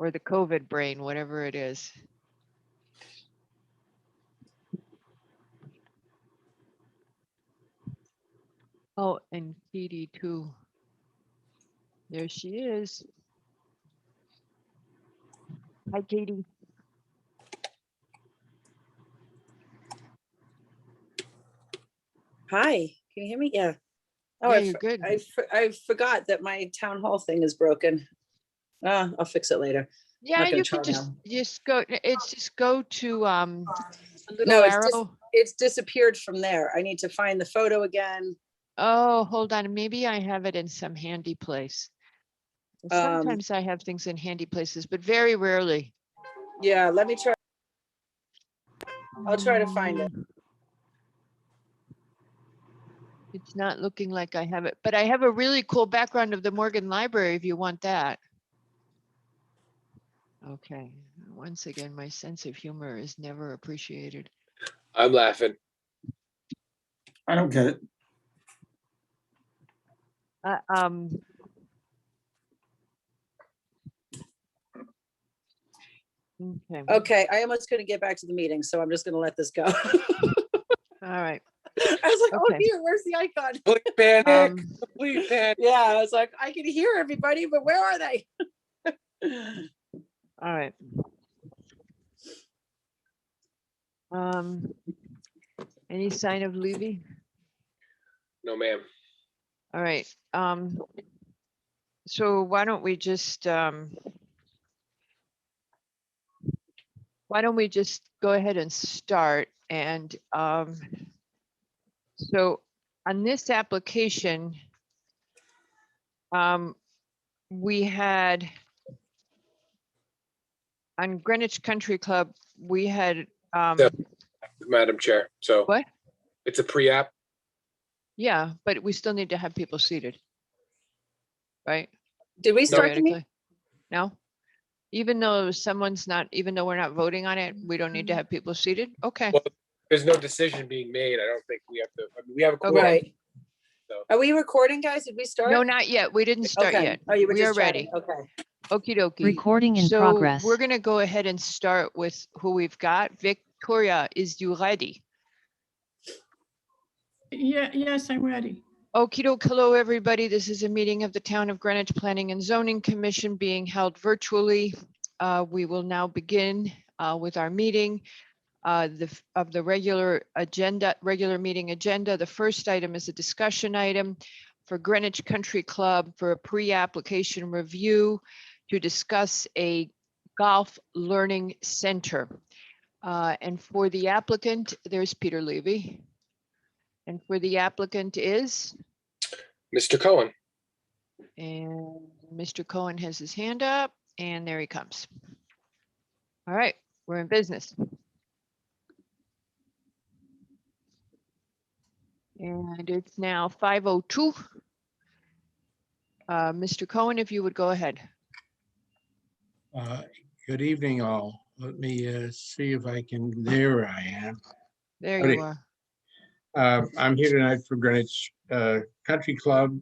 or the COVID brain, whatever it is. Oh, and Katie too. There she is. Hi, Katie. Hi, can you hear me? Yeah. Yeah, you're good. I forgot that my town hall thing is broken. I'll fix it later. Yeah, gonna you try could just go. It's just go to a little No, arrow. it's disappeared from there. I need to find the photo again. Oh, hold on. Maybe I have it in some handy place. Sometimes I have things in handy places, but very rarely. Yeah, let me try. I'll try to find it. It's not looking like I have it, but I have a really cool background of the Morgan Library if you want that. Okay. Once again, my sense of humor is never appreciated. I'm laughing. I don't get it. Okay. Okay, I almost couldn't get back to the meeting, so I'm just gonna let this go. All right. I was like, oh, Okay. here, where's the icon? Complete panic. Complete panic. Yeah, I was like, I can hear everybody, but where are they? All right. Any sign of Levy? No, ma'am. All right. So why don't we just go ahead and start? And so on this application, we had on Greenwich Country Club, we had Madam Chair. So what? it's a pre-app. Yeah, but we still need to have people seated. Right? Did we start the meeting? Theoretically. No? Even though someone's not, even though we're not voting on it, we don't need to have people seated? Okay. Well, there's no decision being made. I don't think we have to. I mean, we have a quorum. Right. So. Are we recording, guys? Did we start? No, not yet. We didn't start Okay. yet. Oh, you were We just are ready. chatting. Okay. Okie dokie. Recording in So progress. we're gonna go ahead and start with who we've got. Victoria, is you ready? Yeah, yes, I'm ready. Okie doke. Hello, everybody. This is a meeting of the Town of Greenwich Planning and Zoning Commission being held virtually. We will now begin with our meeting. The regular meeting agenda. The first item is a discussion item for Greenwich Country Club for a pre-application review to discuss a golf learning center. And for the applicant, there's Peter Levy. And for the applicant is? Mr. Cohen. And Mr. Cohen has his hand up and there he comes. All right, we're in business. And it's now 5:02. Mr. Cohen, if you would go ahead. Good evening, all. Let me see if I can, there I am. There Howdy. you are. I'm here tonight for Greenwich Country Club.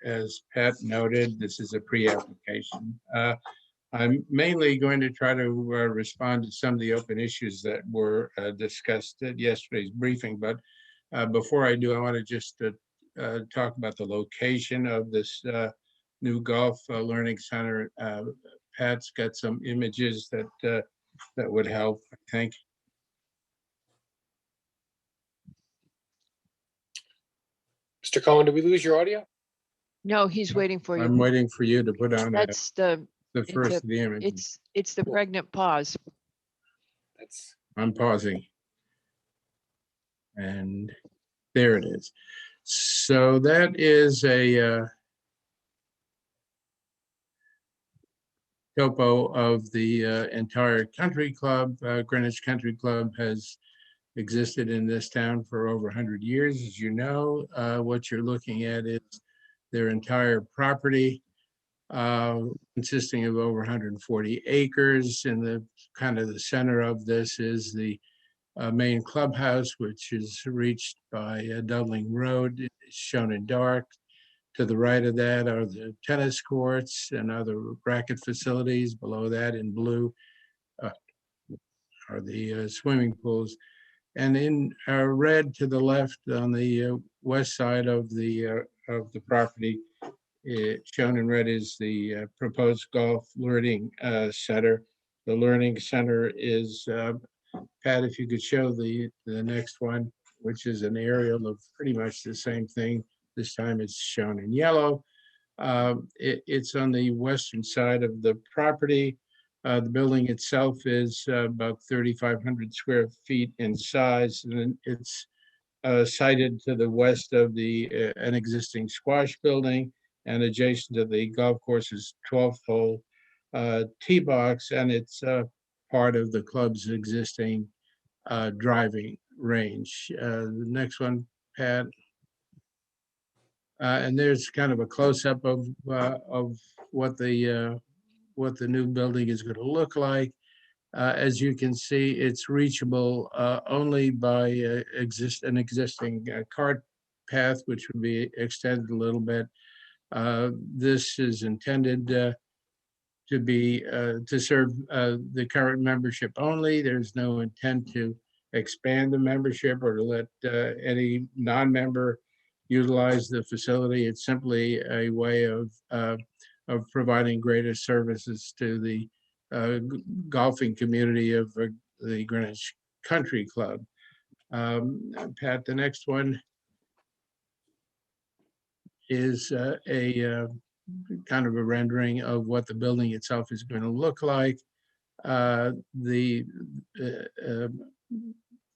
As Pat noted, this is a pre-application. I'm mainly going to try to respond to some of the open issues that were discussed at yesterday's briefing. But before I do, I want to just talk about the location of this new golf learning center. Pat's got some images that would help, I think. Mr. Cohen, did we lose your audio? No, he's waiting for you. I'm waiting for you to put on That's the first of the image. it's the pregnant pause. That's. I'm pausing. And there it is. So that is a topo of the entire country club. Greenwich Country Club has existed in this town for over 100 years. As you know, what you're looking at is their entire property, consisting of over 140 acres. In the kind of the center of this is the main clubhouse, which is reached by Doubling Road, shown in dark. To the right of that are the tennis courts and other racket facilities. Below that in blue are the swimming pools. And in red to the left on the west side of the property, shown in red is the proposed golf learning center. The learning center is, Pat, if you could show the next one, which is an aerial of pretty much the same thing. This time it's shown in yellow. It's on the western side of the property. The building itself is about 3,500 square feet in size, and it's sited to the west of an existing squash building and adjacent to the golf course's 12th hole tee box, and it's part of the club's existing driving range. The next one, Pat. And there's kind of a close-up of what the new building is going to look like. As you can see, it's reachable only by an existing cart path, which would be extended a little bit. This is intended to serve the current membership only. There's no intent to expand the membership or to let any non-member utilize the facility. It's simply a way of providing greater services to the golfing community of the Greenwich Country Club. Pat, the next one is a kind of a rendering of what the building itself is going to look like. The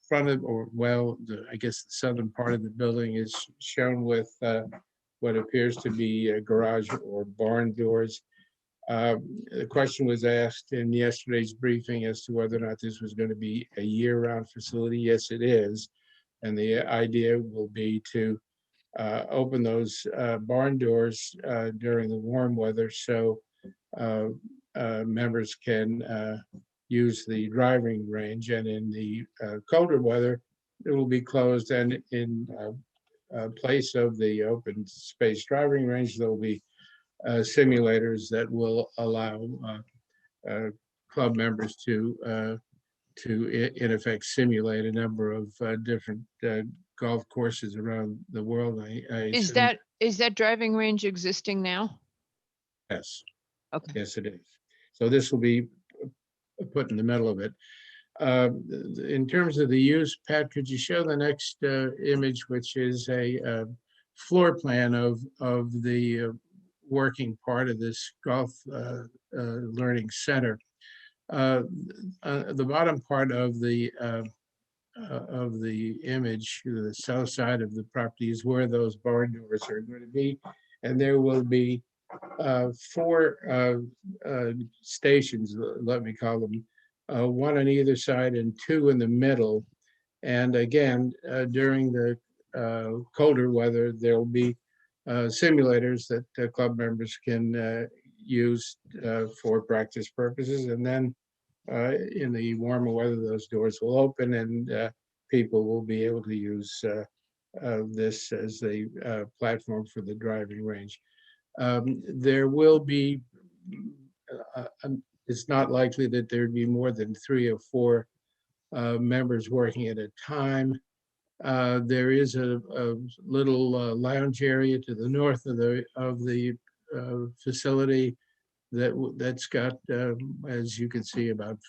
front of, I guess the southern part of the building is shown with what appears to be a garage or barn doors. The question was asked in yesterday's briefing as to whether or not this was going to be a year-round facility. Yes, it is. And the idea will be to open those barn doors during the warm weather so members can use the driving range, and in the colder weather, it will be closed, and in place of the open space driving range, there will be simulators that will allow club members to in effect simulate a number of different golf courses around the world. Is that driving range existing now? Yes. Okay. Yes, it is. So this will be put in the middle of it. In terms of the use, Pat, could you show the next image, which is a floor plan of the working part of this golf learning center. The bottom part of the image, the south side of the property, is where those barn doors are going to be, and there will be 4 stations, let me call them, 1 on either side and 2 in the middle. And again, during the colder weather, there will be simulators that club members can use for practice purposes. And then in the warmer weather, those doors will open and people will be able to use this as a platform for the driving range. There will be, it's not likely that there'd be more than 3 or 4 members working at a time. There is a little lounge area to the north of the facility that's got, as you can see, about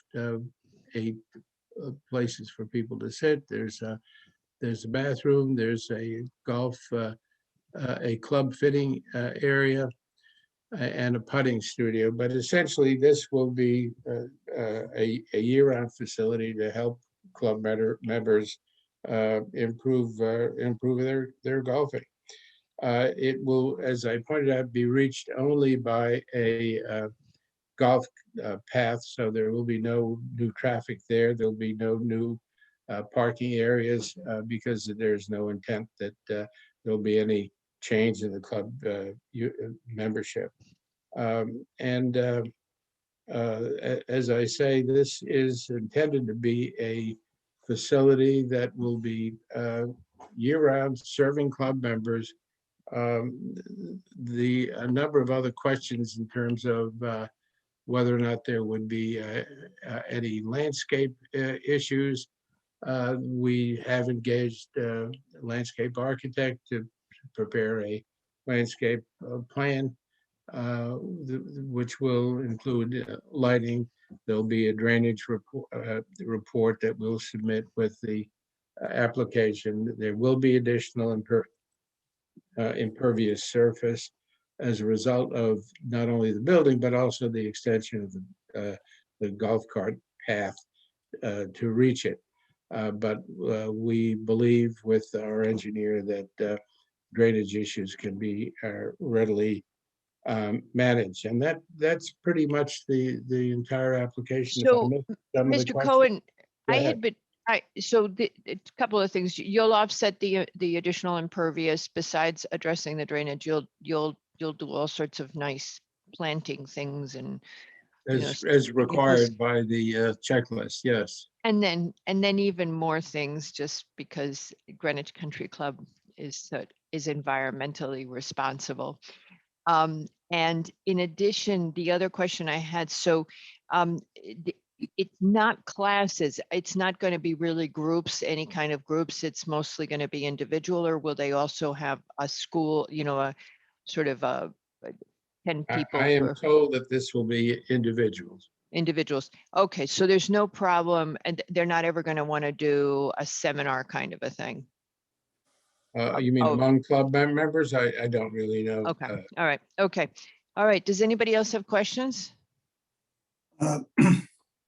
8 places for people to sit. There's a bathroom. There's a golf, a club fitting area, and a putting studio. But essentially, this will be a year-round facility to help club members improve their golfing. It will, as I pointed out, be reached only by a golf path, so there will be no new traffic there. There'll be no new parking areas because there's no intent that there'll be any change in the club membership. As I say, this is intended to be a facility that will be year-round, serving club members A number of other questions in terms of whether or not there would be any landscape issues. We have engaged a landscape architect to prepare a landscape plan, which will include lighting. There'll be a drainage report that we'll submit with the application. There will be additional impervious surface as a result of not only the building, but also the extension of the golf cart path to reach it. But we believe with our engineer that drainage issues can be readily managed. And that's pretty much the entire application. If I So, missed some of the Mr. questions, Cohen, go I ahead. had been, a couple of things. You'll offset the additional impervious besides addressing the drainage. You'll do all sorts of nice planting things and, you know, As required by the checklist, yes. and then even more things just because Greenwich Country Club is environmentally responsible. And in addition, the other question I had, so it's not classes, it's not going to be really groups, any kind of groups, it's mostly going to be individual, or will they also have a school, a sort of a 10 people I am for told that this will be individuals. individuals? Okay, so there's no problem, and they're not ever going to want to do a seminar kind of a thing. You mean Oh. among club members? I don't really know. Okay, all right, okay. All right, does anybody else have questions? I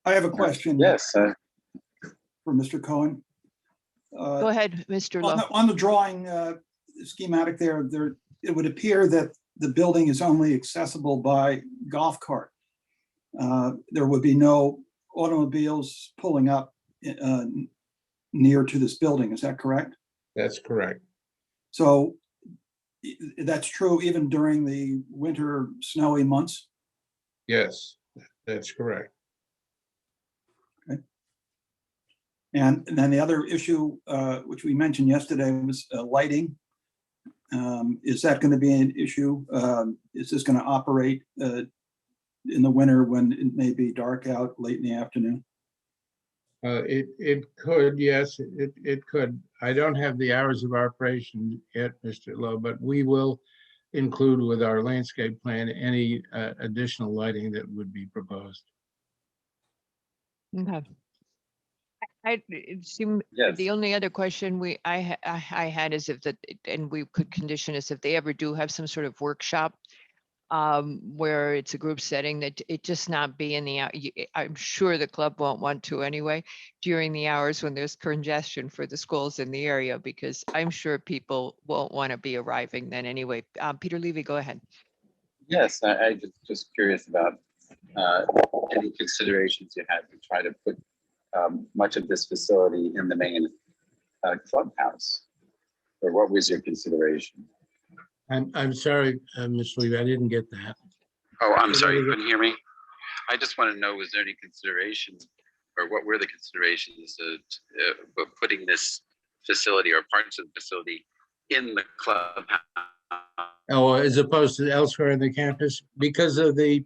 have a question. Yes, For Mr. Cohen. Go ahead, Mr. Lowe. On the drawing schematic there, it would appear that the building is only accessible by golf cart. There would be no automobiles pulling up near to this building. Is that correct? That's correct. So that's true even during the winter snowy months? Yes, that's correct. And then the other issue, which we mentioned yesterday, was lighting. Is that going to be an issue? Is this going to operate in the winter when it may be dark out late in the afternoon? It could, yes, it could. I don't have the hours of operation yet, Mr. Lowe, but we will include with our landscape plan any additional lighting that would be proposed. Okay. It seemed, yes. the only other question I had is and we could condition is if they ever do have some sort of workshop where it's a group setting, that it just not be in I'm sure the club won't want to anyway, during the hours when there's congestion for the schools in the area, because I'm sure people won't want to be arriving then anyway. Peter Levy, go ahead. Yes, I just curious about any considerations you had to try to put much of this facility in the main clubhouse, or what was your consideration? I'm sorry, Ms. Levy, I didn't get that. Oh, I'm sorry, you couldn't hear me? I just want to know, was there any considerations, or what were the considerations of putting this facility or parts of the facility in the clubhouse? Oh, as opposed to elsewhere in the campus, because of the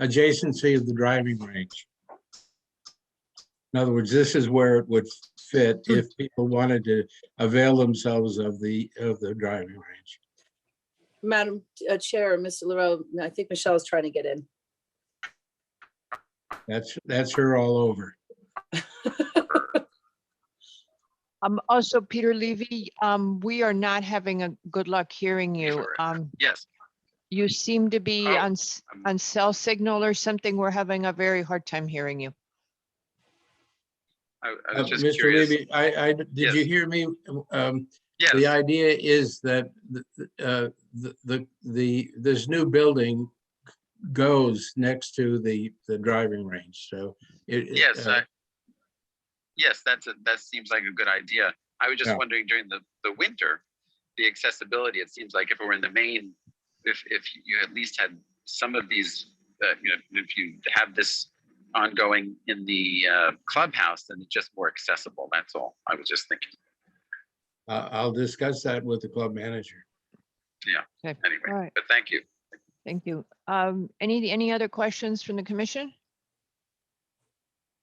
adjacency of the driving range. In other words, this is where it would fit if people wanted to avail themselves of the driving range. Madam Chair, Mr. LaRoe, I think Michelle's trying to get in. That's her all over. Also, Peter Levy, we are not having a good luck hearing you. Sure. Yes. You seem to be Oh, on cell signal or something. We're having a very hard time hearing you. I was just Mr. curious. Levy, did Yes. you hear me? Yes. The idea is that this new building goes next to the driving range, so. Yes, yes, that seems like a good idea. I was just Yeah. wondering during the winter, the accessibility, it seems like if it were in the main, if you at least had some of these, if you have this ongoing in the clubhouse, then it's just more accessible. That's all. I was just thinking. I'll discuss that with the club manager. Okay, Anyway, all right, but thank you. thank you. Any other questions from the commission?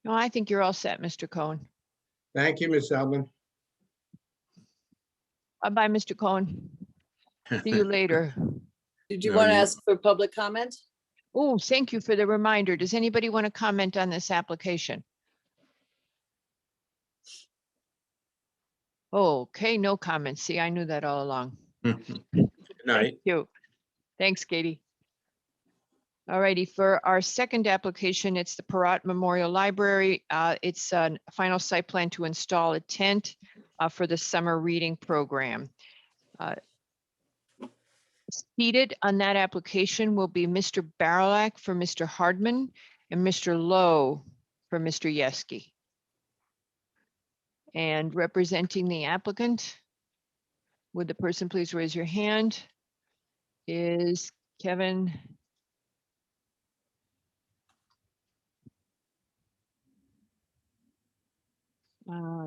No, I think you're all set, Mr. Cohen. Thank you, Ms. Eldon. Bye, Mr. Cohen. See you later. Did you No, want to you- ask for public comment? Oh, thank you for the reminder. Does anybody want to comment on this application? Okay, no comments. See, I knew that all along. Good night. Thank you. Thanks, Katie. All righty, for our second application, it's the Parat Memorial Library. It's a final site plan to install a tent for the summer reading program. Seated on that application will be Mr. Barilak for Mr. Hardman and Mr. Lowe for Mr. Yeski. And representing the applicant, would the person please raise your hand? Is Kevin?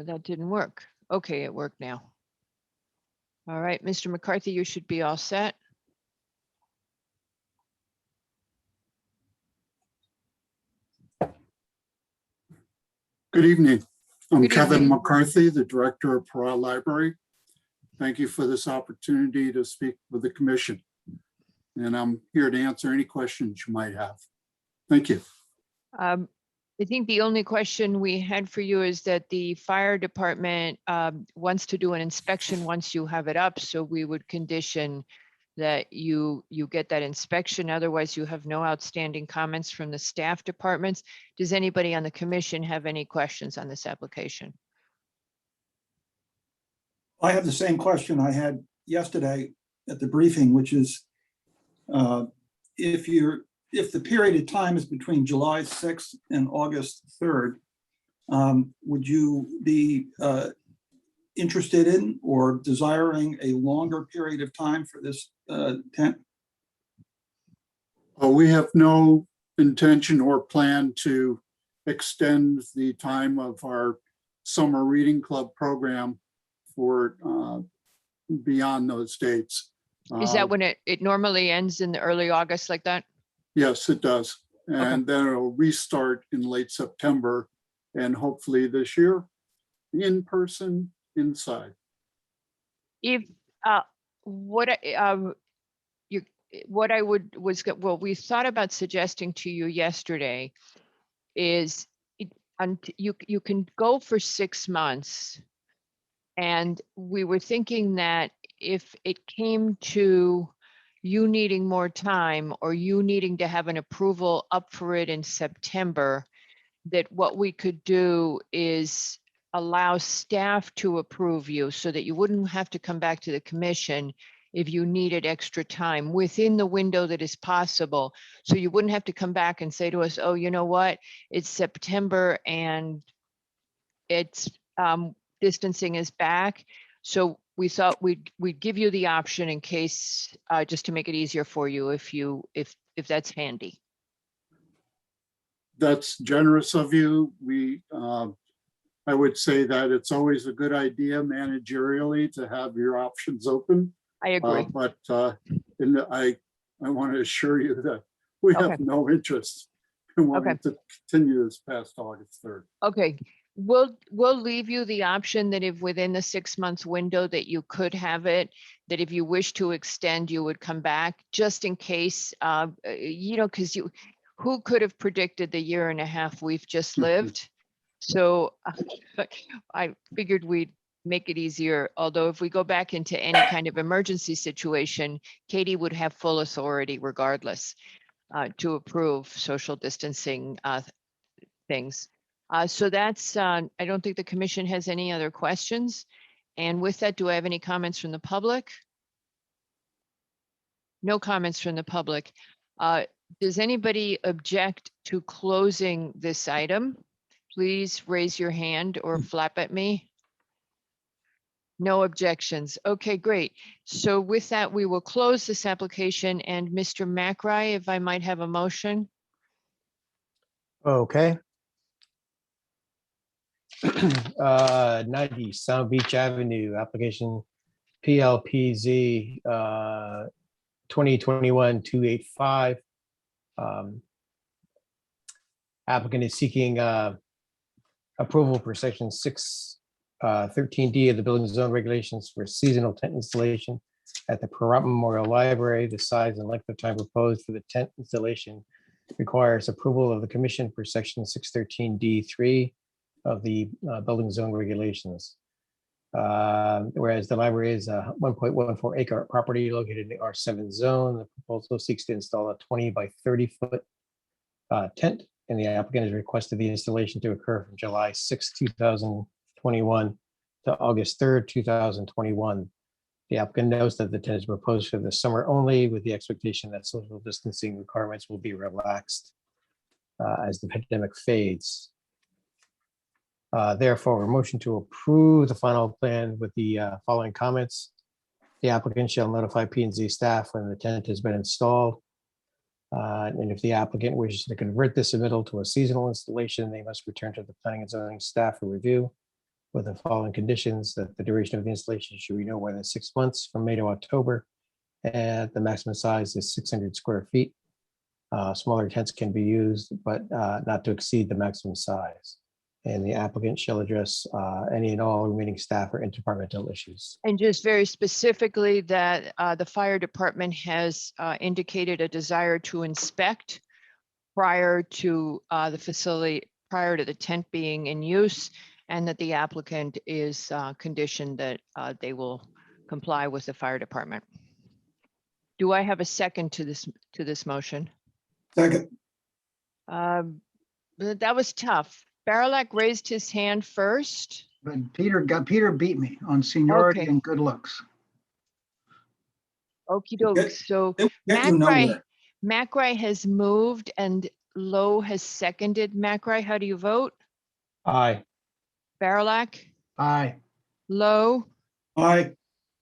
That didn't work. Okay, it worked now. All right, Mr. McCarthy, you should be all set. Good evening. I'm Good Kevin evening. McCarthy, the Director of Parat Library. Thank you for this opportunity to speak with the commission. And I'm here to answer any questions you might have. Thank you. I think the only question we had for you is that the fire department wants to do an inspection once you have it up. So we would condition that you get that inspection. Otherwise, you have no outstanding comments from the staff departments. Does anybody on the commission have any questions on this application? I have the same question I had yesterday at the briefing, which is if the period of time is between July 6th and August 3rd, would you be interested in or desiring a longer period of time for this tent? We have no intention or plan to extend the time of our summer reading club program for beyond those dates. Is that when it normally ends in the early August like that? Yes, it does. And then it'll restart in late September and hopefully this year in person inside. If what we thought about suggesting to you yesterday is you can go for 6 months. And we were thinking that if it came to you needing more time or you needing to have an approval up for it in September, that what we could do is allow staff to approve you so that you wouldn't have to come back to the commission if you needed extra time within the window that is possible. So you wouldn't have to come back and say to us, oh, you know what, it's September and it's distancing is back. So we thought we'd give you the option in case, just to make it easier for you if that's handy. That's generous of you. I would say that it's always a good idea managerially to have your options open. I agree. But I want to assure you that we Okay. have no interest in wanting to continue this past August 3rd. Okay, we'll leave you the option that if within the 6 months window that you could have it, that if you wish to extend, you would come back just in case, because who could have predicted the year and a half we've just lived? So I figured we'd make it easier. Although if we go back into any kind of emergency situation, Katie would have full authority regardless to approve social distancing things. So that's, I don't think the commission has any other questions. And with that, do I have any comments from the public? No comments from the public. Does anybody object to closing this item? Please raise your hand or flap at me. No objections. Okay, great. So with that, we will close this application and Mr. McRae, if I might have a motion. Okay. 90 Sound Beach Avenue, application PLPZ 2021-285. Applicant is seeking approval for section 613D of the building zone regulations for seasonal tent installation at the Perrott Memorial Library. The size and length of time proposed for the tent installation requires approval of the commission for section 613D3 of the building zone regulations. Whereas the library is a 1.14 acre property located in the R7 zone, the proposal seeks to install a 20 by 30 foot tent, and the applicant has requested the installation to occur from July 6, 2021 to August 3rd, 2021. The applicant knows that the tent is proposed for the summer only, with the expectation that social distancing requirements will be relaxed as the pandemic fades. Therefore, a motion to approve the final plan with the following comments. The applicant shall notify P&Z staff when the tent has been installed. And if the applicant wishes to convert this submittal to a seasonal installation, they must return to the planning and zoning staff for review with the following conditions: that the duration of the installation should be no more than 6 months from May to October, and the maximum size is 600 square feet. Smaller tents can be used, but not to exceed the maximum size. And the applicant shall address any and all remaining staff or interdepartmental issues. And just very specifically that the fire department has indicated a desire to inspect prior to the facility, prior to the tent being in use, and that the applicant is conditioned that they will comply with the fire department. Do I have a second to this motion? Second, That was tough. Barilak raised his hand first. But Peter beat me on seniority Okay. and good looks. Okie doke. Okay. So get you nowhere. Macri has moved and Lowe has seconded. Macri, how do you vote? Aye. Barilak, Aye. Lowe, Aye,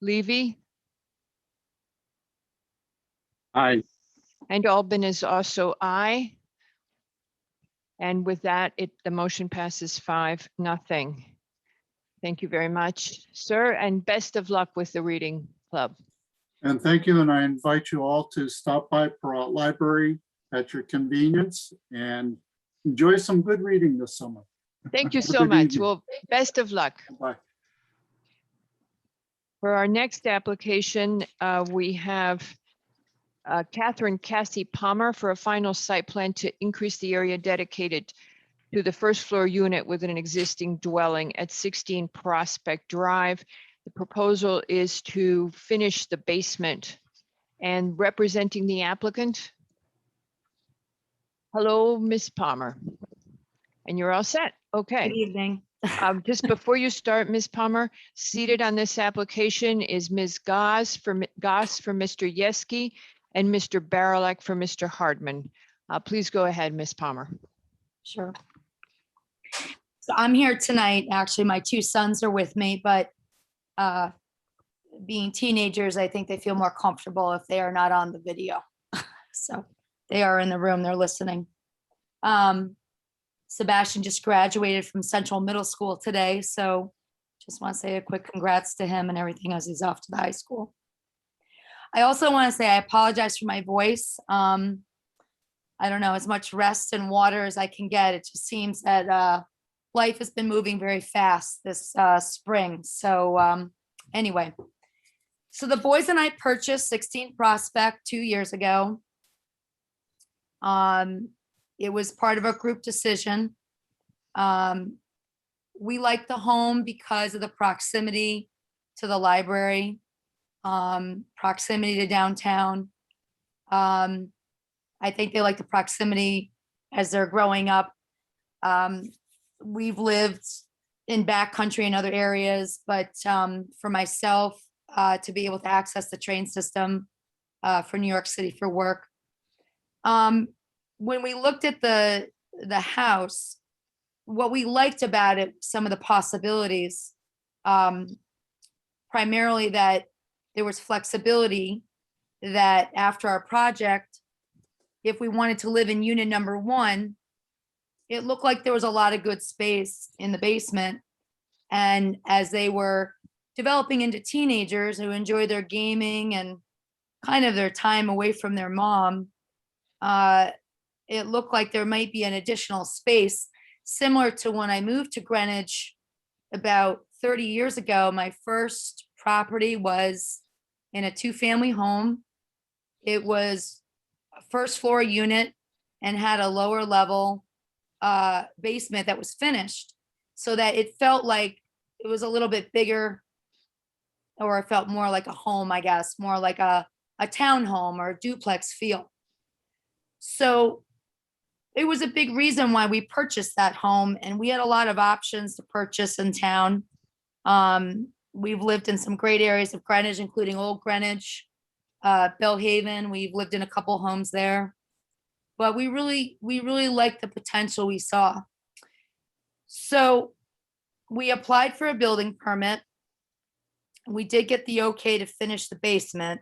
Levy, Aye. and Albin is also aye. And with that, the motion passes 5-0. Thank you very much, sir, and best of luck with the reading club. And thank you, and I invite you all to stop by Perrott Library at your convenience and enjoy some good reading this summer. Thank you Have a so good much. evening. Well, best of luck. Bye. For our next application, we have Catherine Cassie Palmer for a final site plan to increase the area dedicated to the first floor unit within an existing dwelling at 16 Prospect Drive. The proposal is to finish the basement, and representing the applicant. Hello, Ms. Palmer. And you're all set. Okay. Good evening. Just before you start, Ms. Palmer, seated on this application is Ms. Goss for Mr. Yeski and Mr. Barilak for Mr. Hardman. Please go ahead, Ms. Palmer. Sure. So I'm here tonight. Actually, my two sons are with me, but being teenagers, I think they feel more comfortable if they are not on the video. So they are in the room, they're listening. Sebastian just graduated from Central Middle School today, so just want to say a quick congrats to him and everything as he's off to the high school. I also want to say I apologize for my voice. I don't know, as much rest and water as I can get. It just seems that life has been moving very fast this spring. So anyway, so the boys and I purchased 16 Prospect 2 years ago. It was part of a group decision. We like the home because of the proximity to the library, proximity to downtown. I think they like the proximity as they're growing up. We've lived in backcountry and other areas, but for myself, to be able to access the train system for New York City for work. When we looked at the house, what we liked about it, some of the possibilities, primarily that there was flexibility, that after our project, if we wanted to live in unit number 1, it looked like there was a lot of good space in the basement. And as they were developing into teenagers who enjoy their gaming and kind of their time away from their mom, it looked like there might be an additional space similar to when I moved to Greenwich about 30 years ago. My first property was in a 2-family home. It was a first floor unit and had a lower level basement that was finished, so that it felt like it was a little bit bigger, or it felt more like a home, I guess, more like a townhome or a duplex feel. So it was a big reason why we purchased that home, and we had a lot of options to purchase in town. We've lived in some great areas of Greenwich, including Old Greenwich, Bellhaven. We've lived in a couple homes there, but we really liked the potential we saw. So we applied for a building permit. We did get the okay to finish the basement.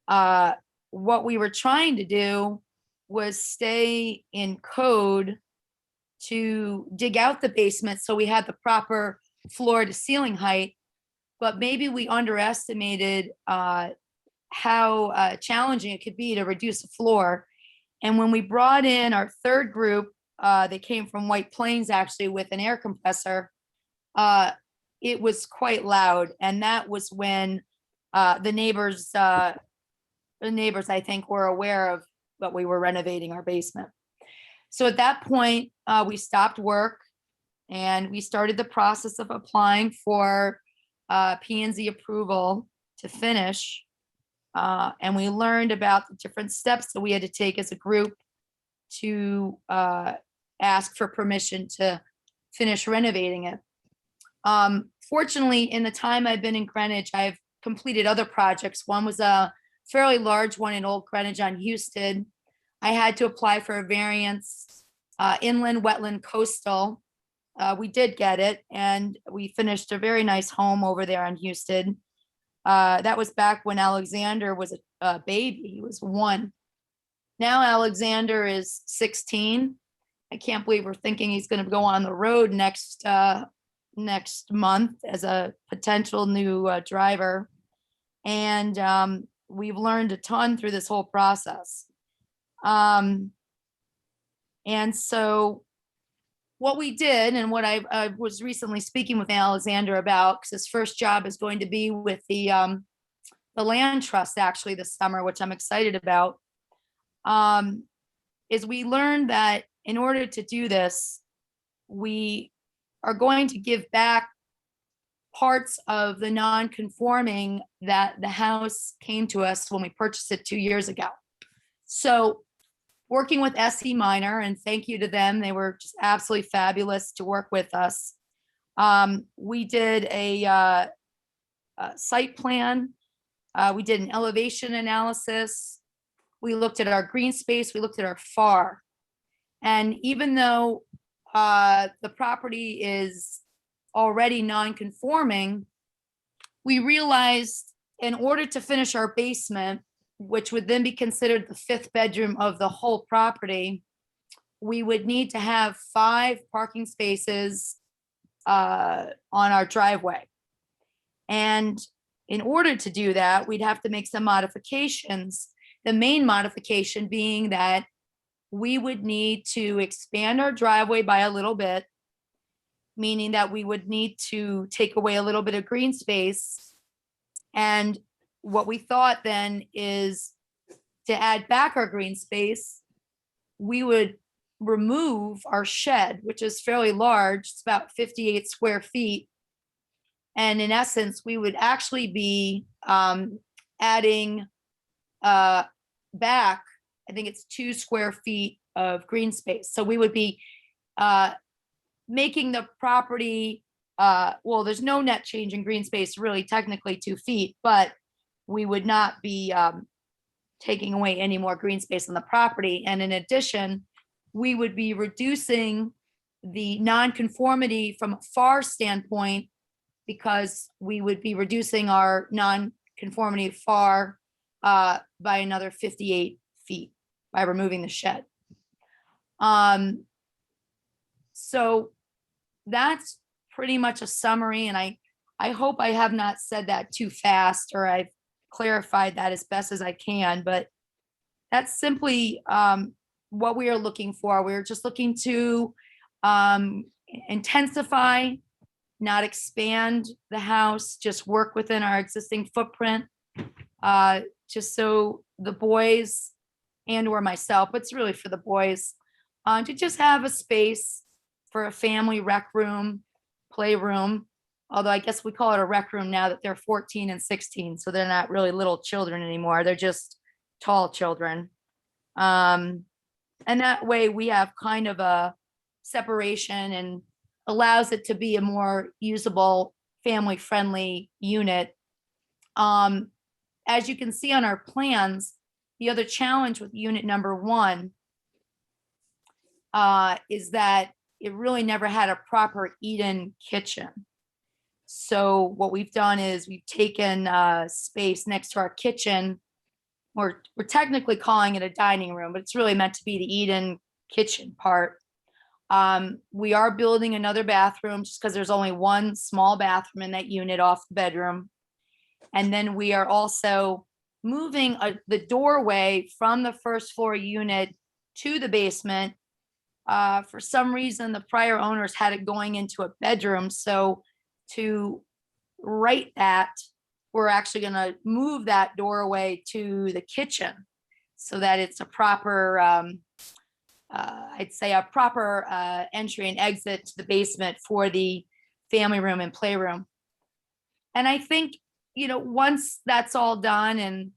What we were trying to do was stay in code to dig out the basement so we had the proper floor to ceiling height, but maybe we underestimated how challenging it could be to reduce the floor. And when we brought in our third group, they came from White Plains actually with an air compressor, it was quite loud. And that was when the neighbors, I think, were aware of that we were renovating our basement. So at that point, we stopped work and we started the process of applying for P&Z approval to finish. And we learned about the different steps that we had to take as a group to ask for permission to finish renovating it. Fortunately, in the time I've been in Greenwich, I've completed other projects. One was a fairly large one in Old Greenwich on Houston. I had to apply for a variance, inland, wetland, coastal. We did get it, and we finished a very nice home over there on Houston. That was back when Alexander was a baby. He was 1. Now Alexander is 16. I can't believe we're thinking he's going to go on the road next month as a potential new driver. And we've learned a ton through this whole process. And so what we did, and what I was recently speaking with Alexander about, because his first job is going to be with the land trust actually this summer, which I'm excited about, is we learned that in order to do this, we are going to give back parts of the non-conforming that the house came to us when we purchased it 2 years ago. So working with SE Minor, and thank you to them, they were just absolutely fabulous to work with us. We did a site plan. We did an elevation analysis. We looked at our green space. We looked at our FAR. And even though the property is already non-conforming, we realized in order to finish our basement, which would then be considered the 5th bedroom of the whole property, we would need to have 5 parking spaces on our driveway. And in order to do that, we'd have to make some modifications. The main modification being that we would need to expand our driveway by a little bit, meaning that we would need to take away a little bit of green space. And what we thought then is to add back our green space, we would remove our shed, which is fairly large. It's about 58 square feet. And in essence, we would actually be adding back, I think it's 2 square feet of green space. So we would be making the property, well, there's no net change in green space, really technically 2 feet, but we would not be taking away any more green space on the property. And in addition, we would be reducing the nonconformity from a FAR standpoint, because we would be reducing our nonconformity FAR by another 58 feet by removing the shed. So that's pretty much a summary. And I I hope I have not said that too fast, or I've clarified that as best as I can, but that's simply what we are looking for. We're just looking to intensify, not expand the house, just work within our existing footprint. Just so the boys and or myself, but it's really for the boys, to just have a space for a family rec room, playroom. Although I guess we call it a rec room now that they're 14 and 16, so they're not really little children anymore. They're just tall children. And that way we have kind of a separation and allows it to be a more usable, family-friendly unit. As you can see on our plans, the other challenge with unit number 1 is that it really never had a proper eat-in kitchen. So what we've done is we've taken space next to our kitchen. We're technically calling it a dining room, but it's really meant to be the eat-in kitchen part. We are building another bathroom just because there's only one small bathroom in that unit off the bedroom. And then we are also moving the doorway from the first floor unit to the basement. For some reason, the prior owners had it going into a bedroom. So to right that, we're actually going to move that doorway to the kitchen so that it's a proper, I'd say a proper entry and exit to the basement for the family room and playroom. And I think, once that's all done, and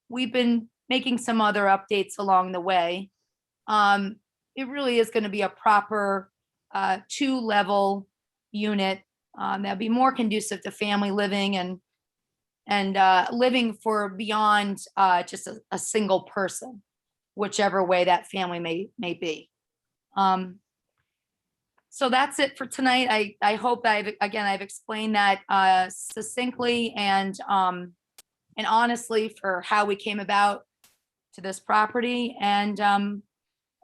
we've been making some other updates along the way, it really is going to be a proper 2-level unit that'll be more conducive to family living and living for beyond just a single person, whichever way that family may be. So that's it for tonight. I hope I've explained that succinctly and honestly for how we came about to this property, and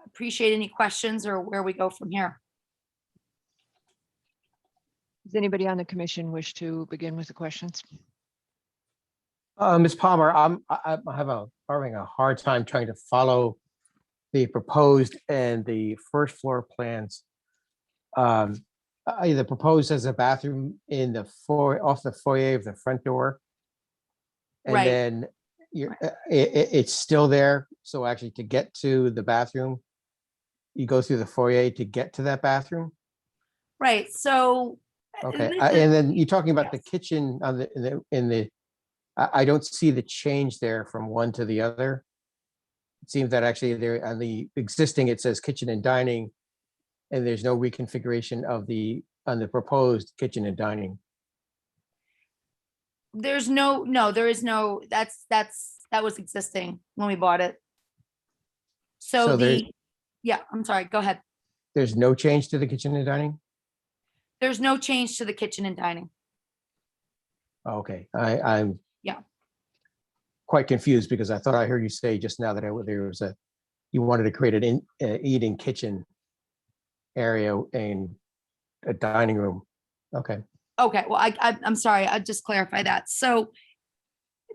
appreciate any questions or where we go from here. Does anybody on the commission wish to begin with the questions? Ms. Palmer, I'm having a hard time trying to follow the proposed and the first floor plans. Either proposed as a bathroom in the off the foyer of the front door, and Right. then it's still there. So actually, to get to the bathroom, you go through the foyer to get to that bathroom. Right, so. Okay, this is- and then you're talking about the yes. kitchen on the I don't see the change there from one to the other. It seems that actually there on the existing, it says kitchen and dining, and there's no reconfiguration on the proposed kitchen and dining. There's no, there is no, that was existing when we bought it. So So there- yeah, I'm sorry, go ahead. There's no change to the kitchen and dining? There's no change to the kitchen and dining. Okay, I'm Yeah. quite confused because I thought I heard you say just now that there was you wanted to create an eating kitchen area and a dining room. Okay. Okay, well, I'm sorry, I'll just clarify that. So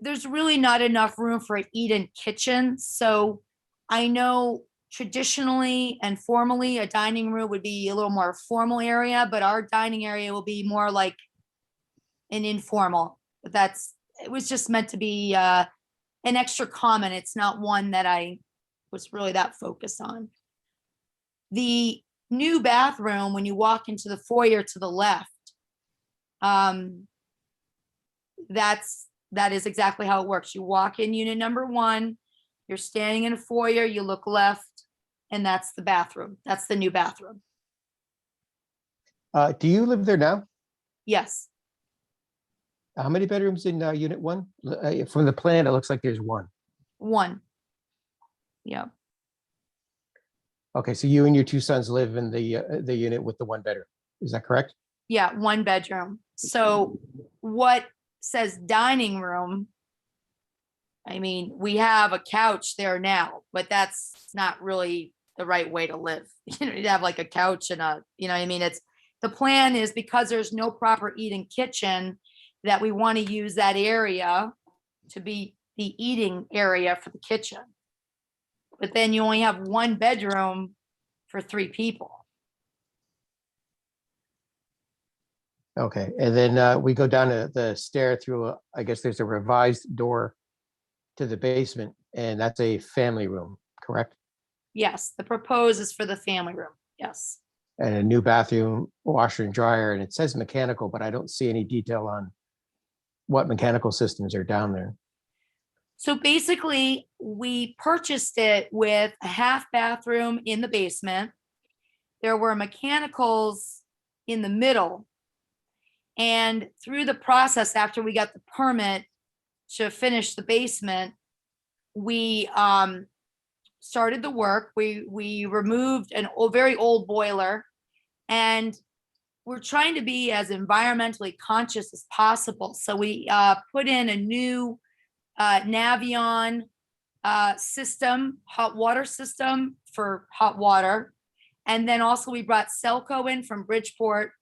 there's really not enough room for an eat-in kitchen. So I know traditionally and formally, a dining room would be a little more formal area, but our dining area will be more like an informal. But it was just meant to be an extra comment. It's not one that I was really that focused on. The new bathroom, when you walk into the foyer to the left, that is exactly how it works. You walk in unit number 1, you're standing in a foyer, you look left, and that's the bathroom. That's the new bathroom. Do you live there now? Yes, How many bedrooms in unit 1? From the plan, it looks like there's 1. 1. Yeah, Okay, so you and your 2 sons live in the unit with the 1 bedroom. Is that correct? yeah, 1 bedroom. So what says dining room? I mean, we have a couch there now, but that's not really the right way to live. You have like a couch and the plan is because there's no proper eat-in kitchen, that we want to use that area to be the eating area for the kitchen. But then you only have one bedroom for 3 people. Okay, and then we go down the stair through, I guess there's a revised door to the basement, and that's a family room, correct? Yes, the proposed is for the family room. Yes. And a new bathroom, washer and dryer, and it says mechanical, but I don't see any detail on what mechanical systems are down there. So basically, we purchased it with a half bathroom in the basement. There were mechanicals in the middle. And through the process, after we got the permit to finish the basement, we started the work. We removed an very old boiler, and we're trying to be as environmentally conscious as possible. So we put in a new Navion system, hot water system for hot water. And then also we brought Selco in from Bridgeport,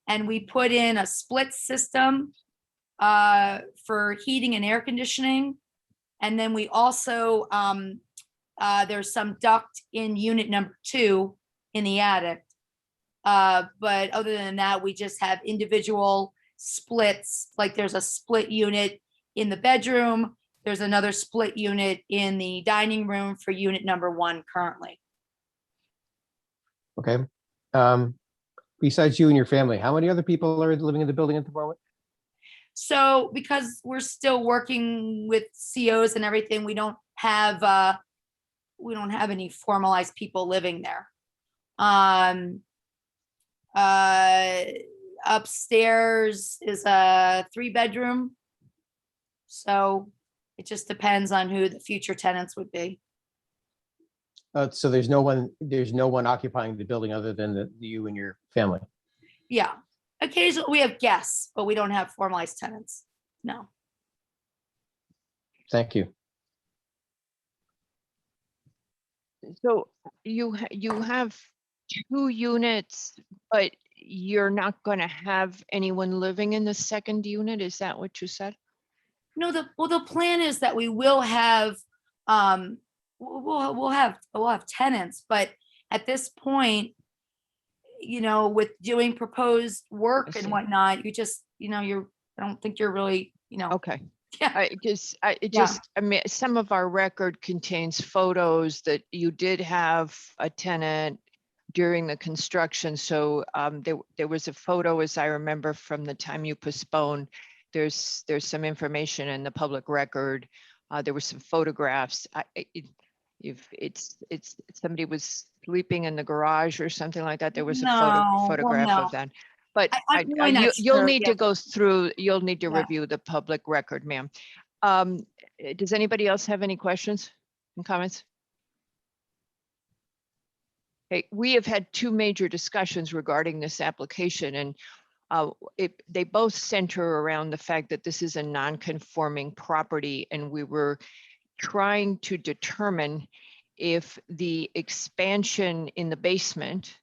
and we put in a split system for heating and air conditioning. And then we also, there's some duct in unit number 2 in the attic. But other than that, we just have individual splits, like there's a split unit in the bedroom. There's another split unit in the dining room for unit number 1 currently. Okay. Besides you and your family, how many other people are living in the building at the moment? So because we're still working with COs and everything, we don't have any formalized people living there. Upstairs is a 3-bedroom. So it just depends on who the future tenants would be. So there's no one occupying the building other than you and your family. Yeah. Occasionally we have guests, but we don't have formalized tenants. No. Thank you. So you have 2 units, but you're not going to have anyone living in the second unit? Is that what you said? No, the plan is that we will have, we'll have tenants, but at this point, with doing proposed work I and see. whatnot, you just, I don't think you're really, Okay. yeah. I mean, some of our record contains photos that you did have a tenant during the construction. So there was a photo, as I remember, from the time you postponed. There's some information in the public record. There were some photographs. If it's somebody was sleeping in the garage or something like that, there was a photograph no. of that. But I'm really not you'll sure, need yeah. to go through, you'll need to Yeah. review the public record, ma'am. Does anybody else have any questions and comments? Okay, we have had 2 major discussions regarding this application, and they both center around the fact that this is a non-conforming property, and we were trying to determine if the expansion in the basement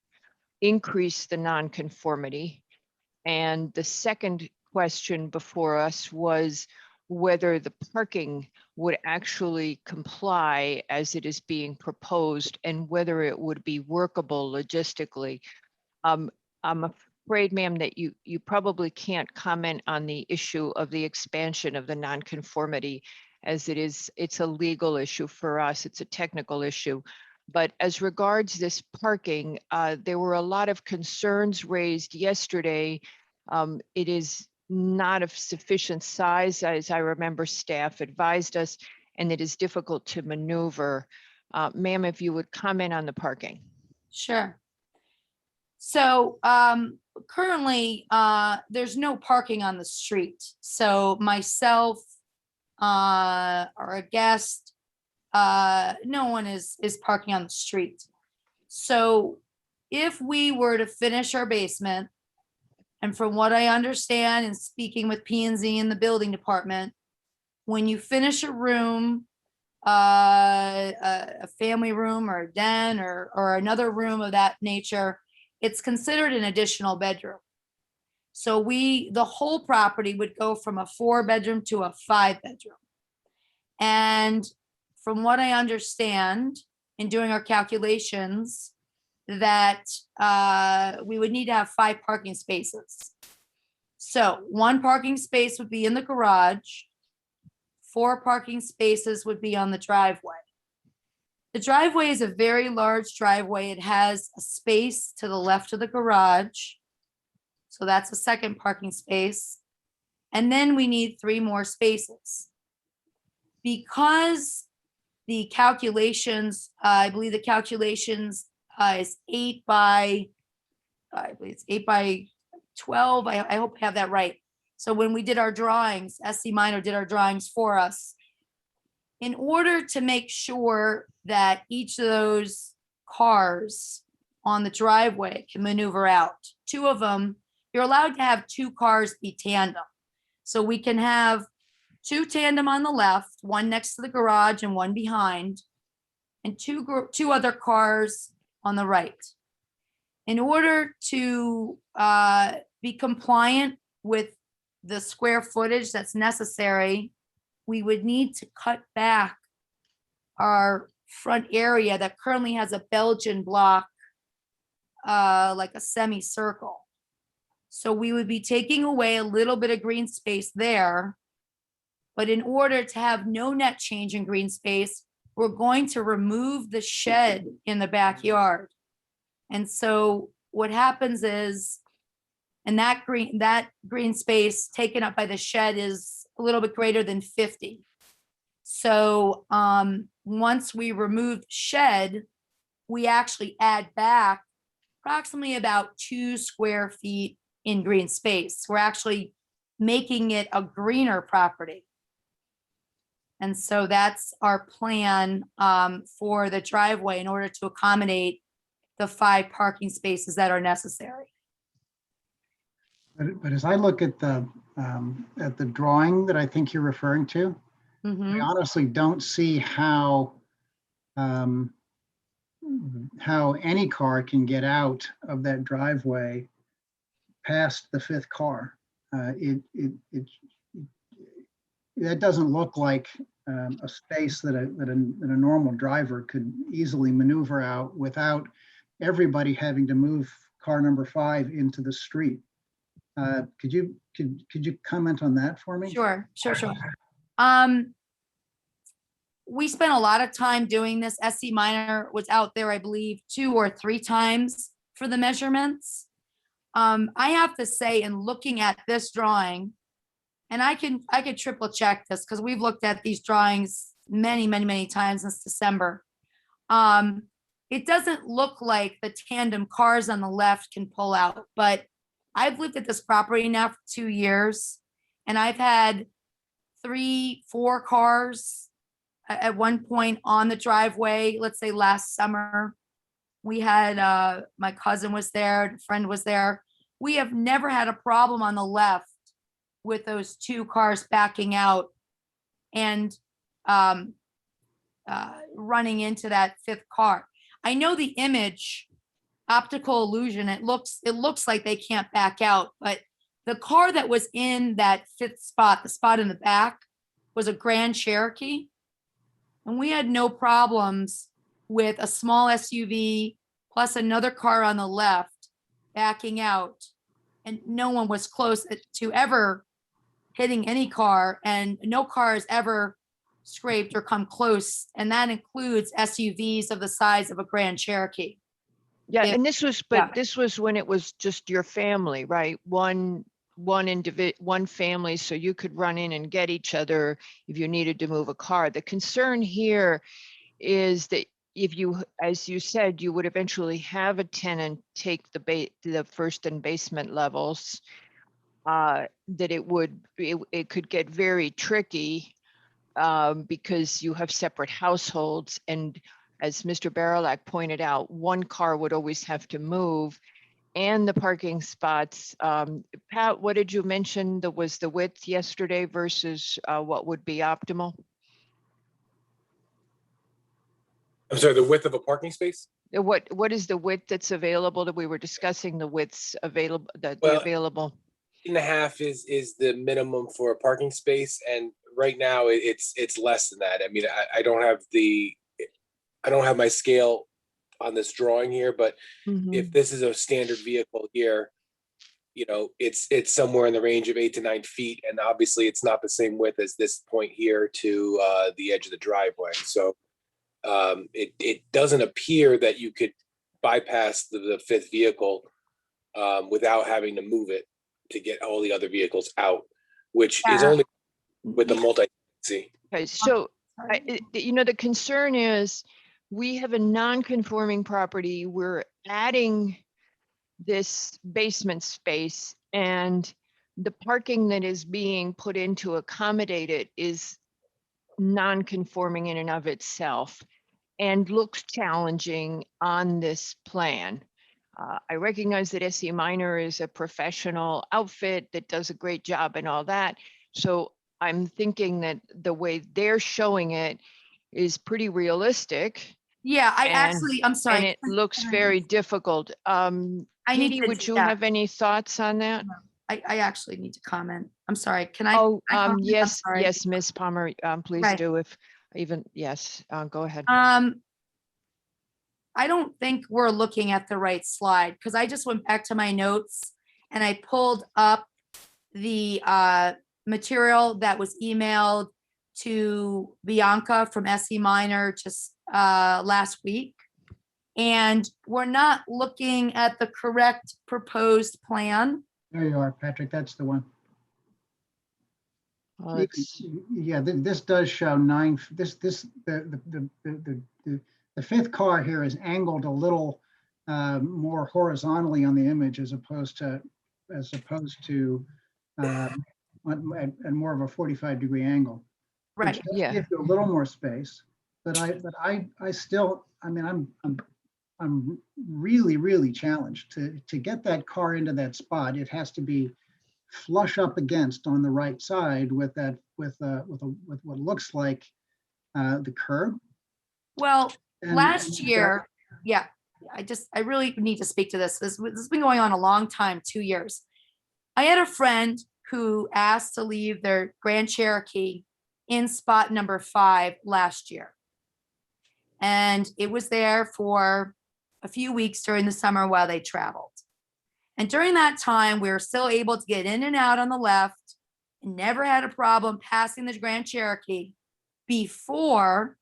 increased the non-conformity. And the second question before us was whether the parking would actually comply as it is being proposed, and whether it would be workable logistically. I'm afraid, ma'am, that you probably can't comment on the issue of the expansion of the nonconformity, as it's a legal issue for us. It's a technical issue. But as regards this parking, there were a lot of concerns raised yesterday. It is not of sufficient size, as I remember staff advised us, and it is difficult to maneuver. Ma'am, if you would comment on the parking. Sure. So currently, there's no parking on the street. So myself or a guest, no one is parking on the street. So if we were to finish our basement, and from what I understand and speaking with P&Z in the building department, when you finish a room, a family room or a den or another room of that nature, it's considered an additional bedroom. So the whole property would go from a 4-bedroom to a 5-bedroom. And from what I understand in doing our calculations, that we would need to have 5 parking spaces. So 1 parking space would be in the garage. 4 parking spaces would be on the driveway. The driveway is a very large driveway. It has a space to the left of the garage. So that's a 2nd parking space. And then we need 3 more spaces. Because the calculations, I believe the calculations is 8 by 12. I hope I have that right. So when we did our drawings, SC Minor did our drawings for us. In order to make sure that each of those cars on the driveway can maneuver out, 2 of them, you're allowed to have 2 cars be tandem. So we can have 2 tandem on the left, 1 next to the garage and 1 behind, and 2 other cars on the right. In order to be compliant with the square footage that's necessary, we would need to cut back our front area that currently has a Belgian block, like a semicircle. So we would be taking away a little bit of green space there. But in order to have no net change in green space, we're going to remove the shed in the backyard. And so what happens is, and that green space taken up by the shed is a little bit greater than 50. So once we remove shed, we actually add back approximately about 2 square feet in green space. We're actually making it a greener property. And so that's our plan for the driveway in order to accommodate the 5 parking spaces that are necessary. But as I look at the drawing that I think you're referring to, I honestly don't see how any car can get out of that driveway past the 5th car. That doesn't look like a space that a normal driver could easily maneuver out without everybody having to move car number 5 into the street. Could you comment on that for me? Sure. We spent a lot of time doing this. SC Minor was out there, I believe, 2 or 3 times for the measurements. I have to say, in looking at this drawing, and I could triple check this because we've looked at these drawings many times since December. It doesn't look like the tandem cars on the left can pull out, but I've lived at this property now for 2 years, and I've had 3, 4 cars at one point on the driveway. Let's say last summer, we had my cousin was there, a friend was there. We have never had a problem on the left with those 2 cars backing out and running into that 5th car. I know the image, optical illusion, it looks like they can't back out, but the car that was in that 5th spot, the spot in the back, was a Grand Cherokee. And we had no problems with a small SUV plus another car on the left backing out. And no one was close to ever hitting any car, and no car has ever scraped or come close. And that includes SUVs of the size of a Grand Cherokee. Yeah, If- and this was when it was just your family, right? One family, so you could run in and get each other if you needed to move a car. The concern here is that if you, as you said, you would eventually have a tenant take the first and basement levels, that it could get very tricky because you have separate households, and as Mr. Barilak pointed out, one car would always have to move, and the parking spots. Pat, what did you mention that was the width yesterday versus what would be optimal? I'm sorry, the width of a parking space? What is the width that's available? That we were discussing the widths available, Well, available. 8.5 is the minimum for a parking space, and right now it's less than that. I mean, I don't have my scale on this drawing here, but if this is a standard vehicle here, it's somewhere in the range of 8 to 9 feet, and obviously it's not the same width as this point here to the edge of the driveway. So it doesn't appear that you could bypass the fifth vehicle without having to move it to get all the other vehicles out, which is Yeah. only with the multi-see. Okay, so, the concern is we have a non-conforming property. We're adding this basement space, and the parking that is being put in to accommodate it is non-conforming in and of itself and looks challenging on this plan. I recognize that SE Minor is a professional outfit that does a great job and all that. So I'm thinking that the way they're showing it is pretty realistic. Yeah, And- I'm And sorry. it looks very difficult. I need Katie, to- would you yeah. have any thoughts on that? I actually need to comment. I'm sorry. Can I? Oh, can I comment? I'm yes, sorry. yes, Ms. Palmer, please Right. do yes, go ahead. I don't think we're looking at the right slide because I just went back to my notes and I pulled up the material that was emailed to Bianca from SE Minor just last week. And we're not looking at the correct proposed plan. There you are, Patrick. That's the one. Well, it's- Yeah, this does show the fifth car here is angled a little more horizontally on the image as opposed to at more of a 45-degree angle. which Right. does Yeah. give you a little more space, but I still, I mean, I'm really, really challenged to get that car into that spot. It has to be flush up against on the right side with what looks like the curb. Well, And- last and year, yeah, I really need to speak to this. This has been going on a long time, 2 years. I had a friend who asked to leave their Grand Cherokee in spot number 5 last year. And it was there for a few weeks during the summer while they traveled. And during that time, we were still able to get in and out on the left and never had a problem passing the Grand Cherokee before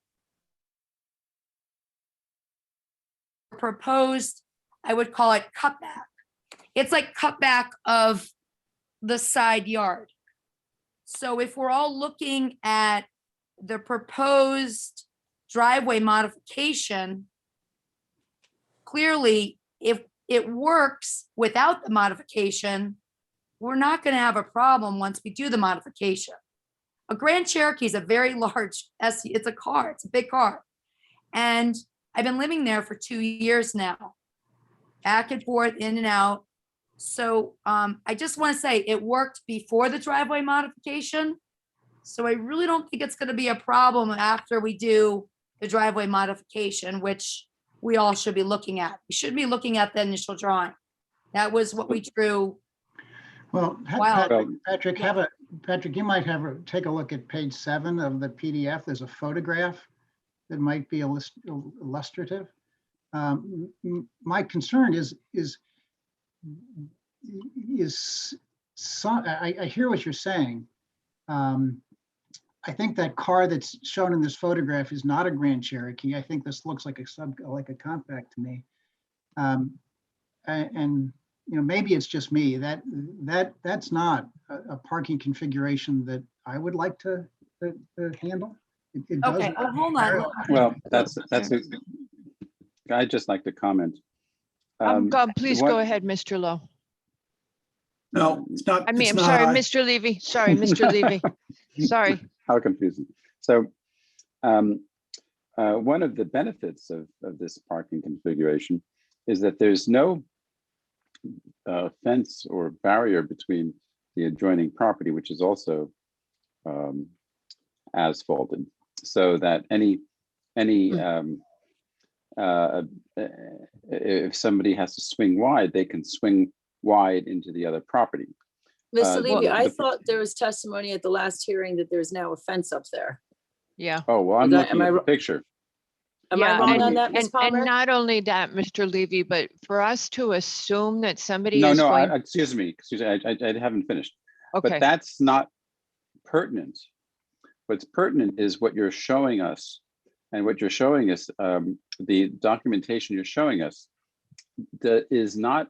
proposed, I would call it cutback. It's like cutback of the side yard. So if we're all looking at the proposed driveway modification, clearly, if it works without the modification, we're not going to have a problem once we do the modification. A Grand Cherokee is a very large SUV. It's a car. It's a big car. And I've been living there for 2 years now, back and forth, in and out. So I just want to say it worked before the driveway modification. So I really don't think it's going to be a problem after we do the driveway modification, which we all should be looking at. We should be looking at the initial drawing. That was what we drew. Well, Wow. Patrick, Patrick, you might take a look at page 7 of the PDF. There's a photograph that might be illustrative. My concern is I hear what you're saying. I think that car that's shown in this photograph is not a Grand Cherokee. I think this looks like a compact to me. And maybe it's just me. That's not a parking configuration that I would like to handle. It does- Okay, oh, hold on. Well, I'd just like to comment. Please what- go ahead, Mr. Lowe. No, it's not. I'm it's sorry, not. Mr. Levy. Sorry, Mr. Levy. Sorry. How confusing. So one of the benefits of this parking configuration is that there's no fence or barrier between the adjoining property, which is also asphalted, so that if somebody has to swing wide, they can swing wide into the other property. Mr. Uh, Levy, I the- thought there was testimony at the last hearing that there's now a fence up there. Yeah. Oh, well, I'm Am looking I at the wr- picture. Am I Yeah, wrong on and- that, Ms. And Palmer? not only that, Mr. Levy, but for us to assume that somebody No, is no, going, excuse me, I haven't finished. okay, But that's not pertinent. What's pertinent is what you're showing us. And what you're showing us, the documentation you're showing us, that is not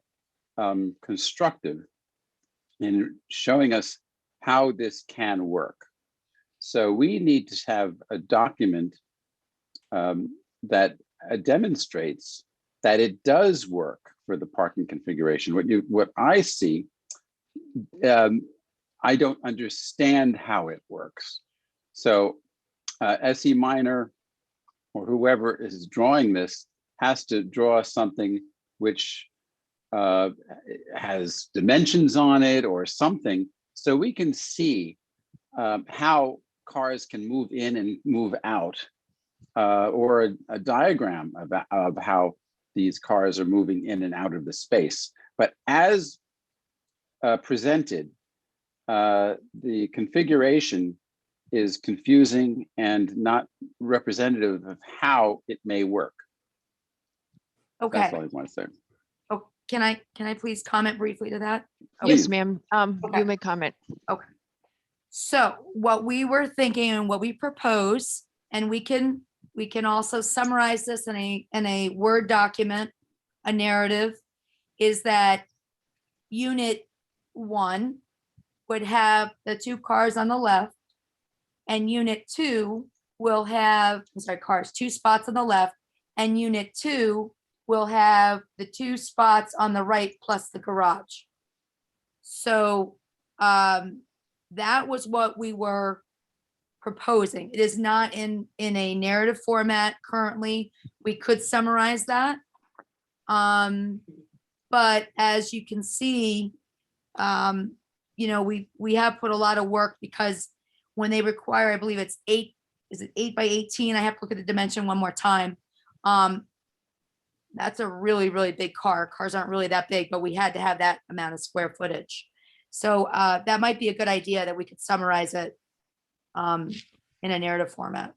constructive in showing us how this can work. So we need to have a document that demonstrates that it does work for the parking configuration. What I see, I don't understand how it works. So SE Minor or whoever is drawing this has to draw something which has dimensions on it or something, so we can see how cars can move in and move out, or a diagram of how these cars are moving in and out of the space. But as presented, the configuration is confusing and not representative of how it may work. Okay. That's all I want to say. Oh, can I please comment briefly to that? yes, Please. ma'am, Okay. you may comment. So what we were thinking and what we propose, and we can also summarize this in a Word document, a narrative, is that unit 1 would have the 2 cars on the left, and unit 2 will have, I'm sorry, cars, 2 spots on the left, and unit 2 will have the 2 spots on the right plus the garage. So that was what we were proposing. It is not in a narrative format currently. We could summarize that. But as you can see, you know, we have put a lot of work, because when they require, I believe it's 8 by 18? I have to look at the dimension one more time. That's a really, really big car. Cars aren't really that big, but we had to have that amount of square footage. So that might be a good idea, that we could summarize it in a narrative format.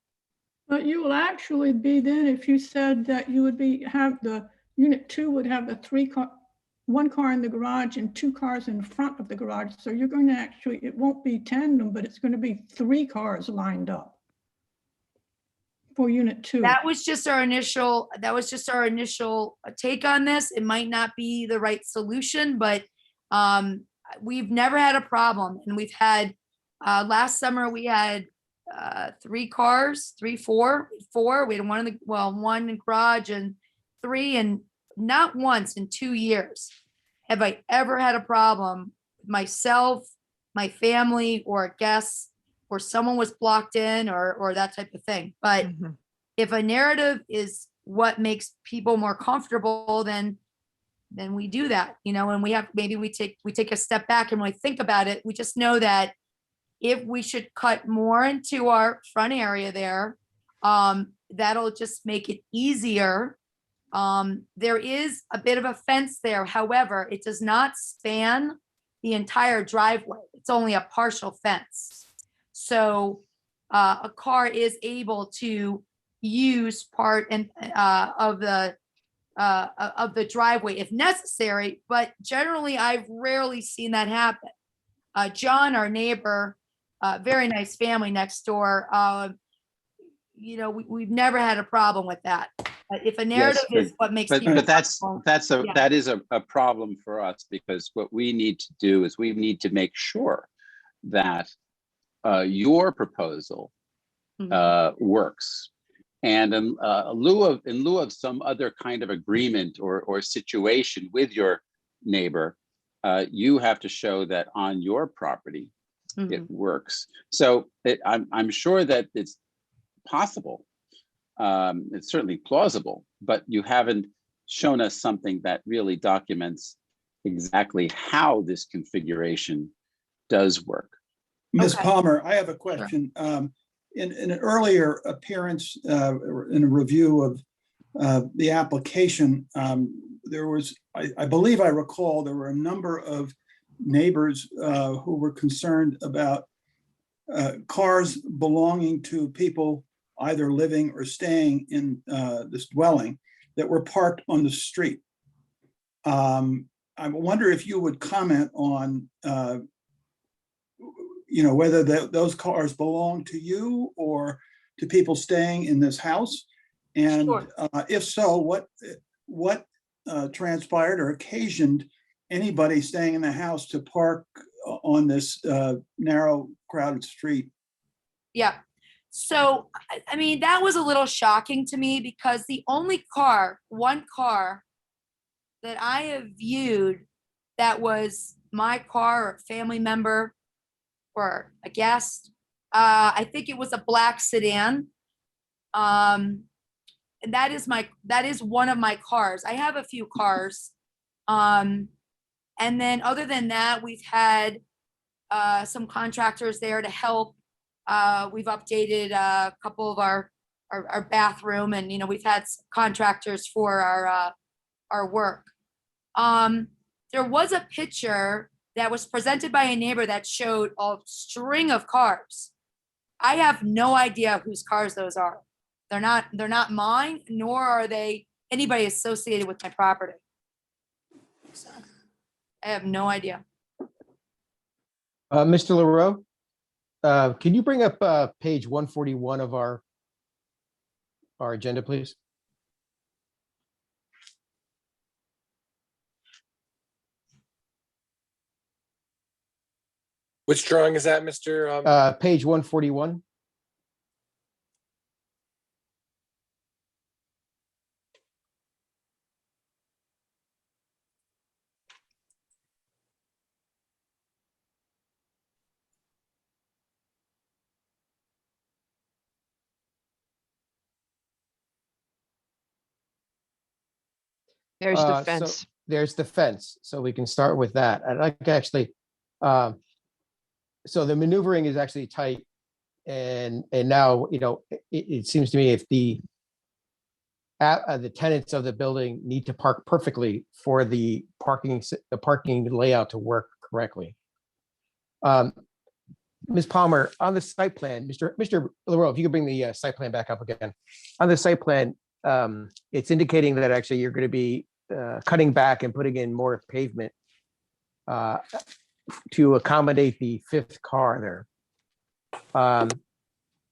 But you will actually be then, if you said that you would have the unit 2 would have the 1 car in the garage and 2 cars in front of the garage. So you're going to actually, it won't be tandem, but it's going to be 3 cars lined up for unit 2. That was just our initial take on this. It might not be the right solution, but we've never had a problem. And we've had, last summer, we had 3 cars, 4. We had one in the garage and 3, and not once in 2 years have I ever had a problem with myself, my family, or guests, or someone was blocked in, or that type of thing. But if a narrative is what makes people more comfortable, then we do that, you know, and we take a step back and really think about it. We just know that if we should cut more into our front area there, that'll just make it easier. There is a bit of a fence there. However, it does not span the entire driveway. It's only a partial fence. So a car is able to use part of the driveway if necessary, but generally I've rarely seen that happen. John, our neighbor, very nice family next door, you know, we've never had a problem with that. If a narrative is what makes people But comfortable, yeah. that is a problem for us, because what we need to do is we need to make sure that your proposal works. And in lieu of some other kind of agreement or situation with your neighbor, you have to show that on your property it works. So I'm sure that it's possible. It's certainly plausible, but you haven't shown us something that really documents exactly how this configuration does work. Ms. Okay. Palmer, I have a question. In an earlier appearance, in a review of the application, there was, I believe I recall, there were a number of neighbors who were concerned about cars belonging to people either living or staying in this dwelling that were parked on the street. I wonder if you would comment on, whether those cars belong to you or to people staying in this house. And Sure. if so, what transpired or occasioned anybody staying in the house to park on this narrow, crowded street? Yeah. So, I mean, that was a little shocking to me because the only one car that I have viewed that was my car or a family member or a guest, I think it was a black sedan. And that is one of my cars. I have a few cars. And then other than that, we've had some contractors there to help. We've updated a couple of our bathroom, and we've had contractors for our work. There was a picture that was presented by a neighbor that showed a string of cars. I have no idea whose cars those are. They're not mine, nor are they anybody associated with my property. So, I have no idea. Mr. LaRoe, can you bring up page 141 of our agenda, please? Which drawing is that, Mr.? Page 141. There's the So fence. there's the fence, so we can start with that. I'd like to actually, so the maneuvering is actually tight, and now, it seems to me if the tenants of the building need to park perfectly for the parking layout to work correctly. Ms. Palmer, on the site plan, Mr. LaRoe, if you could bring the site plan back up again. On the site plan, it's indicating that actually you're going to be cutting back and putting in more pavement to accommodate the fifth car there.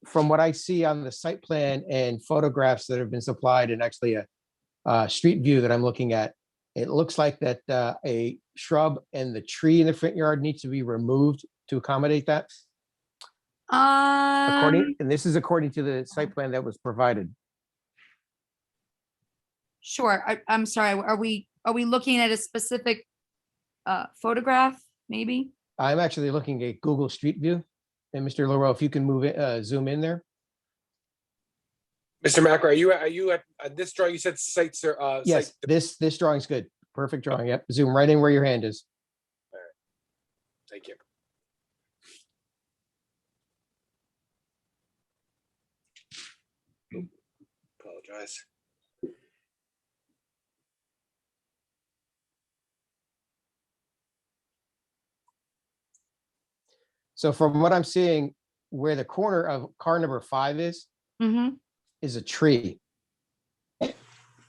From what I see on the site plan and photographs that have been supplied, and actually a street view that I'm looking at, it looks like that a shrub and the tree in the front yard needs to be removed to accommodate that. And this is according to the site plan that was provided. Sure. I'm sorry. Are we looking at a specific photograph, maybe? I'm actually looking at Google Street View. And Mr. LaRoe, if you can move it, zoom in there. Mr. Macker, are you at this drawing? You said sites are. Yes, this drawing's good. Perfect drawing. Yep. Zoom right in where your hand is. Thank you. Apologize. So from what I'm seeing, where the corner of car number 5 is a tree.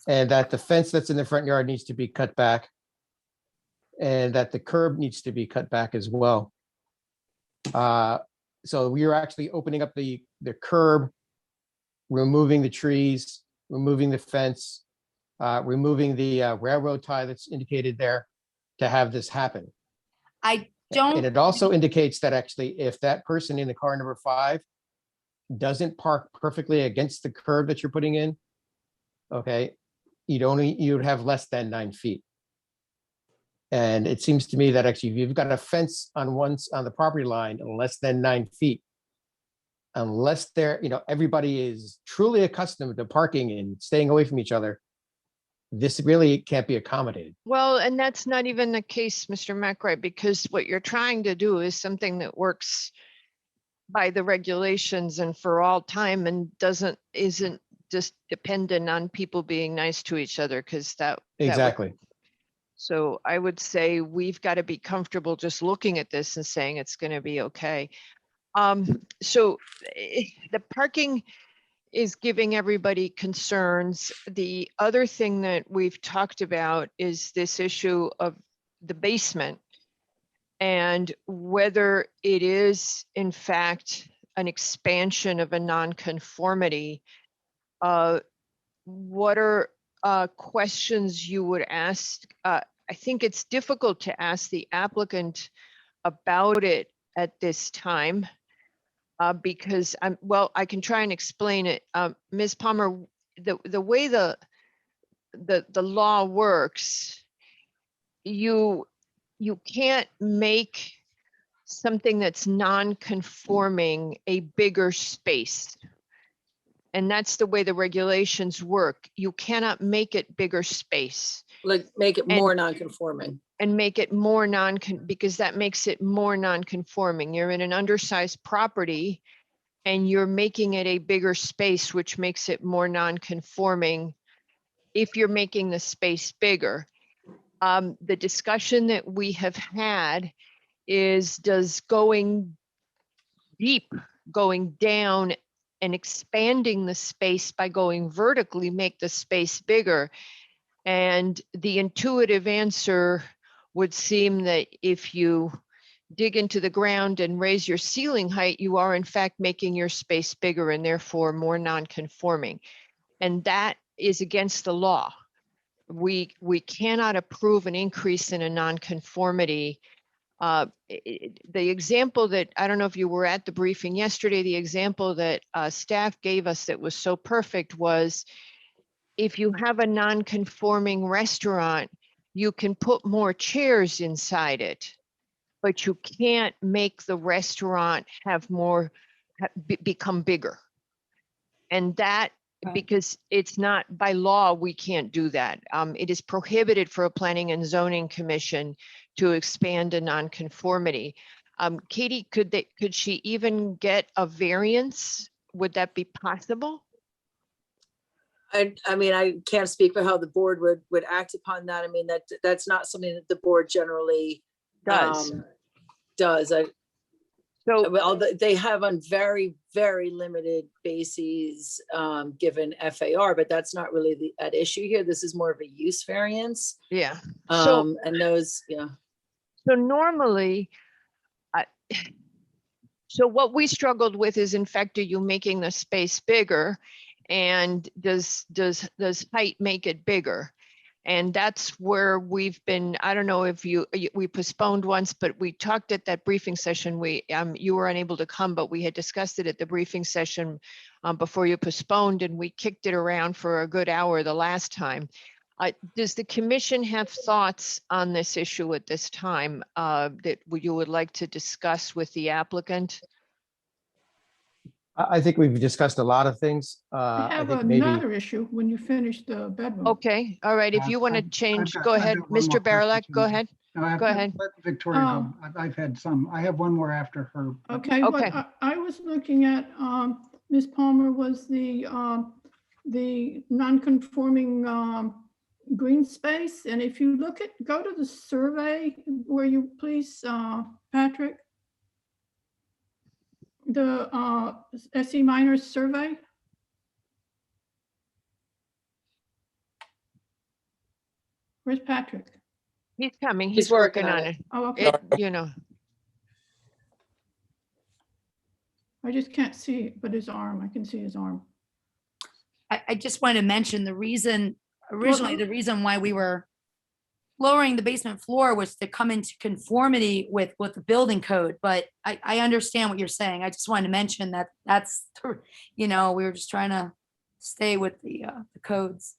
And that the fence that's in the front yard needs to be cut back. And that the curb needs to be cut back as well. So we are actually opening up the curb, removing the trees, removing the fence, removing the railroad tie that's indicated there to have this happen. And it also indicates that actually if that person in the car number 5 doesn't park perfectly against the curb that you're putting in, okay, you'd have less than 9 feet. And it seems to me that actually if you've got a fence on the property line less than 9 feet, unless everybody is truly accustomed to parking and staying away from each other, this really can't be accommodated. Well, and that's not even the case, Mr. McRae, because what you're trying to do is something that works by the regulations and for all time and isn't just dependent on people being nice to each other, because that Exactly. So I would say we've got to be comfortable just looking at this and saying it's going to be okay. So the parking is giving everybody concerns. The other thing that we've talked about is this issue of the basement and whether it is in fact an expansion of a nonconformity. What are questions you would ask? I think it's difficult to ask the applicant about it at this time because I can try and explain it. Ms. Palmer, the way the law works, you can't make something that's non-conforming a bigger space. And that's the way the regulations work. You cannot make it bigger space Like make it more non-conforming. and make it more because that makes it more non-conforming. You're in an undersized property and you're making it a bigger space, which makes it more non-conforming if you're making the space bigger. The discussion that we have had is, does going deep, going down and expanding the space by going vertically make the space bigger? And the intuitive answer would seem that if you dig into the ground and raise your ceiling height, you are in fact making your space bigger and therefore more non-conforming. And that is against the law. We cannot approve an increase in a non-conformity. The example that, I don't know if you were at the briefing yesterday, the example that staff gave us that was so perfect was, if you have a non-conforming restaurant, you can put more chairs inside it, but you can't make the restaurant have more, become bigger. And that, because it's not by law, we can't do that. It is prohibited for a planning and zoning commission to expand a non-conformity. Katie, could she even get a variance? Would that be possible? I mean, I can't speak for how the board would act upon that. I mean, that's not something that the board generally Does. does. So Well, they have on very, very limited bases given FAR, but that's not really at issue here. This is more of a use variance. yeah. So And those, yeah. so normally, so what we struggled with is, in fact, are you making the space bigger? And does height make it bigger? And that's where we've been. I don't know if we postponed once, but we talked at that briefing session. You were unable to come, but we had discussed it at the briefing session before you postponed, and we kicked it around for a good hour the last time. Does the commission have thoughts on this issue at this time that you would like to discuss with the applicant? I think we've discussed a lot of things. I I have think maybe, another issue when you finish the bedroom. Okay, all right. If you want to change, go I've ahead. got one more Mr. Barilak, question. go ahead. No, I've Go got- ahead. let Victoria go. I've had some. I have one more after her. Okay, Okay. what I was looking at, Ms. Palmer, was the non-conforming green space. And if you look at, go to the survey where you please, Patrick. The SE minors survey. Where's Patrick? He's coming. He's He's working working on on it. Oh, okay. You know, I just can't see but his arm. I can see his arm. I just wanted to mention the reason, originally, the reason why we were lowering the basement floor was to come into conformity with the building code, but I understand what you're saying. I just wanted to mention that we were just trying to stay with the codes.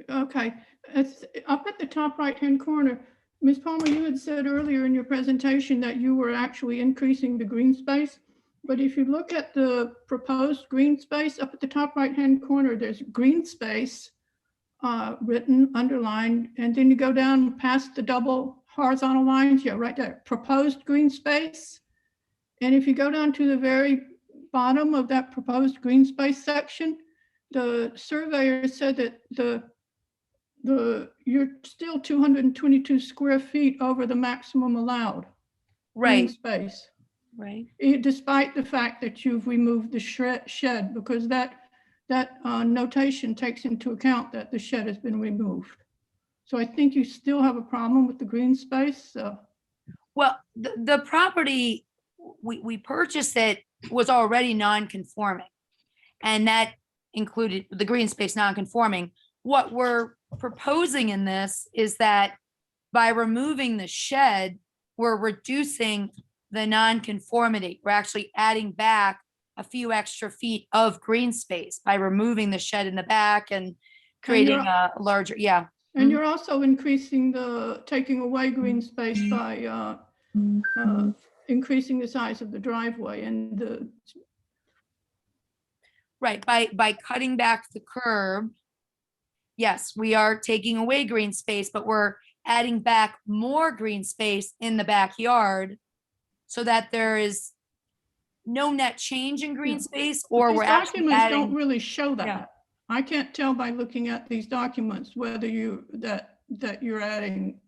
Okay, it's up at the top right-hand corner. Ms. Palmer, you had said earlier in your presentation that you were actually increasing the green space. But if you look at the proposed green space up at the top right-hand corner, there's green space written, underlined, and then you go down past the double horizontal lines, yeah, right there, proposed green space. And if you go down to the very bottom of that proposed green space section, the surveyor said that you're still 222 square feet over the maximum allowed green Right, space, right. despite the fact that you've removed the shed, because that notation takes into account that the shed has been removed. So I think you still have a problem with the green space. Well, the property, we purchased it was already non-conforming. And that included the green space non-conforming. What we're proposing in this is that by removing the shed, we're reducing the non-conformity. We're actually adding back a few extra feet of green space by removing the shed in the back and creating a larger, yeah. And you're also taking away green space by increasing the size of the driveway and Right, by cutting back the curb. Yes, we are taking away green space, but we're adding back more green space in the backyard so that there is no net change in green space, or these we're actually documents don't adding. really show that. Yeah. I can't tell by looking at these documents whether you're adding,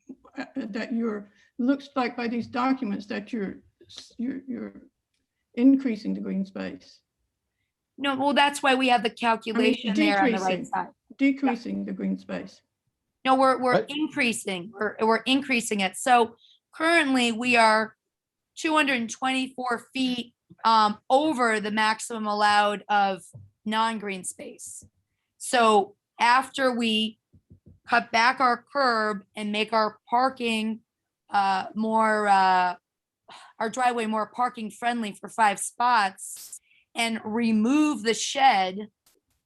looks like by these documents that you're increasing the green space. No, well, that's why we have the calculation there on the right side. Decreasing the green space. No, we're What? increasing, we're increasing it. So currently we are 224 feet over the maximum allowed of non-green space. So after we cut back our curb and make our parking our driveway more parking friendly for 5 spots and remove the shed,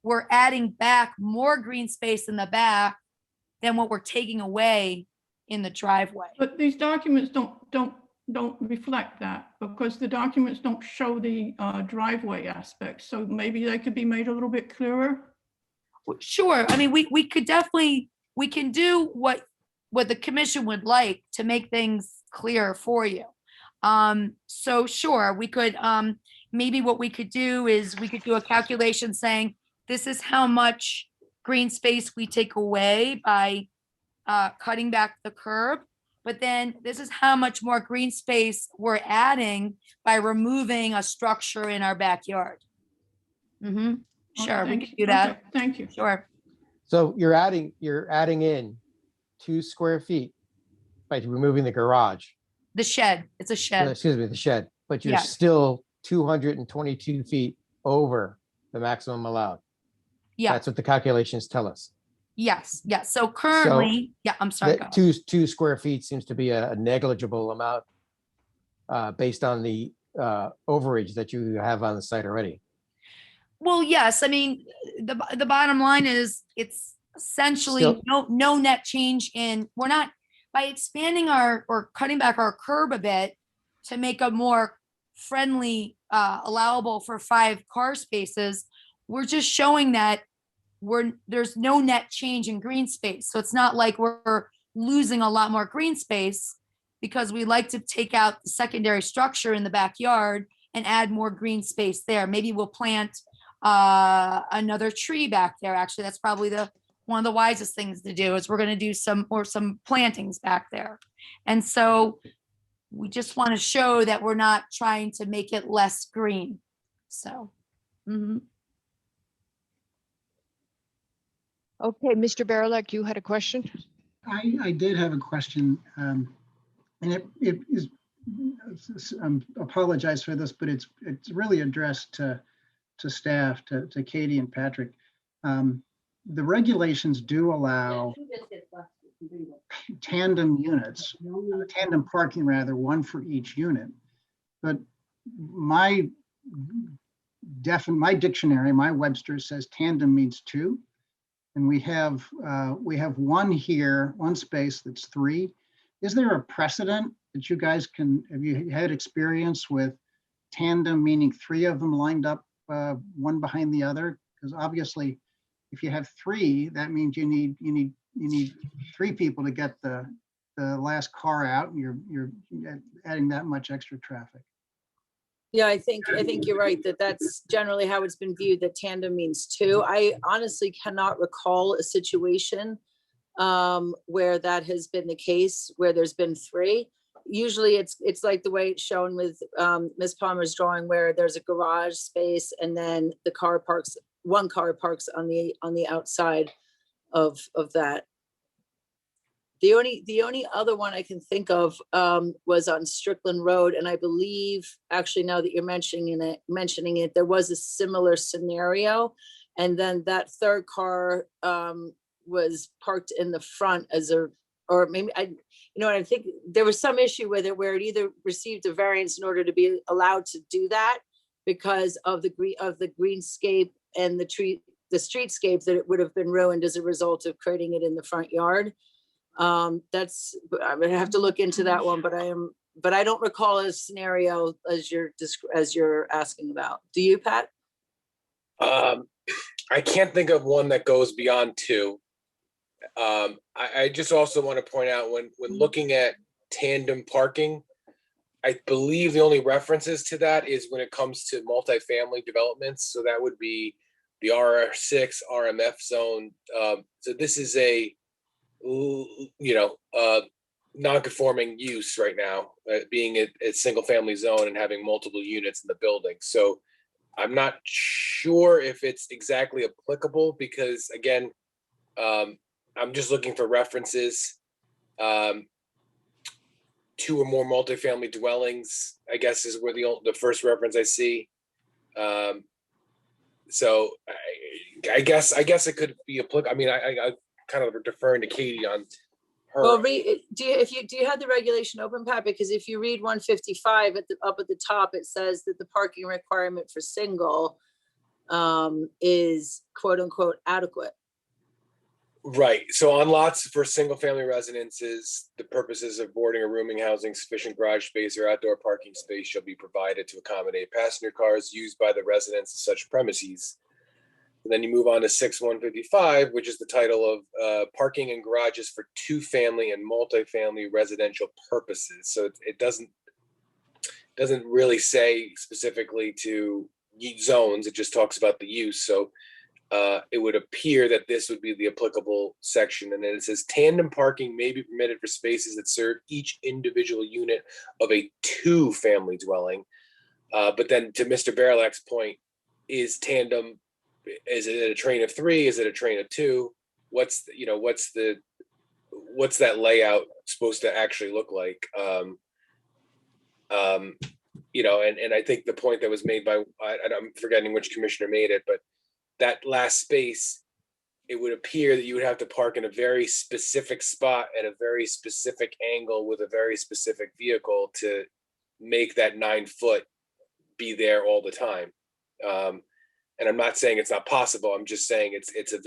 we're adding back more green space in the back than what we're taking away in the driveway. But these documents don't reflect that, because the documents don't show the driveway aspect. So maybe they could be made a little bit clearer. Sure, I mean, we could definitely, we can do what the commission would like to make things clear for you. So sure, we could, maybe what we could do is we could do a calculation saying, this is how much green space we take away by cutting back the curb. But then this is how much more green space we're adding by removing a structure in our backyard. Sure, we could do that. Okay, thank you. Sure. So you're adding in 2 square feet by removing the garage. The shed, it's a shed. Excuse me, the shed, but you're Yes. still 222 feet over the maximum allowed. Yeah, That's what the calculations tell us. yes, yes. So currently, yeah, I'm sorry. go That ahead. 2 square feet seems to be a negligible amount based on the overage that you have on the site already. Well, yes, I mean, the bottom line is it's essentially Still- no net change in, we're not, by expanding or cutting back our curb a bit to make a more friendly, allowable for 5 car spaces, we're just showing that there's no net change in green space. So it's not like we're losing a lot more green space, because we like to take out the secondary structure in the backyard and add more green space there. Maybe we'll plant another tree back there. Actually, that's probably one of the wisest things to do, is we're going to do some plantings back there. And so we just want to show that we're not trying to make it less green. So. Okay, Mr. Barilak, you had a question? I did have a question, and it is, apologize for this, but it's really addressed to staff, to Katie and Patrick. The regulations do allow tandem units, tandem parking rather, one for each unit. But my dictionary, my Webster says tandem means 2. And we have one here, one space that's 3. Is there a precedent that you guys have you had experience with tandem, meaning 3 of them lined up, one behind the other? Because obviously, if you have 3, that means you need 3 people to get the last car out, and you're adding that much extra traffic. Yeah, I think you're right, that's generally how it's been viewed, that tandem means 2. I honestly cannot recall a situation where that has been the case, where there's been 3. Usually it's like the way it's shown with Ms. Palmer's drawing, where there's a garage space and then the car parks, one car parks on the outside of that. The only other one I can think of was on Strickland Road, and I believe, actually, now that you're mentioning it, there was a similar scenario, and then that third car was parked in the front or maybe I think there was some issue with it where it either received a variance in order to be allowed to do that because of the greenscape and the streetscape, that it would have been ruined as a result of creating it in the front yard. I'm gonna have to look into that one, but I don't recall a scenario as you're asking about. Do you, Pat? I can't think of one that goes beyond 2. I just also want to point out when looking at tandem parking, I believe the only references to that is when it comes to multifamily developments. So that would be the RR6 RMF zone. So this is a non-conforming use right now, being a single family zone and having multiple units in the building. So I'm not sure if it's exactly applicable because, again, I'm just looking for references. 2 or more multifamily dwellings, I guess, is where the first reference I see. So I guess it could be applicable. I mean, I kind of deferring to Katie on her. Well, do you have the regulation open, Pat? Because if you read 155 up at the top, it says that the parking requirement for single is quote unquote adequate. Right. So on lots for single family residences, the purposes of boarding or rooming, housing, sufficient garage space or outdoor parking space shall be provided to accommodate passenger cars used by the residents of such premises. And then you move on to 6155, which is the title of parking and garages for 2-family and multifamily residential purposes. So it doesn't really say specifically to zones. It just talks about the use. So it would appear that this would be the applicable section. And then it says tandem parking may be permitted for spaces that serve each individual unit of a 2-family dwelling. But then to Mr. Barilak's point, is tandem, is it a train of 3? Is it a train of 2? What's that layout supposed to actually look like? And I think the point that was made by, I'm forgetting which commissioner made it, but that last space, it would appear that you would have to park in a very specific spot at a very specific angle with a very specific vehicle to make that 9 foot be there all the time. And I'm not saying it's not possible. I'm just saying it's a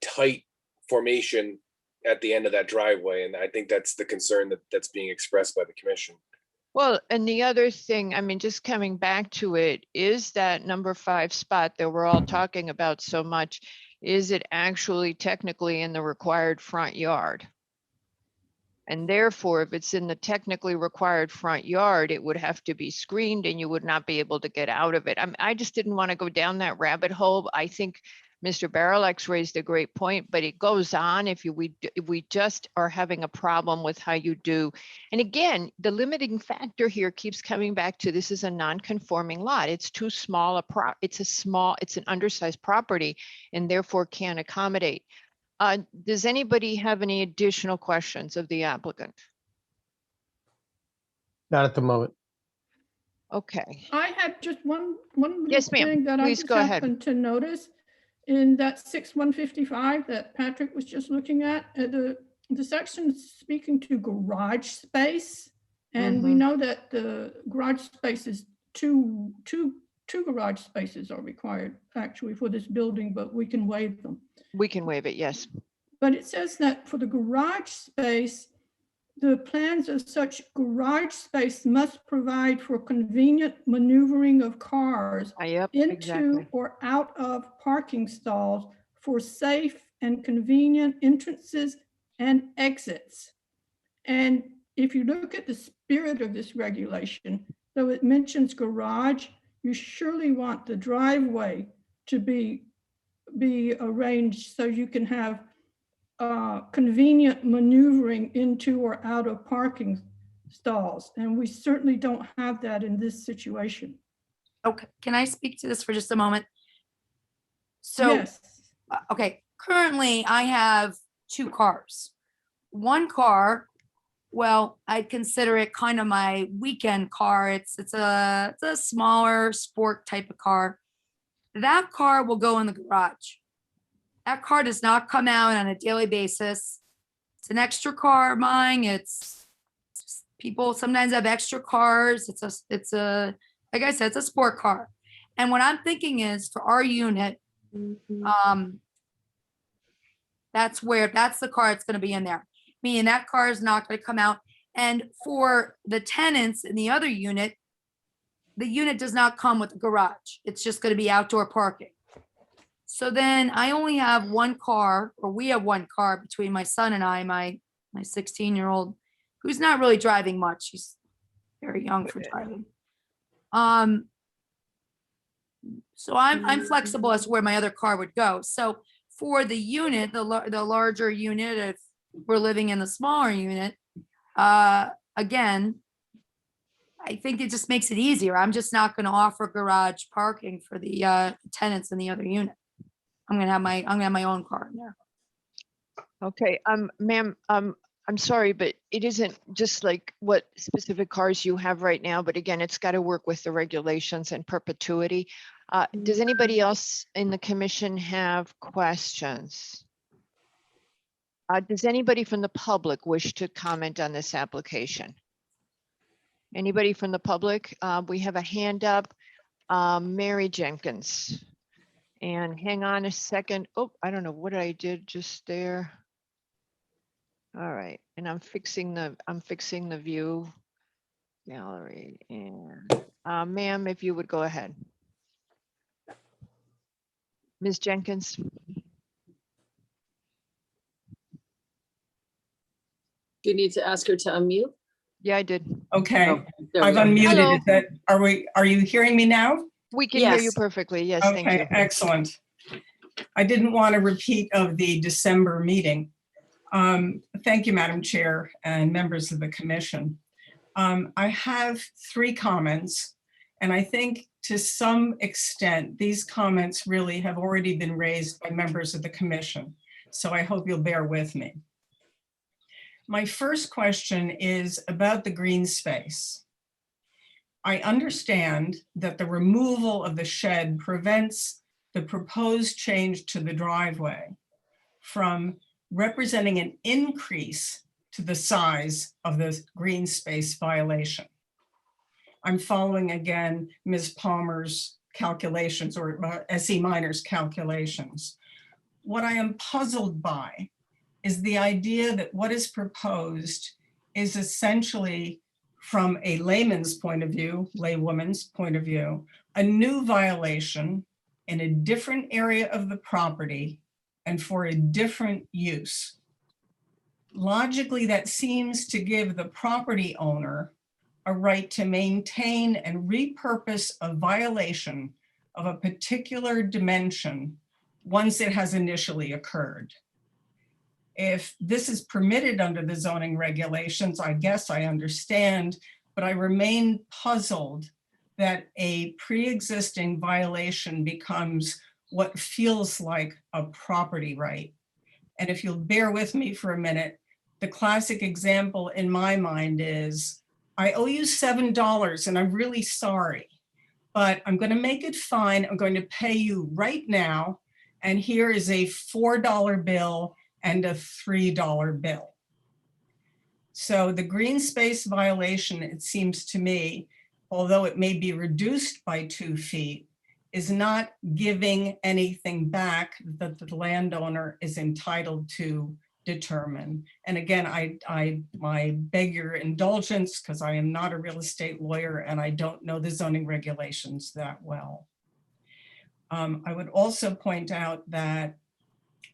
tight formation at the end of that driveway. And I think that's the concern that's being expressed by the commission. Well, and the other thing, I mean, just coming back to it, is that number 5 spot that we're all talking about so much, is it actually technically in the required front yard? And therefore, if it's in the technically required front yard, it would have to be screened and you would not be able to get out of it. I just didn't want to go down that rabbit hole. I think Mr. Barilak's raised a great point, but it goes on if we just are having a problem with how you do. And again, the limiting factor here keeps coming back to this is a non-conforming lot. It's too small it's an undersized property and therefore can't accommodate. Does anybody have any additional questions of the applicant? Not at the moment. Okay. I had just one Yes, ma'am. thing that I Please just go ahead. happened to notice in that 6155 that Patrick was just looking at, the section speaking to garage space. And we know that the garage space is two garage spaces are required actually for this building, but we can waive them. We can waive it, yes. But it says that for the garage space, the plans of such garage space must provide for convenient maneuvering of cars Yep, into exactly. or out of parking stalls for safe and convenient entrances and exits. And if you look at the spirit of this regulation, though it mentions garage, you surely want the driveway to be be arranged so you can have convenient maneuvering into or out of parking stalls. And we certainly don't have that in this situation. Okay, can I speak to this for just a moment? So, Yes, okay, currently I have 2 cars. One car, well, I'd consider it kind of my weekend car. It's a smaller sport type of car. That car will go in the garage. That car does not come out on a daily basis. It's an extra car of mine. It's people sometimes have extra cars. It's a like I said, it's a sport car. And what I'm thinking is for our unit, that's the car that's going to be in there. Meaning that car is not going to come out. And for the tenants in the other unit, the unit does not come with a garage. It's just going to be outdoor parking. So then I only have one car, or we have one car between my son and I, my 16-year-old, who's not really driving much. He's very young for driving. So I'm flexible as to where my other car would go. So for the unit, the larger unit, if we're living in the smaller unit, again, I think it just makes it easier. I'm just not going to offer garage parking for the tenants in the other unit. I'm gonna have my own car in there. Okay, ma'am, I'm sorry, but it isn't just like what specific cars you have right now, but again, it's got to work with the regulations and perpetuity. Does anybody else in the commission have questions? Does anybody from the public wish to comment on this application? Anybody from the public? We have a hand up, Mary Jenkins. And hang on a second. Oh, I don't know what I did just there. All right, and I'm fixing the view gallery. And ma'am, if you would go ahead. Ms. Jenkins. Do you need to ask her to unmute? Yeah, I did. Okay, Oh, there we I've go. unmuted. Hello. Is that, are you hearing me now? We can hear you Yes. perfectly. Yes, thank you. Okay, excellent. I didn't want a repeat of the December meeting. Thank you, Madam Chair and members of the commission. I have 3 comments, and I think to some extent, these comments really have already been raised by members of the commission. So I hope you'll bear with me. My first question is about the green space. I understand that the removal of the shed prevents the proposed change to the driveway from representing an increase to the size of the green space violation. I'm following again Ms. Palmer's calculations or SE Minor's calculations. What I am puzzled by is the idea that what is proposed is essentially, from a layman's point of view, laywoman's point of view, a new violation in a different area of the property and for a different use. Logically, that seems to give the property owner a right to maintain and repurpose a violation of a particular dimension once it has initially occurred. If this is permitted under the zoning regulations, I guess I understand, but I remain puzzled that a pre-existing violation becomes what feels like a property right. And if you'll bear with me for a minute, the classic example in my mind is, I owe you $7 and I'm really sorry, but I'm going to make it fine. I'm going to pay you right now. And here is a $4 bill and a $3 bill. So the green space violation, it seems to me, although it may be reduced by 2 feet, is not giving anything back that the landowner is entitled to determine. And again, I beg your indulgence because I am not a real estate lawyer and I don't know the zoning regulations that well. I would also point out that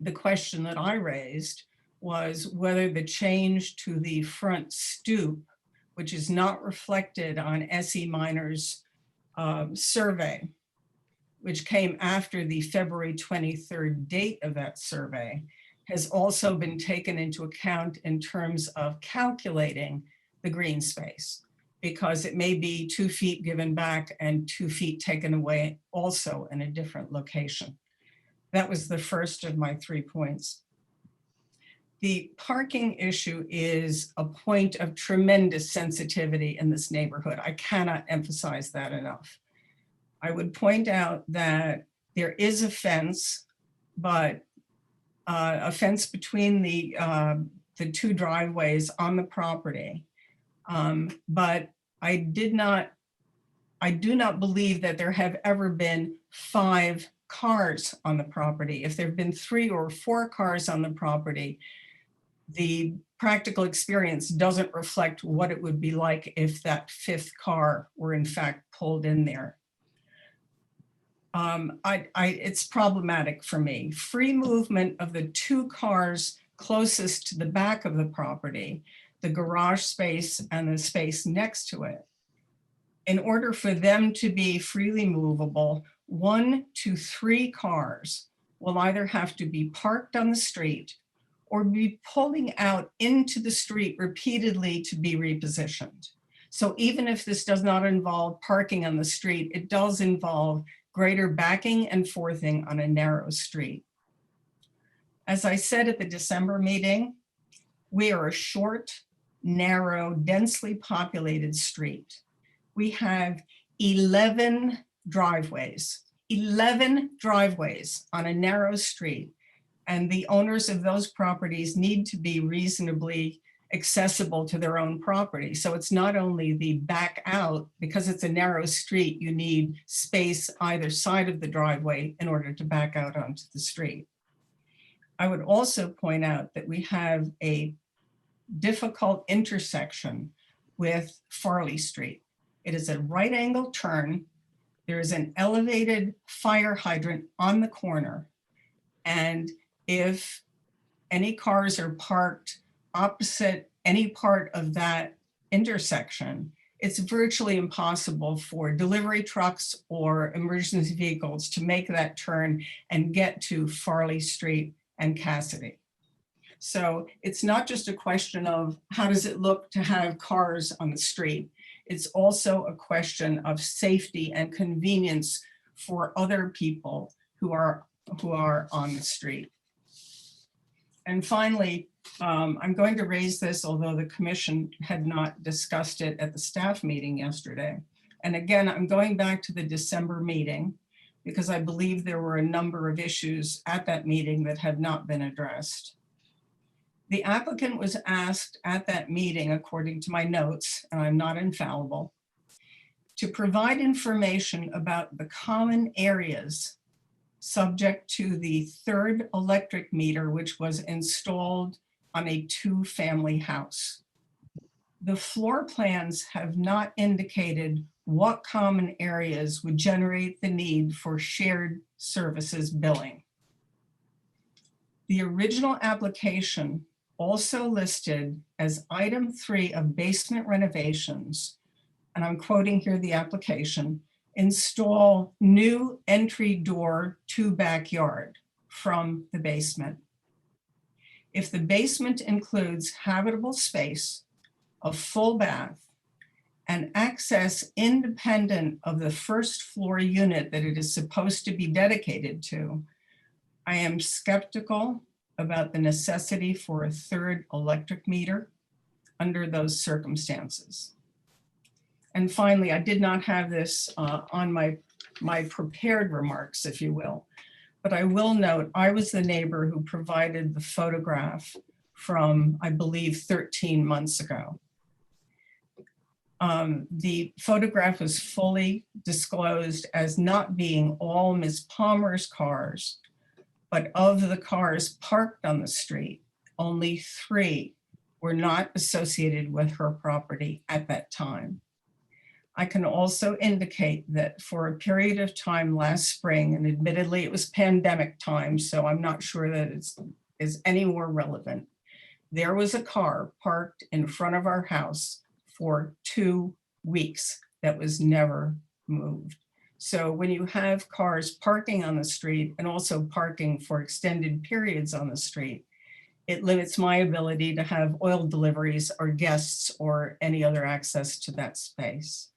the question that I raised was whether the change to the front stoop, which is not reflected on SE Minor's survey, which came after the February 23rd date of that survey, has also been taken into account in terms of calculating the green space, because it may be 2 feet given back and 2 feet taken away also in a different location. That was the first of my 3 points. The parking issue is a point of tremendous sensitivity in this neighborhood. I cannot emphasize that enough. I would point out that there is a fence, but a fence between the 2 driveways on the property. But I do not believe that there have ever been 5 cars on the property. If there have been 3 or 4 cars on the property, the practical experience doesn't reflect what it would be like if that 5th car were in fact pulled in there. It's problematic for me. Free movement of the 2 cars closest to the back of the property, the garage space and the space next to it. In order for them to be freely movable, 1 to 3 cars will either have to be parked on the street or be pulling out into the street repeatedly to be repositioned. So even if this does not involve parking on the street, it does involve greater backing and forthing on a narrow street. As I said at the December meeting, we are a short, narrow, densely populated street. We have 11 driveways on a narrow street, and the owners of those properties need to be reasonably accessible to their own property. So it's not only the back out, because it's a narrow street, you need space either side of the driveway in order to back out onto the street. I would also point out that we have a difficult intersection with Farley Street. It is a right angle turn. There is an elevated fire hydrant on the corner. And if any cars are parked opposite any part of that intersection, it's virtually impossible for delivery trucks or emergency vehicles to make that turn and get to Farley Street and Cassidy. So it's not just a question of how does it look to have cars on the street. It's also a question of safety and convenience for other people who are on the street. And finally, I'm going to raise this, although the commission had not discussed it at the staff meeting yesterday. And again, I'm going back to the December meeting because I believe there were a number of issues at that meeting that have not been addressed. The applicant was asked at that meeting, according to my notes, and I'm not infallible, to provide information about the common areas subject to the 3rd electric meter, which was installed on a 2-family house. The floor plans have not indicated what common areas would generate the need for shared services billing. The original application also listed as item 3 of basement renovations, and I'm quoting here the application, install new entry door to backyard from the basement. If the basement includes habitable space, a full bath, and access independent of the 1st floor unit that it is supposed to be dedicated to, I am skeptical about the necessity for a 3rd electric meter under those circumstances. And finally, I did not have this on my prepared remarks, if you will, but I will note I was the neighbor who provided the photograph from, I believe, 13 months ago. The photograph was fully disclosed as not being all Ms. Palmer's cars, but of the cars parked on the street, only 3 were not associated with her property at that time. I can also indicate that for a period of time last spring, and admittedly it was pandemic time, so I'm not sure that it is any more relevant, there was a car parked in front of our house for 2 weeks that was never moved. So when you have cars parking on the street and also parking for extended periods on the street, it limits my ability to have oil deliveries or guests or any other access to that space.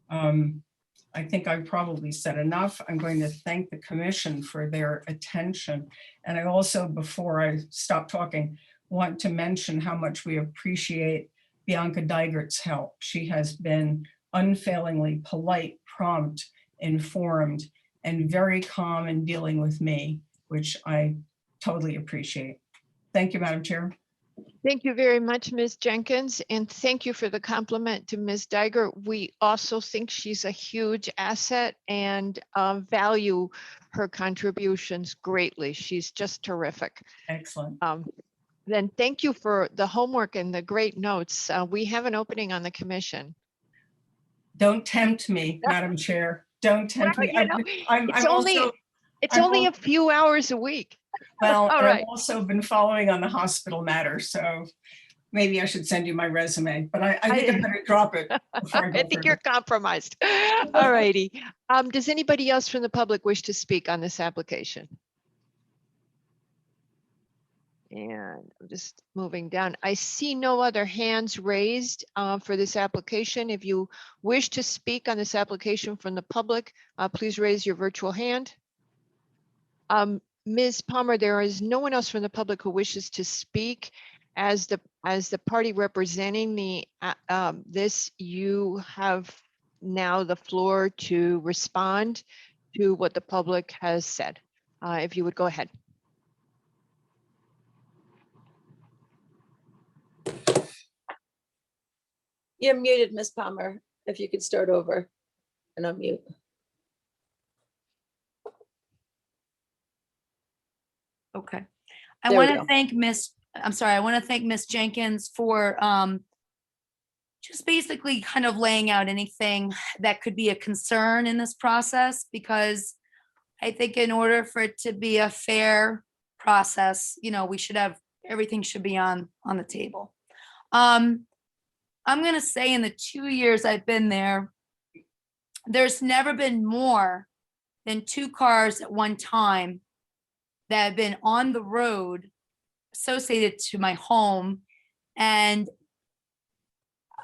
I think I've probably said enough. I'm going to thank the commission for their attention. And I also, before I stop talking, want to mention how much we appreciate Bianca Dygert's help. She has been unfailingly polite, prompt, informed, and very calm in dealing with me, which I totally appreciate. Thank you, Madam Chair. Thank you very much, Ms. Jenkins, and thank you for the compliment to Ms. Diger. We also think she's a huge asset and value her contributions greatly. She's just terrific. Excellent. Then thank you for the homework and the great notes. We have an opening on the commission. Don't tempt me, Madam Chair. Don't tempt Well, me. you know, I'm it's only also, it's I'm only al- a few hours a week. well, all and right. I've also been following on the hospital matter, so maybe I should send you my resume, but I think I better drop it before I I go think further. you're compromised. All righty. Does anybody else from the public wish to speak on this application? And I'm just moving down. I see no other hands raised for this application. If you wish to speak on this application from the public, please raise your virtual hand. Ms. Palmer, there is no one else from the public who wishes to speak. As the party representing the this, you have now the floor to respond to what the public has said. If you would go ahead. You're muted, Ms. Palmer, if you could start over and unmute. Okay. I There we want to go. thank I want to thank Miss Jenkins for just basically kind of laying out anything that could be a concern in this process, because I think in order for it to be a fair process, you know, we should have, everything should be on the table. I'm going to say in the 2 years I've been there, there's never been more than 2 cars at one time that have been on the road associated to my home. And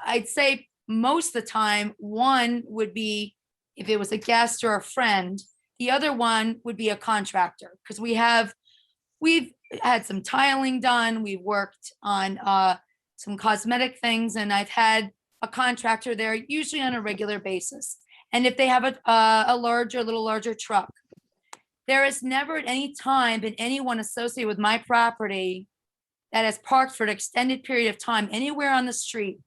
I'd say most of the time, one would be if it was a guest or a friend, the other one would be a contractor, because we've had some tiling done, we've worked on some cosmetic things, and I've had a contractor there usually on a regular basis. And if they have a little larger truck, there has never at any time been anyone associated with my property that has parked for an extended period of time anywhere on the street.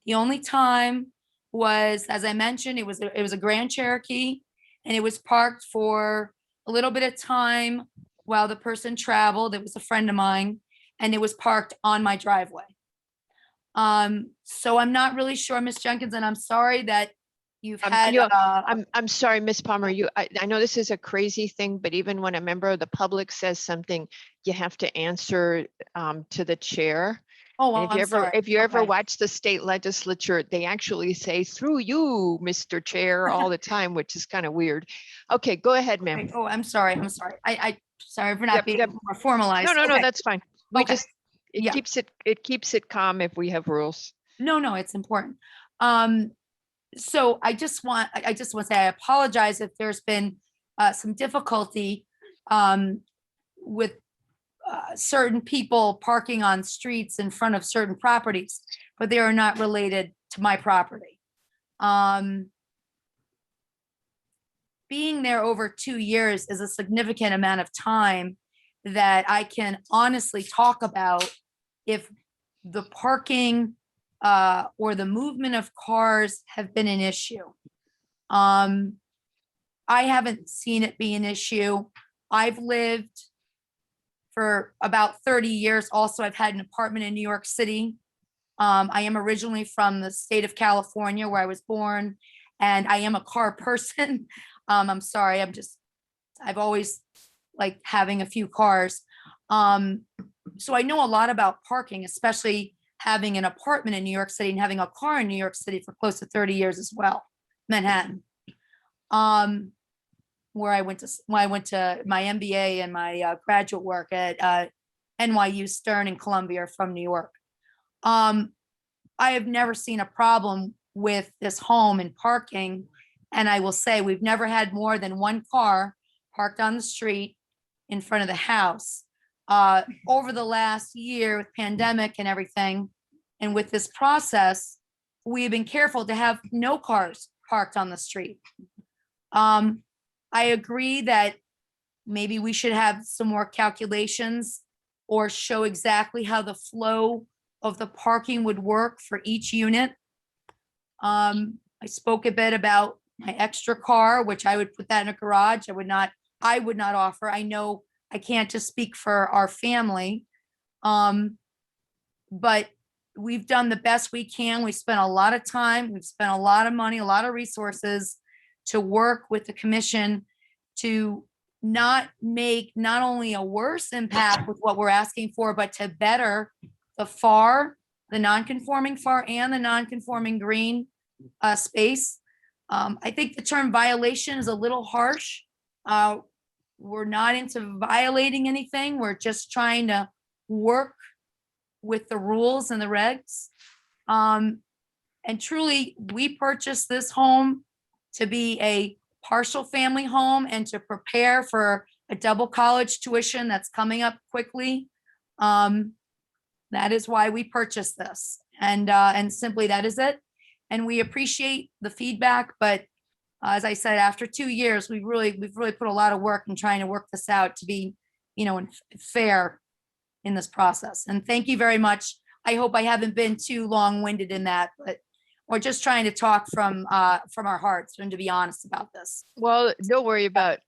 The only time was, as I mentioned, it was a Grand Cherokee, and it was parked for a little bit of time while the person traveled. It was a friend of mine, and it was parked on my driveway. So I'm not really sure, Ms. Jenkins, and I'm sorry that you've had. I'm sorry, Ms. Palmer. I know this is a crazy thing, but even when a member of the public says something, you have to answer to the chair. Oh, well, And if you ever Okay. watch the state legislature, they actually say through you, Mr. Chair, all the time, which is kind of weird. Okay, go ahead, ma'am. Okay. Oh, I'm sorry. I sorry for not Yep, being yep. more formalized. No, Okay. that's fine. We Okay. just, Yeah. it keeps it calm if we have rules. No, it's important. So I just want to say I apologize if there's been some difficulty with certain people parking on streets in front of certain properties, but they are not related to my property. Being there over 2 years is a significant amount of time that I can honestly talk about if the parking or the movement of cars have been an issue. I haven't seen it be an issue. I've lived for about 30 years. Also, I've had an apartment in New York City. I am originally from the state of California, where I was born, and I am a car person. I'm sorry, I've always liked having a few cars. So I know a lot about parking, especially having an apartment in New York City and having a car in New York City for close to 30 years as well, Manhattan. where I went to, my MBA and my graduate work at NYU Stern and Columbia from New York. I have never seen a problem with this home and parking. And I will say, we've never had more than one car parked on the street in front of the house. Over the last year with pandemic and everything, and with this process, we've been careful to have no cars parked on the street. I agree that maybe we should have some more calculations or show exactly how the flow of the parking would work for each unit. I spoke a bit about my extra car, which I would put that in a garage. I would not offer. I know I can't just speak for our family. But we've done the best we can. We spent a lot of time, we've spent a lot of money, a lot of resources to work with the commission to not make not only a worse impact with what we're asking for, but to better the FAR, the non-conforming FAR and the non-conforming green space. I think the term violation is a little harsh. We're not into violating anything. We're just trying to work with the rules and the regs. And truly, we purchased this home to be a partial family home and to prepare for a double college tuition that's coming up quickly. That is why we purchased this. And simply that is it. And we appreciate the feedback, but as I said, after 2 years, we've really put a lot of work in trying to work this out to be, fair in this process. And thank you very much. I hope I haven't been too long-winded in that, but we're just trying to talk from our hearts and to be honest about this. Well, don't worry about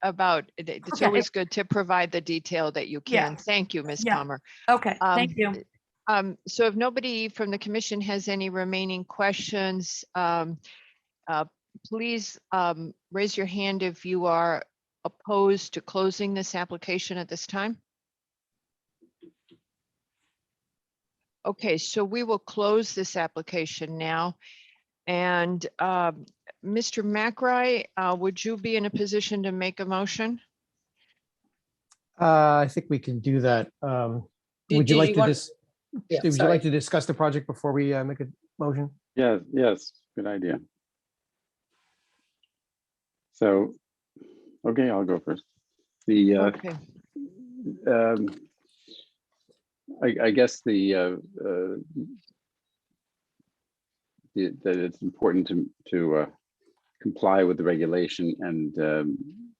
it. It's Okay. always good to provide the detail that you Yeah. can. Thank you, Ms. Yeah. Palmer. Okay, thank you. So if nobody from the commission has any remaining questions, please raise your hand if you are opposed to closing this application at this time. Okay, so we will close this application now. And Mr. McRae, would you be in a position to make a motion? I think we can do that. Would you like to Yeah, would you sorry. like to discuss the project before we make a motion? Yes, good idea. So, okay, I'll go first. The, Okay, I guess that it's important to comply with the regulation and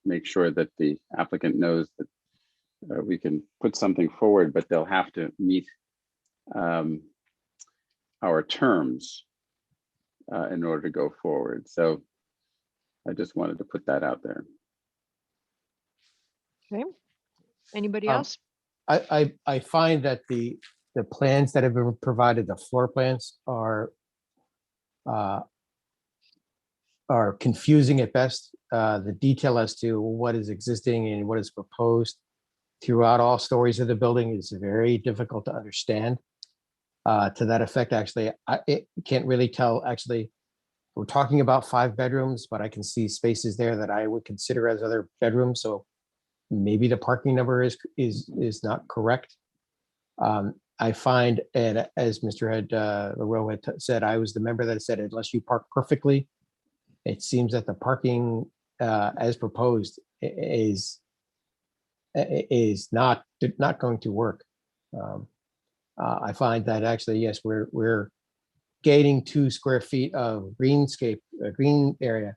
make sure that the applicant knows that we can put something forward, but they'll have to meet our terms in order to go forward. So I just wanted to put that out there. okay. Anybody Um, else? I find that the plans that have been provided, the floor plans are confusing at best. The detail as to what is existing and what is proposed throughout all stories of the building is very difficult to understand. To that effect, actually, I can't really tell. Actually, we're talking about 5 bedrooms, but I can see spaces there that I would consider as other bedrooms. So maybe the parking number is not correct. I find, and as Mr. Leroux had said, I was the member that said, unless you park perfectly, it seems that the parking as proposed is not going to work. I find that actually, yes, we're gaining 2 square feet of greenscape, green area,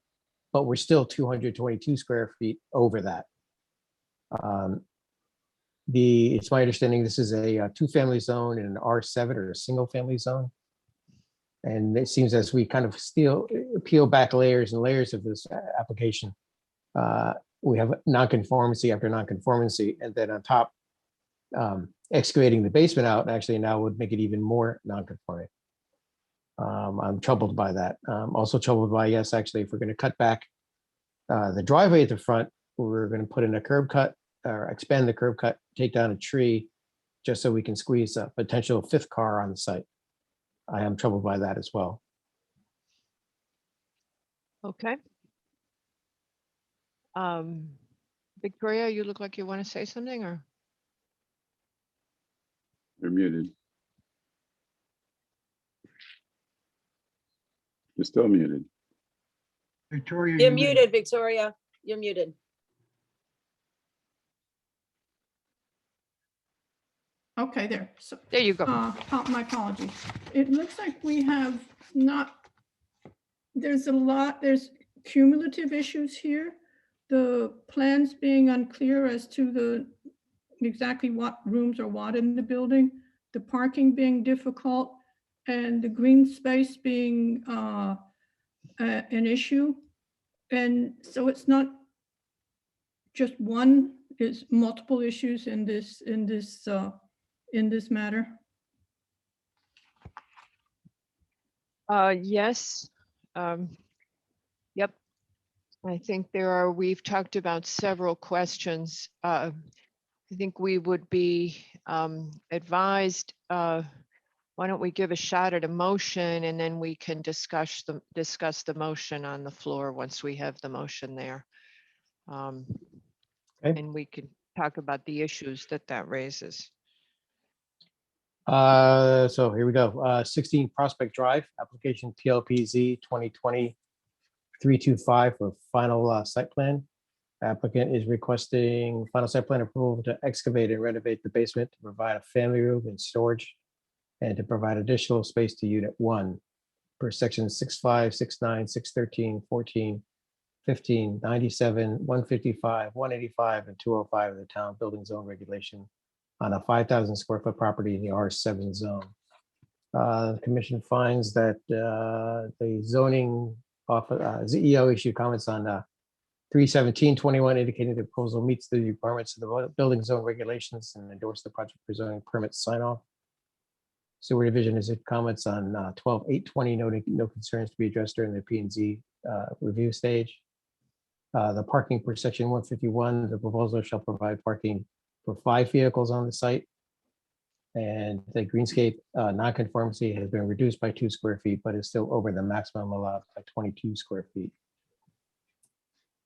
but we're still 222 square feet over that. It's my understanding this is a 2-family zone in an R7 or a single family zone. And it seems as we kind of peel back layers and layers of this application, we have nonconformity after nonconformity, and then on top, excavating the basement out actually now would make it even more nonconforming. I'm troubled by that. Also troubled by, yes, actually, if we're going to cut back the driveway at the front, we're going to put in a curb cut or expand the curb cut, take down a tree, just so we can squeeze a potential 5th car on the site. I am troubled by that as well. Okay. Victoria, you look like you want to say something, or? You're muted. You're still muted. Victoria. You're muted, Victoria. You're muted. Okay, there. So, There you go. my apologies. It looks like we have not, there's cumulative issues here. The plans being unclear as to exactly what rooms are what in the building, the parking being difficult, and the green space being an issue. And so it's not just one, it's multiple issues in this matter. Yes. Yep. I think we've talked about several questions. I think we would be advised, why don't we give a shot at a motion, and then we can discuss the motion on the floor once we have the motion there. Okay. And we can talk about the issues that raises. So here we go. 16 Prospect Drive, application PLPZ 2020-325 for final site plan. Applicant is requesting final site plan approval to excavate and renovate the basement to provide a family room and storage, and to provide additional space to unit 1 per section 65, 69, 613, 14, 15, 97, 155, 185, and 205 of the town building zone regulation on a 5,000 square foot property in the R7 zone. The commission finds that the zoning ZEO issued comments on 3/17/21 indicating the proposal meets the requirements of the building zone regulations and endorse the project for zoning permit sign off. Sewer division has comments on 12/8/20, noting no concerns to be addressed during the P&Z review stage. The parking per section 151, the proposal shall provide parking for 5 vehicles on the site. And the greenscape nonconformity has been reduced by 2 square feet, but is still over the maximum allowed by 22 square feet.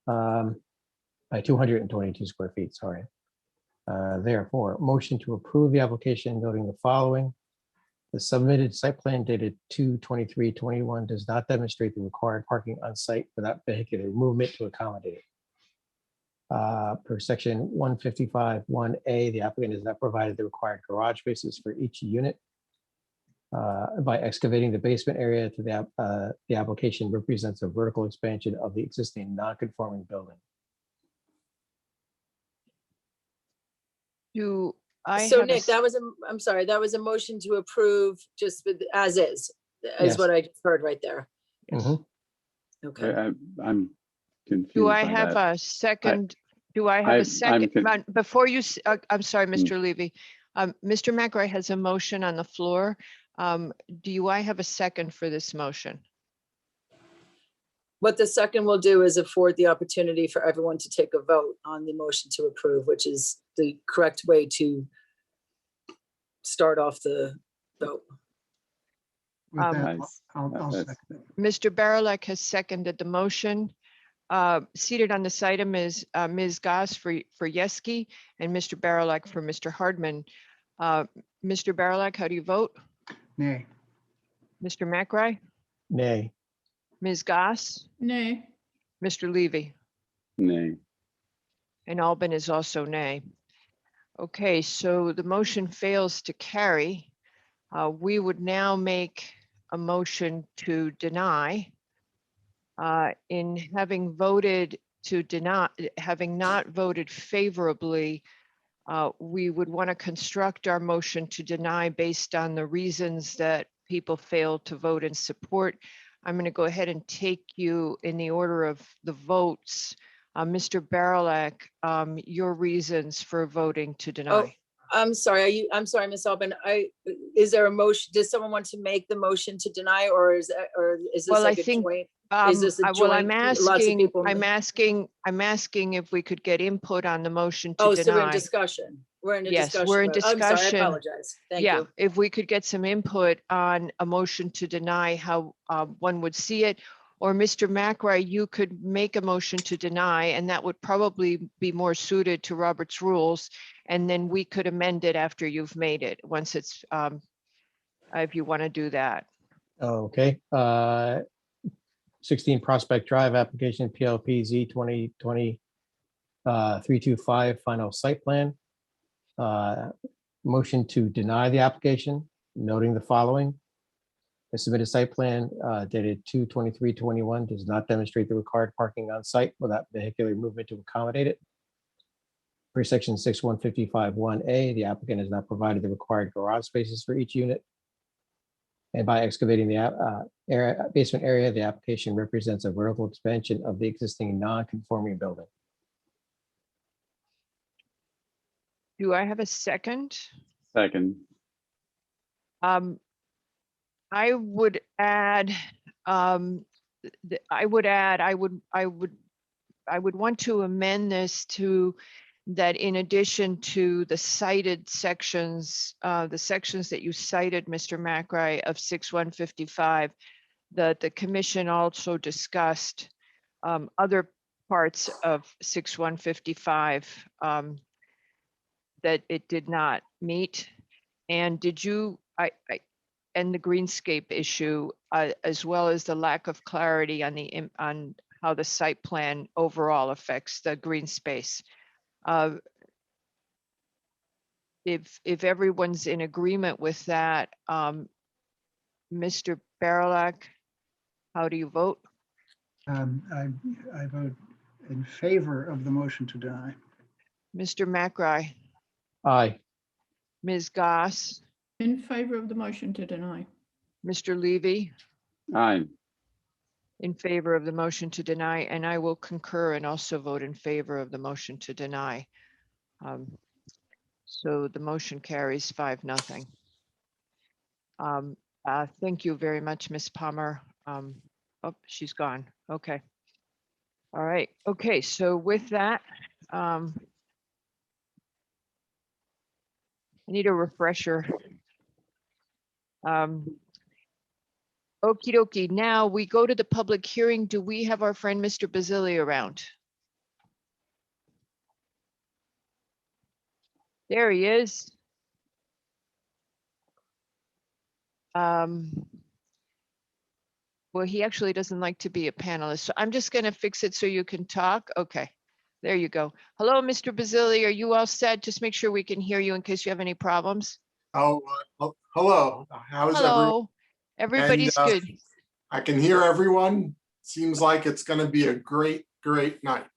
By 222 square feet, sorry. Therefore, motion to approve the application noting the following. The submitted site plan dated 2/23/21 does not demonstrate the required parking on site without vehicular movement to accommodate. Per section 155(1)A, the applicant has not provided the required garage spaces for each unit. By excavating the basement area to the application represents a vertical expansion of the existing non-conforming building. Do I So have a Nick, I'm sorry, that was a motion to approve just with as is Yes. what I just heard right there. Mhm. Okay. I'm confused. Do I by have that. a second? Do I have I'm a second? Before you, I'm sorry, Hmm. Mr. Levy. Mr. McRae has a motion on the floor. Do I have a second for this motion? What the second will do is afford the opportunity for everyone to take a vote on the motion to approve, which is the correct way to start off the vote. With that, Nice. I'll That's- second it. Mr. Barilek has seconded the motion. Seated on this item is Ms. Goss for Yeski and Mr. Barilek for Mr. Hardman. Mr. Barilek, how do you vote? Nay. Mr. McRae, Nay. Ms. Goss, Nay. Mr. Levy, Nay. and Albin is also nay. Okay, so the motion fails to carry. We would now make a motion to deny. In having voted to deny, having not voted favorably, we would want to construct our motion to deny based on the reasons that people failed to vote in support. I'm going to go ahead and take you in the order of the votes. Mr. Barilek, your reasons for voting to deny. I'm sorry, Ms. Albin. Is there a motion? Does someone want to make the motion to deny, or is this Well, I like a think, joint? Is this a Well, I'm joint, lots of people? I'm asking if we could get input on the motion to Oh, so we're in deny. discussion. We're in a Yes, discussion. we're in mode. I'm sorry, I discussion. apologize. Thank Yeah, you. if we could get some input on a motion to deny, how one would see it, or Mr. McRae, you could make a motion to deny, and that would probably be more suited to Robert's rules. And then we could amend it after you've made it, once it's, if you want to do that. Okay. 16 Prospect Drive, application PLPZ 2020 325, final site plan. Motion to deny the application, noting the following. The submitted site plan dated 2/23/21 does not demonstrate the required parking on site without vehicular movement to accommodate it. Per section 6155(1)A, the applicant has not provided the required garage spaces for each unit. And by excavating the basement area, the application represents a vertical expansion of the existing non-conforming building. Do I have a second? Second. I would add, I would want to amend this to that in addition to the cited sections, the sections that you cited, Mr. McRae, of 6155, that the commission also discussed other parts of 6155 that it did not meet. And did you, and the greenscape issue, as well as the lack of clarity on on how the site plan overall affects the green space. If everyone's in agreement with that, Mr. Barilak, how do you vote? I vote in favor of the motion to deny. Mr. McRae, Aye. Ms. Goss, In favor of the motion to deny. Mr. Levy, Aye. in favor of the motion to deny, and I will concur and also vote in favor of the motion to deny. So the motion carries 5-0. Thank you very much, Ms. Palmer. Oh, she's gone. Okay. All right. Okay. So with that, I need a refresher. Okie dokie. Now we go to the public hearing. Do we have our friend Mr. Basili around? There he is. Well, he actually doesn't like to be a panelist, so I'm just going to fix it so you can talk. Okay, there you go. Hello, Mr. Basili. Are you all set? Just make sure we can hear you in case you have any problems. Oh, hello. How's everyone? Hello. Everybody's And, good. I can hear everyone. Seems like it's going to be a great night.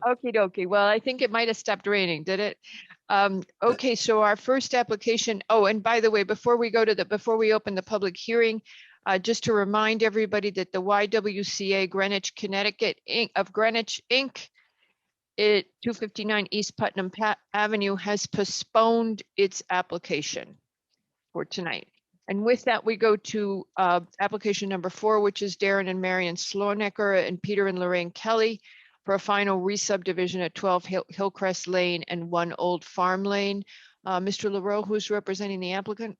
Okie dokie. Well, I think it might have stopped raining, did it? Okay, so our first application. Oh, and by the way, before we open the public hearing, just to remind everybody that the YWCA Greenwich, Connecticut Greenwich Inc. at 259 East Putnam Avenue has postponed its application for tonight. And with that, we go to application number 4, which is Darren and Marion Slonecker and Peter and Lorraine Kelly for a final re-subdivision at 12 Hillcrest Lane and 1 Old Farm Lane. Mr. LaRoe, who's representing the applicant?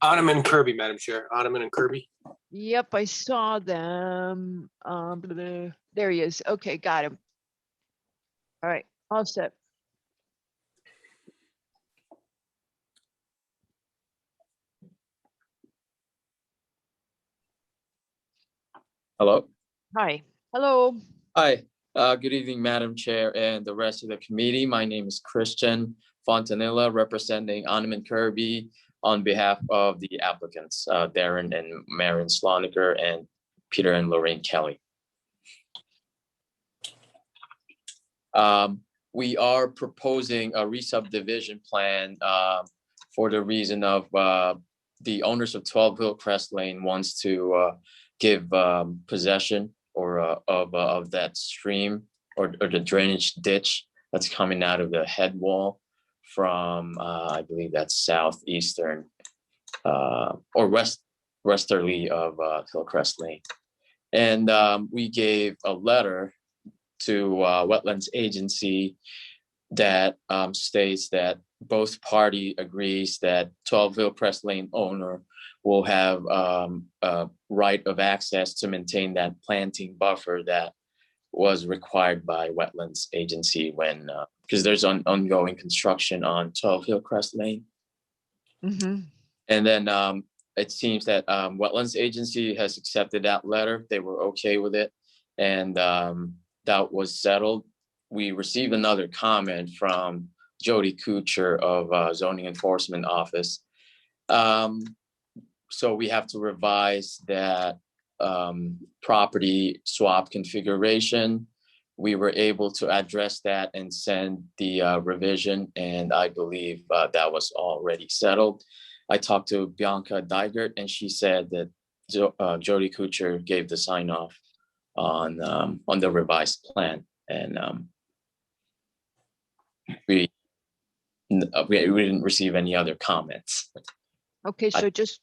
Ottoman and Kirby, Madam Chair. Ottoman and Kirby. Yep, I saw them. There he is. Okay, got him. All right, all set. Hello. Hi. Hello. Hi. Good evening, Madam Chair and the rest of the committee. My name is Christian Fontanilla, representing Ottoman Kirby on behalf of the applicants, Darren and Marion Slonecker and Peter and Lorraine Kelly. We are proposing a re-subdivision plan for the reason of the owners of 12 Hillcrest Lane wants to give possession or of that stream or the drainage ditch that's coming out of the head wall from I believe that's southeastern or westerly of Hillcrest Lane. And we gave a letter to Wetlands Agency that states that both party agrees that 12 Hillcrest Lane owner will have a right of access to maintain that planting buffer that was required by Wetlands Agency when, because there's ongoing construction on 12 Hillcrest Lane. Mhm. And then it seems that Wetlands Agency has accepted that letter. They were okay with it. And that was settled. We received another comment from Jody Kuchar of Zoning Enforcement Office. So we have to revise that property swap configuration. We were able to address that and send the revision, and I believe that was already settled. I talked to Bianca Dygert, and she said that Jody Kuchar gave the sign off on the revised plan, and we didn't receive any other comments. Okay, so just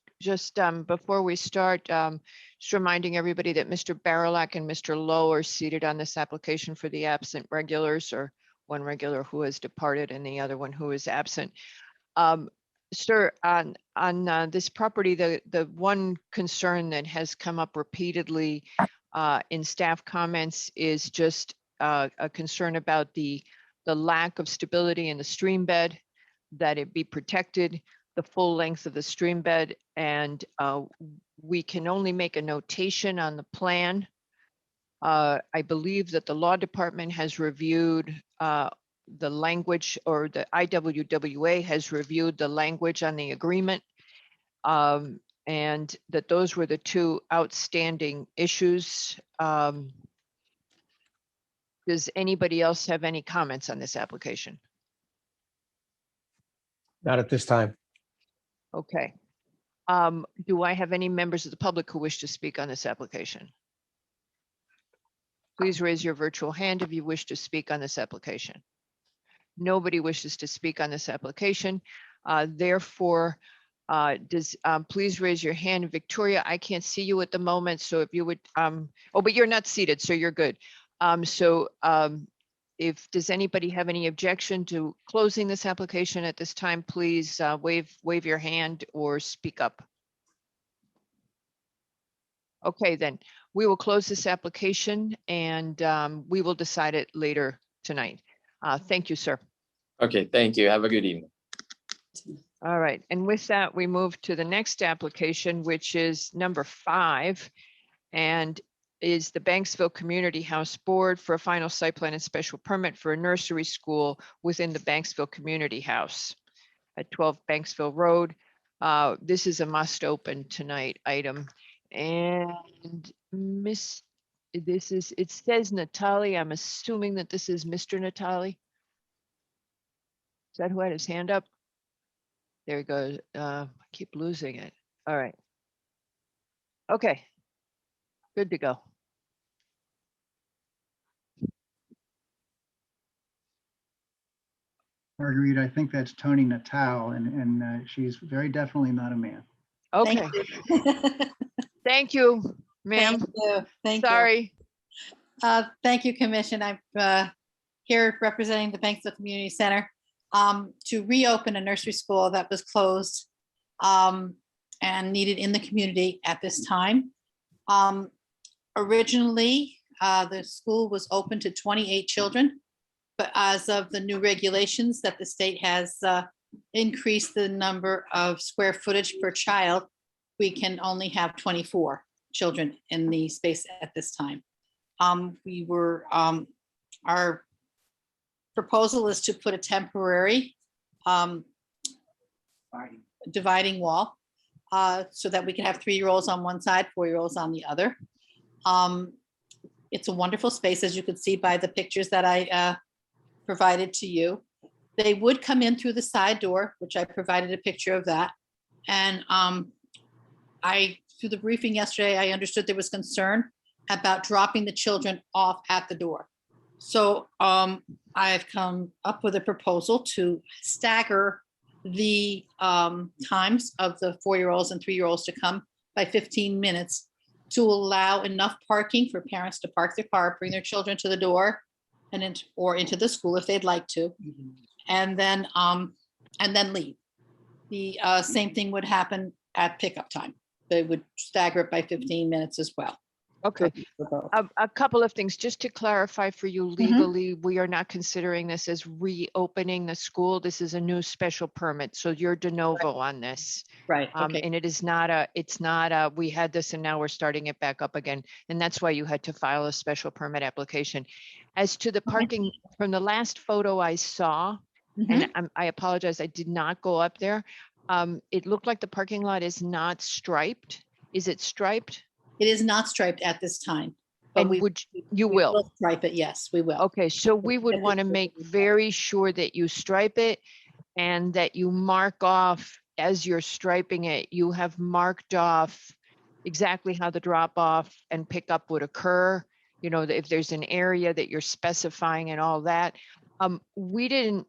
before we start, just reminding everybody that Mr. Barilak and Mr. Lowe are seated on this application for the absent regulars, or one regular who has departed and the other one who is absent. Sir, on this property, the one concern that has come up repeatedly in staff comments is just a concern about the lack of stability in the stream bed, that it be protected the full length of the stream bed, and we can only make a notation on the plan. I believe that the law department has reviewed the language, or the IWWA has reviewed the language on the agreement, and that those were the two outstanding issues. Does anybody else have any comments on this application? Not at this time. Okay. Do I have any members of the public who wish to speak on this application? Please raise your virtual hand if you wish to speak on this application. Nobody wishes to speak on this application. Therefore, please raise your hand. Victoria, I can't see you at the moment, so if you would, oh, but you're not seated, so you're good. Does anybody have any objection to closing this application at this time, please wave your hand or speak up. Okay, then we will close this application, and we will decide it later tonight. Thank you, sir. Okay, thank you. Have a good evening. All right, and with that, we move to the next application, which is number 5, and is the Banksville Community House Board for a final site plan and special permit for a nursery school within the Banksville Community House at 12 Banksville Road. This is a must open tonight item. And it says Natali. I'm assuming that this is Mr. Natali. Is that who had his hand up? There he goes. I keep losing it. All right. Okay. Good to go. Marguerite, I think that's Tony Natal, and she's very definitely not a man. Okay. Thank you, ma'am. Thank you. Thank you. Sorry. Thank you, Commission. I'm here representing the Banksville Community Center to reopen a nursery school that was closed and needed in the community at this time. Originally, the school was open to 28 children, but as of the new regulations that the state has increased the number of square footage per child, we can only have 24 children in the space at this time. Our proposal is to put a temporary dividing wall so that we can have 3-year-olds on one side, 4-year-olds on the other. It's a wonderful space, as you could see by the pictures that I provided to you. They would come in through the side door, which I provided a picture of that. And through the briefing yesterday, I understood there was concern about dropping the children off at the door. So I've come up with a proposal to stagger the times of the 4-year-olds and 3-year-olds to come by 15 minutes to allow enough parking for parents to park their car, bring their children to the door, and or into the school if they'd like to. And then and then leave. The same thing would happen at pickup time. They would stagger it by 15 minutes as well. Okay. For both. A couple of things, just to clarify for you legally, we are not considering this as reopening the school. This is a new special permit, so you're de novo on this. Right, okay, And it is not we had this and now we're starting it back up again. And that's why you had to file a special permit application. As to the parking, from the last photo I saw, Mhm. and I apologize, I did not go up there. It looked like the parking lot is not striped. Is it striped? It is not striped at this time. But And we you we will? stripe it, yes, we will. Okay, so we would want to make very sure that you stripe it and that you mark off as you're striping it, you have marked off exactly how the drop off and pickup would occur. You know, if there's an area that you're specifying and all that. We didn't,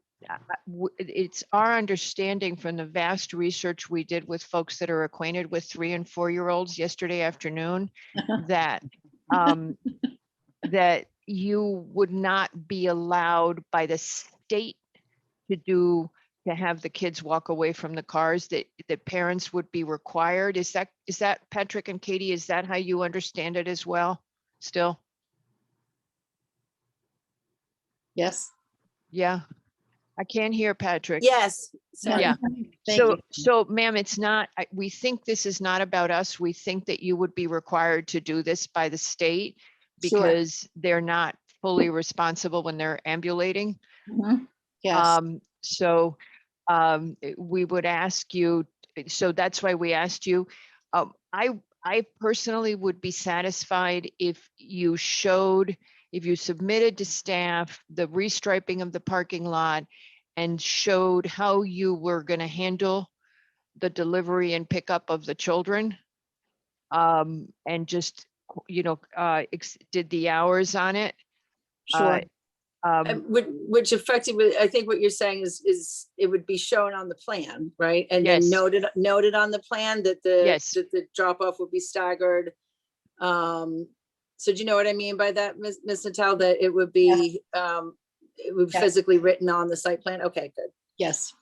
it's our understanding from the vast research we did with folks that are acquainted with 3 and 4-year-olds yesterday afternoon, that that you would not be allowed by the state to have the kids walk away from the cars, that parents would be required. Is that Patrick and Katie, is that how you understand it as well still? Yes. Yeah, I can't hear Patrick. Yes. sorry. Yeah. Thank So, you. so ma'am, it's not, we think this is not about us. We think that you would be required to do this by the state Sure. because they're not fully responsible when they're ambulating. Mhm. Yes, So we would ask you, so that's why we asked you. I personally would be satisfied if you submitted to staff the restriping of the parking lot and showed how you were going to handle the delivery and pickup of the children. And just, did the hours on it. sure. Which effectively, I think what you're saying is it would be shown on the plan, right? And then Yes. noted on the plan that Yes. the drop off would be staggered. So do you know what I mean by that, Ms. Natal, that it would be, it would be Yes. physically written on the site plan? Okay, good. Yes.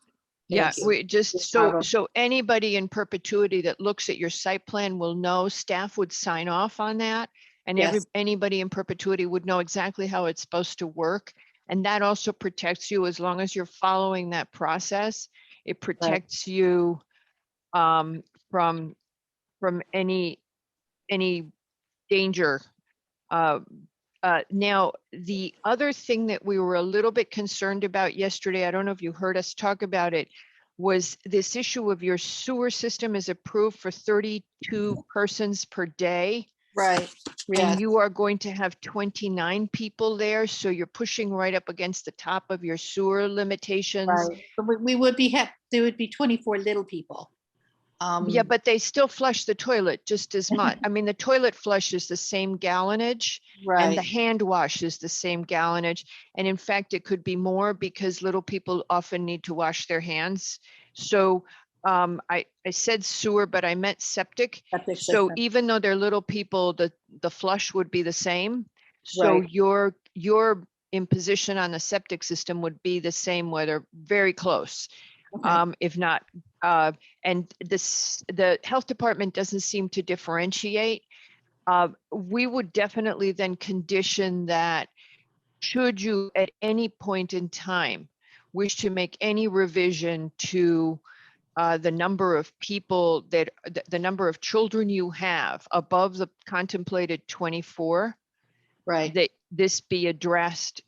Yeah, Thank you. we just, problem. so anybody in perpetuity that looks at your site plan will know, staff would sign off on that. And Yes. anybody in perpetuity would know exactly how it's supposed to work. And that also protects you as long as you're following that process. It protects you from any danger. Now, the other thing that we were a little bit concerned about yesterday, I don't know if you heard us talk about it, was this issue of your sewer system is approved for 32 persons per day. Right, yes, And you are going to have 29 people there, so you're pushing right up against the top of your sewer limitations. right. But we would be, there would be 24 little people. Yeah, but they still flush the toilet just as much. I mean, the toilet flush is the same gallonage and the Right, hand wash is the same gallonage. And in fact, it could be more because little people often need to wash their hands. So I said sewer, but I meant septic. septic So system. even though they're little people, the flush would be the same. So Right. your imposition on the septic system would be the same, whether very close. Okay. If not, and the health department doesn't seem to differentiate. We would definitely then condition that should you at any point in time wish to make any revision to the number of people the number of children you have above the contemplated 24, Right. that this be addressed.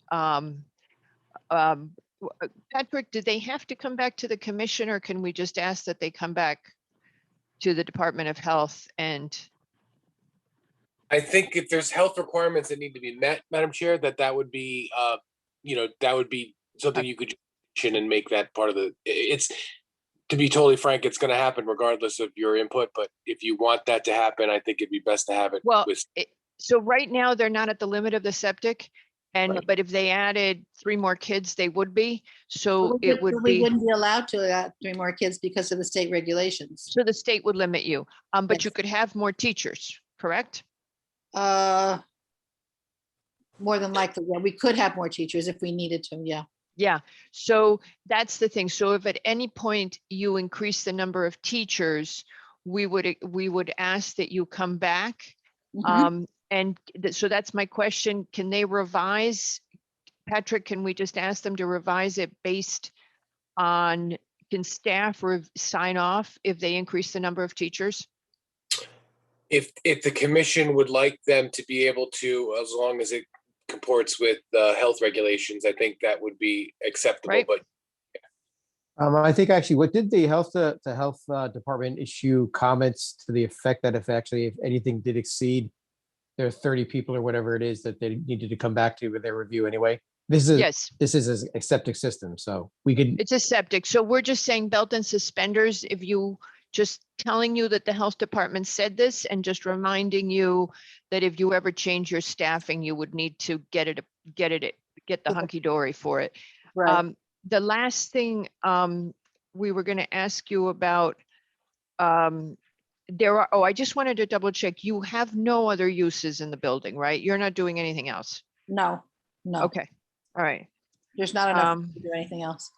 Patrick, do they have to come back to the commission, or can we just ask that they come back to the Department of Health? And I think if there's health requirements that need to be met, Madam Chair, that would be, that would be something you could mention and make that part of it's, to be totally frank, it's gonna happen regardless of your input, but if you want that to happen, I think it'd be best to have it well, with. so right now they're not at the limit of the septic. And, but if they added 3 more kids, they would be. So it would We be, wouldn't be allowed to add 3 more kids because of the state regulations. so the state would limit you, but Yes. you could have more teachers, correct? More than likely, yeah, we could have more teachers if we needed to, yeah. Yeah, so that's the thing. So if at any point you increase the number of teachers, we would ask that you come back. Mhm. And so that's my question. Can they revise? Patrick, can we just ask them to revise it based on, can staff sign off if they increase the number of teachers? If the commission would like them to be able to, as long as it comports with the health regulations, I think that would be acceptable, Right. but I think actually, what did the health department issue comments to the effect that if anything did exceed their 30 people or whatever it is that they needed to come back to with their review anyway? Yes, This is a septic system, so we could, it's a septic. So we're just saying belt and suspenders. If you, just telling you that the health department said this and just reminding you that if you ever change your staffing, you would need to get the hunky dory for it. Right. The last thing we were going to ask you about, I just wanted to double check. You have no other uses in the building, right? You're not doing anything else. No, no, Okay, all right. there's not enough Um, to do anything else.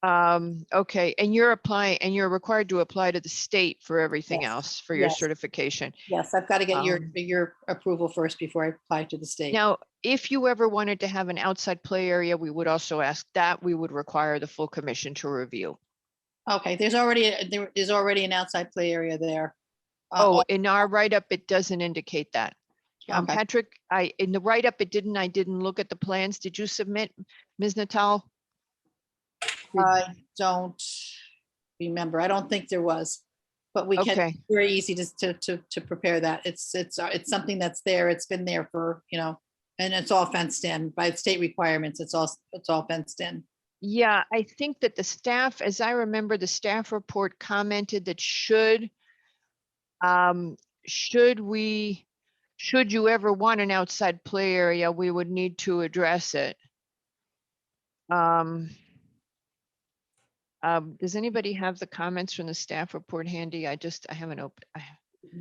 Okay, and you're required to apply to the state for everything Yes, else for your yes. certification. Yes, I've got to get Um, your approval first before I apply to the state. Now, if you ever wanted to have an outside play area, we would also ask that. We would require the full commission to review. Okay, there's already an outside play area there. Oh, in our write-up, it doesn't indicate that. Okay. Patrick, in the write-up, I didn't look at the plans. Did you submit, Ms. Natal? I don't remember. I don't think there was, but we can, Okay. very easy to prepare that. It's something that's there. It's been there for, and it's all fenced in by state requirements. It's all fenced in. Yeah, I think that the staff, as I remember, the staff report commented that should you ever want an outside play area, we would need to address it. Does anybody have the comments from the staff report handy? I haven't opened.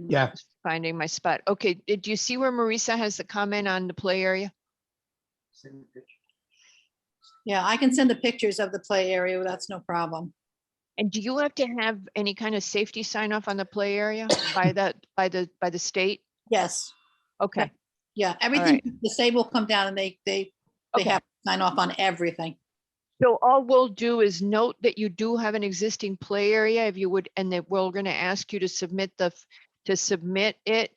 yeah. Finding my spot. Okay, did you see where Marisa has the comment on the play area? Yeah, I can send the pictures of the play area. That's no problem. And do you have to have any kind of safety sign off on the play area by the state? Yes. Okay. Yeah, everything, right. the state will come down and they Okay. have to sign off on everything. So all we'll do is note that you do have an existing play area, if you would, and that we're going to ask you to submit it.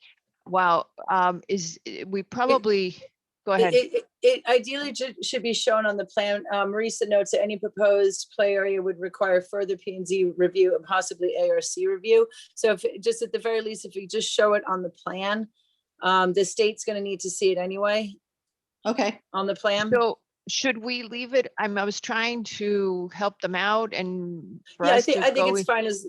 Wow, we probably, go ahead. It ideally should be shown on the plan. Marisa notes that any proposed play area would require further P and Z review and possibly ARC review. So if just at the very least, if you just show it on the plan, the state's going to need to see it anyway. Okay. On the plan. So should we leave it? I was trying to help them out and. for Yeah, I us think to it's go- fine as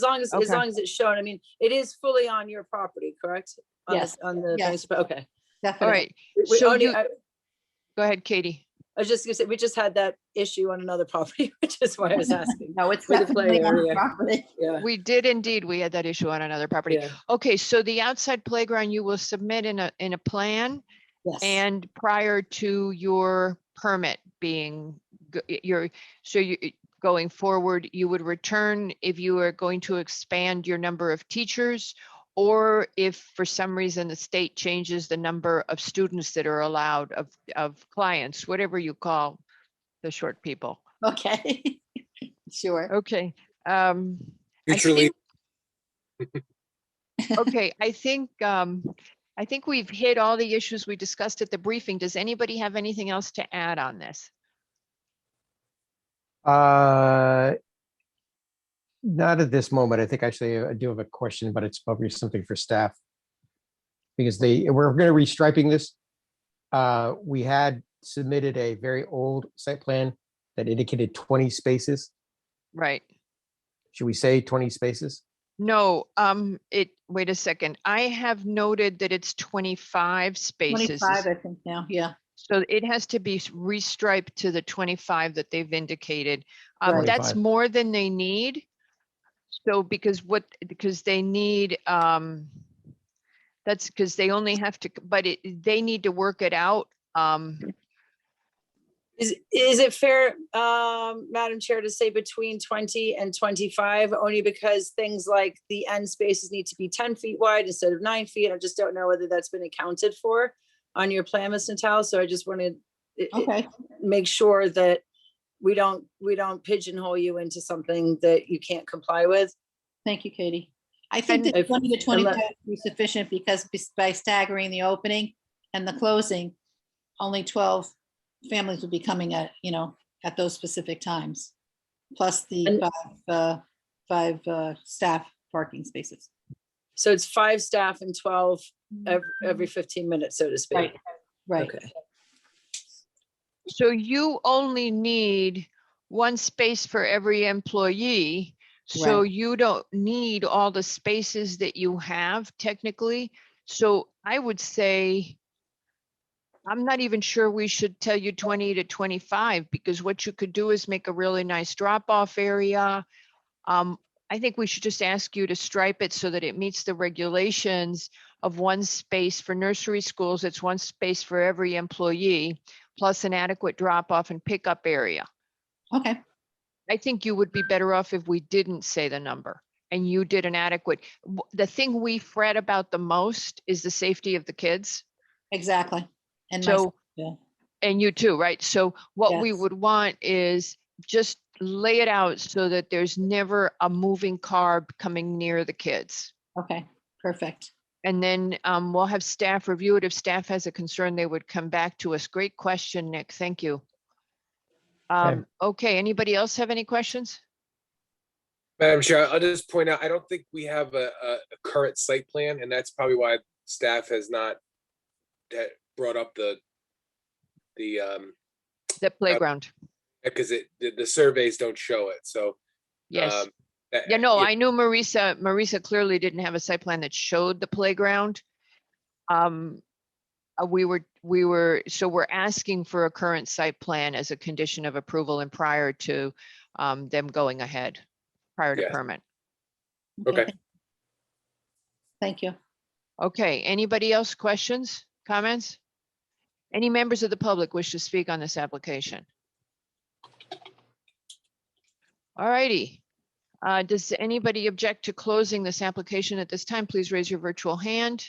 long as it's shown. I mean, it is fully on your property, correct? Yes. On the Yes. municipal- okay. Definitely. All right, We so only- you, go ahead, Katie. I was just gonna say, we just had that issue on another property, which is why I was asking. No, it's For the play definitely on the area. property. Yeah. We did indeed. We had that issue on another property. Yeah. Okay, so the outside playground you will submit in a plan Yes. and prior to your permit being, going forward, you would return if you are going to expand your number of teachers, or if for some reason the state changes the number of students that are allowed, of clients, whatever you call the short people. Okay. Sure. Okay. mutually, Okay, I think we've hit all the issues we discussed at the briefing. Does anybody have anything else to add on this? Not at this moment. I think actually I do have a question, but it's probably something for staff. Because we're going to restriping this. We had submitted a very old site plan that indicated 20 spaces. Right. Should we say 20 spaces? No, wait a second. I have noted that it's 25 spaces. 25, I think now. Yeah. So it has to be restriped to the 25 that they've indicated. Right. That's 25. more than they need. So because they need, that's because they only have to, but they need to work it out. Is it fair, Madam Chair, to say between 20 and 25, only because things like the end spaces need to be 10 feet wide instead of 9 feet? I just don't know whether that's been accounted for on your plan, Ms. Natal. So I just wanted to Okay, make sure that we don't pigeonhole you into something that you can't comply with. thank you, Katie. I think And that if- 20 to 25 unless- would be sufficient because by staggering the opening and the closing, only 12 families would be coming at, at those specific times. Plus the And- five staff parking spaces. So it's 5 staff and 12 every 15 minutes, so to speak. Right, right. Okay. So you only need one space for every employee. So Right. you don't need all the spaces that you have technically. So I would say, I'm not even sure we should tell you 20 to 25, because what you could do is make a really nice drop-off area. I think we should just ask you to stripe it so that it meets the regulations of one space for nursery schools. It's one space for every employee, plus an adequate drop-off and pickup area. Okay, I think you would be better off if we didn't say the number and you did an adequate. The thing we fret about the most is the safety of the kids. exactly. And So, yeah. and you too, right? So what we Yes. would want is just lay it out so that there's never a moving car coming near the kids. Okay, perfect. And then we'll have staff review it. If staff has a concern, they would come back to us. Great question, Nick. Thank you. Okay, anybody else have any questions? Madam Chair, I'll just point out, I don't think we have a current site plan, and that's probably why staff has not brought up the playground. because the surveys don't show it, so. Yes. that- Yeah, no, I knew Marisa clearly didn't have a site plan that showed the playground. So we're asking for a current site plan as a condition of approval and prior to them going ahead, prior to Yes. permit. Okay. Thank you. Okay, anybody else questions, comments? Any members of the public wish to speak on this application? All righty. Does anybody object to closing this application at this time? Please raise your virtual hand.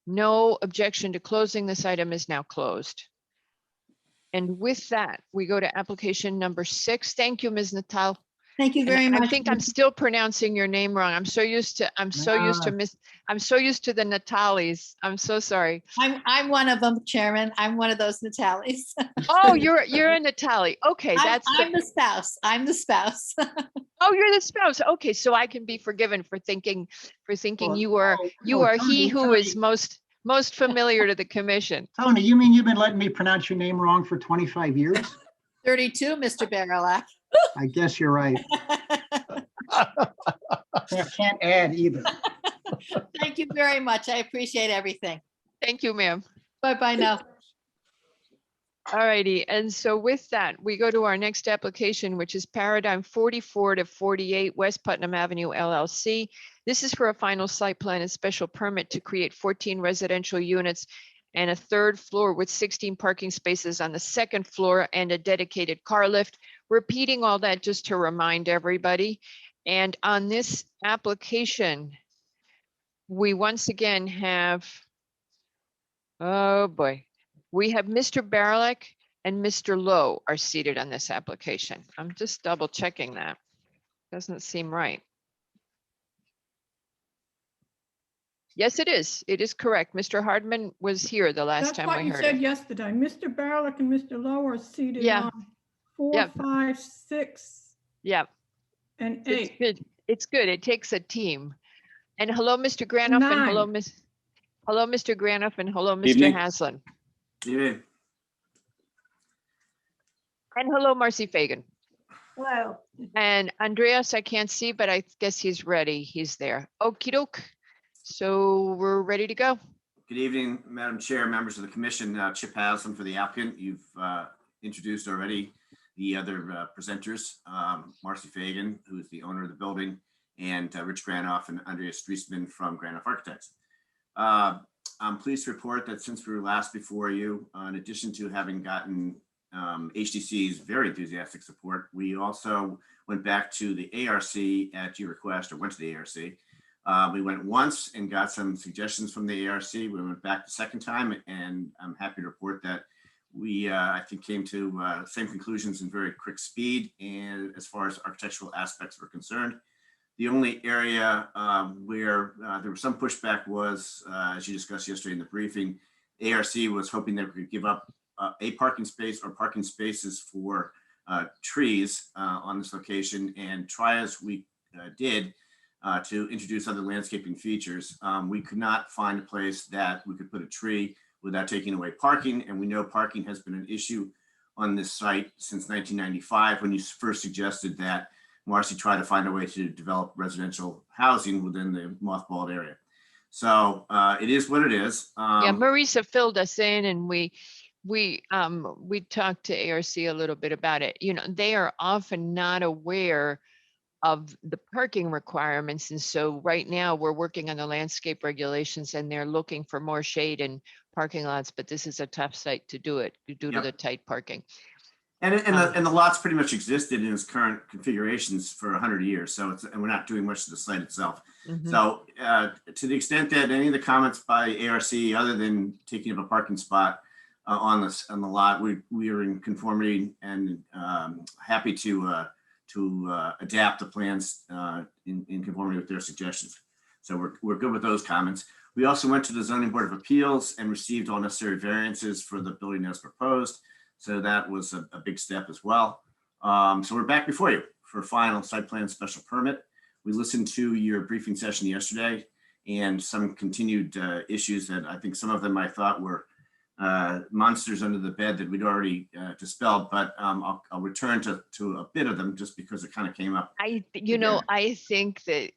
No objection to closing. This item is now closed. And with that, we go to application number 6. Thank you, Ms. Natal. Thank you And very much. I think I'm still pronouncing your name wrong. I'm so used to the Natalis. I'm so sorry. I'm one of them, Chairman. I'm one of those Natalis. Oh, you're a Natali. Okay, I'm the spouse. I'm the spouse. Oh, you're the spouse. Okay, so I can be forgiven for thinking you are he who is most familiar to the commission. Tony, you mean you've been letting me pronounce your name wrong for 25 years? 32, Mr. Barilak. I guess you're right. I can't add either. Thank you very much. I appreciate everything. Thank you, ma'am. Bye-bye now. All righty, and so with that, we go to our next application, which is Paradigm 44 to 48 West Putnam Avenue LLC. This is for a final site plan and special permit to create 14 residential units and a 3rd floor with 16 parking spaces on the 2nd floor and a dedicated car lift. Repeating all that just to remind everybody. And on this application, we once again have, oh boy, we have Mr. Barilak and Mr. Lowe are seated on this application. I'm just double checking that. Doesn't seem right. Yes, it is. It is correct. Mr. Hardman was here the last That's time what we you heard said it. yesterday. Mr. Barilak and Mr. Lowe are seated Yeah. on 4, Yeah. 5, 6, Yeah, and it's 8. good. It's good. It takes a team. And hello, Mr. Granoff, and hello, 9. Hello, Mr. Granoff, and hello, Mr. Evening. Haslam. Evening. And hello, Marcy Fagan. Hello. And Andreas, I can't see, but I guess he's ready. He's there. Okey doke. So we're ready to go. Good evening, Madam Chair, members of the commission. Chip Haslam for the applicant. You've introduced already the other presenters, Marcy Fagan, who is the owner of the building, and Rich Granoff and Andreas Driesman from Granoff Architects. I'm pleased to report that since we were last before you, in addition to having gotten HDC's very enthusiastic support, we also went back to the ARC at your request, or went to the ARC. We went once and got some suggestions from the ARC. We went back the second time, and I'm happy to report that we, I think, came to same conclusions in very quick speed, and as far as architectural aspects were concerned. The only area where there was some pushback was, as you discussed yesterday in the briefing, ARC was hoping that we could give up a parking space or parking spaces for trees on this location, and try as we did to introduce other landscaping features. We could not find a place that we could put a tree without taking away parking, and we know parking has been an issue on this site since 1995, when you first suggested that Marcy tried to find a way to develop residential housing within the mothballed area. So it is what it is. Yeah, Marisa filled us in, and we talked to ARC a little bit about it. You know, they are often not aware of the parking requirements. And so right now we're working on the landscape regulations, and they're looking for more shade in parking lots, but this is a tough site to do it due to the tight parking. And the lot's pretty much existed in its current configurations for 100 years. So it's, and we're not doing much to the site itself. Mhm. So to the extent that any of the comments by ARC, other than taking up a parking spot on the lot, we are in conformity and happy to adapt the plans in conformity with their suggestions. So we're good with those comments. We also went to the Zoning Board of Appeals and received all necessary variances for the building as proposed. So that was a big step as well. So we're back before you for final site plan special permit. We listened to your briefing session yesterday and some continued issues that I think some of them I thought were monsters under the bed that we'd already dispelled, but I'll return to a bit of them just because it kind of came up. I think that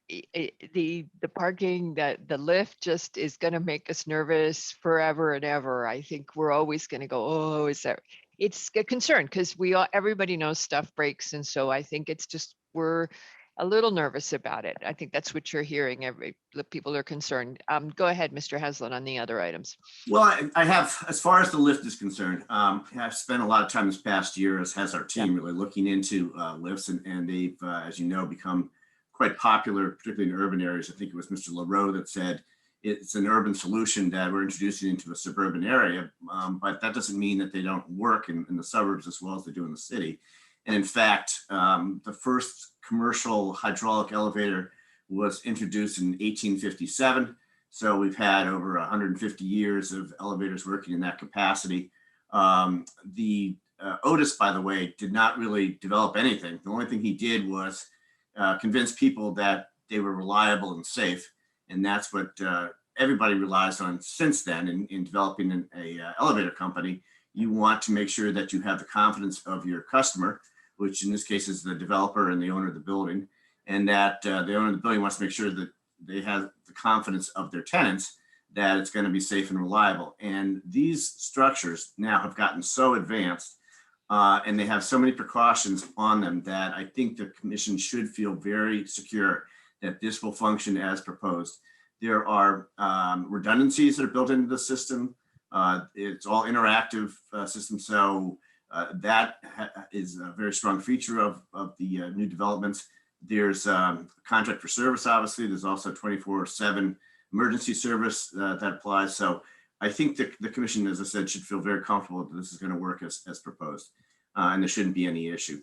the parking, the lift just is going to make us nervous forever and ever. I think we're always going to go, oh, is that? It's a concern because everybody knows stuff breaks, and so I think it's just we're a little nervous about it. I think that's what you're hearing. The people are concerned. Go ahead, Mr. Haslam, on the other items. Well, I have, as far as the lift is concerned, I've spent a lot of time this past year, as has our team, really looking into lifts, and they've, as you know, become quite popular, particularly in urban areas. I think it was Mr. LaRoe that said it's an urban solution that we're introducing into a suburban area, but that doesn't mean that they don't work in the suburbs as well as they do in the city. And in fact, the first commercial hydraulic elevator was introduced in 1857. So we've had over 150 years of elevators working in that capacity. The Otis, by the way, did not really develop anything. The only thing he did was convince people that they were reliable and safe. And that's what everybody relies on since then in developing an elevator company. You want to make sure that you have the confidence of your customer, which in this case is the developer and the owner of the building, and that the owner of the building wants to make sure that they have the confidence of their tenants that it's going to be safe and reliable. And these structures now have gotten so advanced and they have so many precautions on them that I think the commission should feel very secure that this will function as proposed. There are redundancies that are built into the system. It's all interactive system. So that is a very strong feature of the new developments. There's contract for service, obviously. There's also 24/7 emergency service that applies. So I think the commission, as I said, should feel very comfortable that this is going to work as proposed, and there shouldn't be any issue.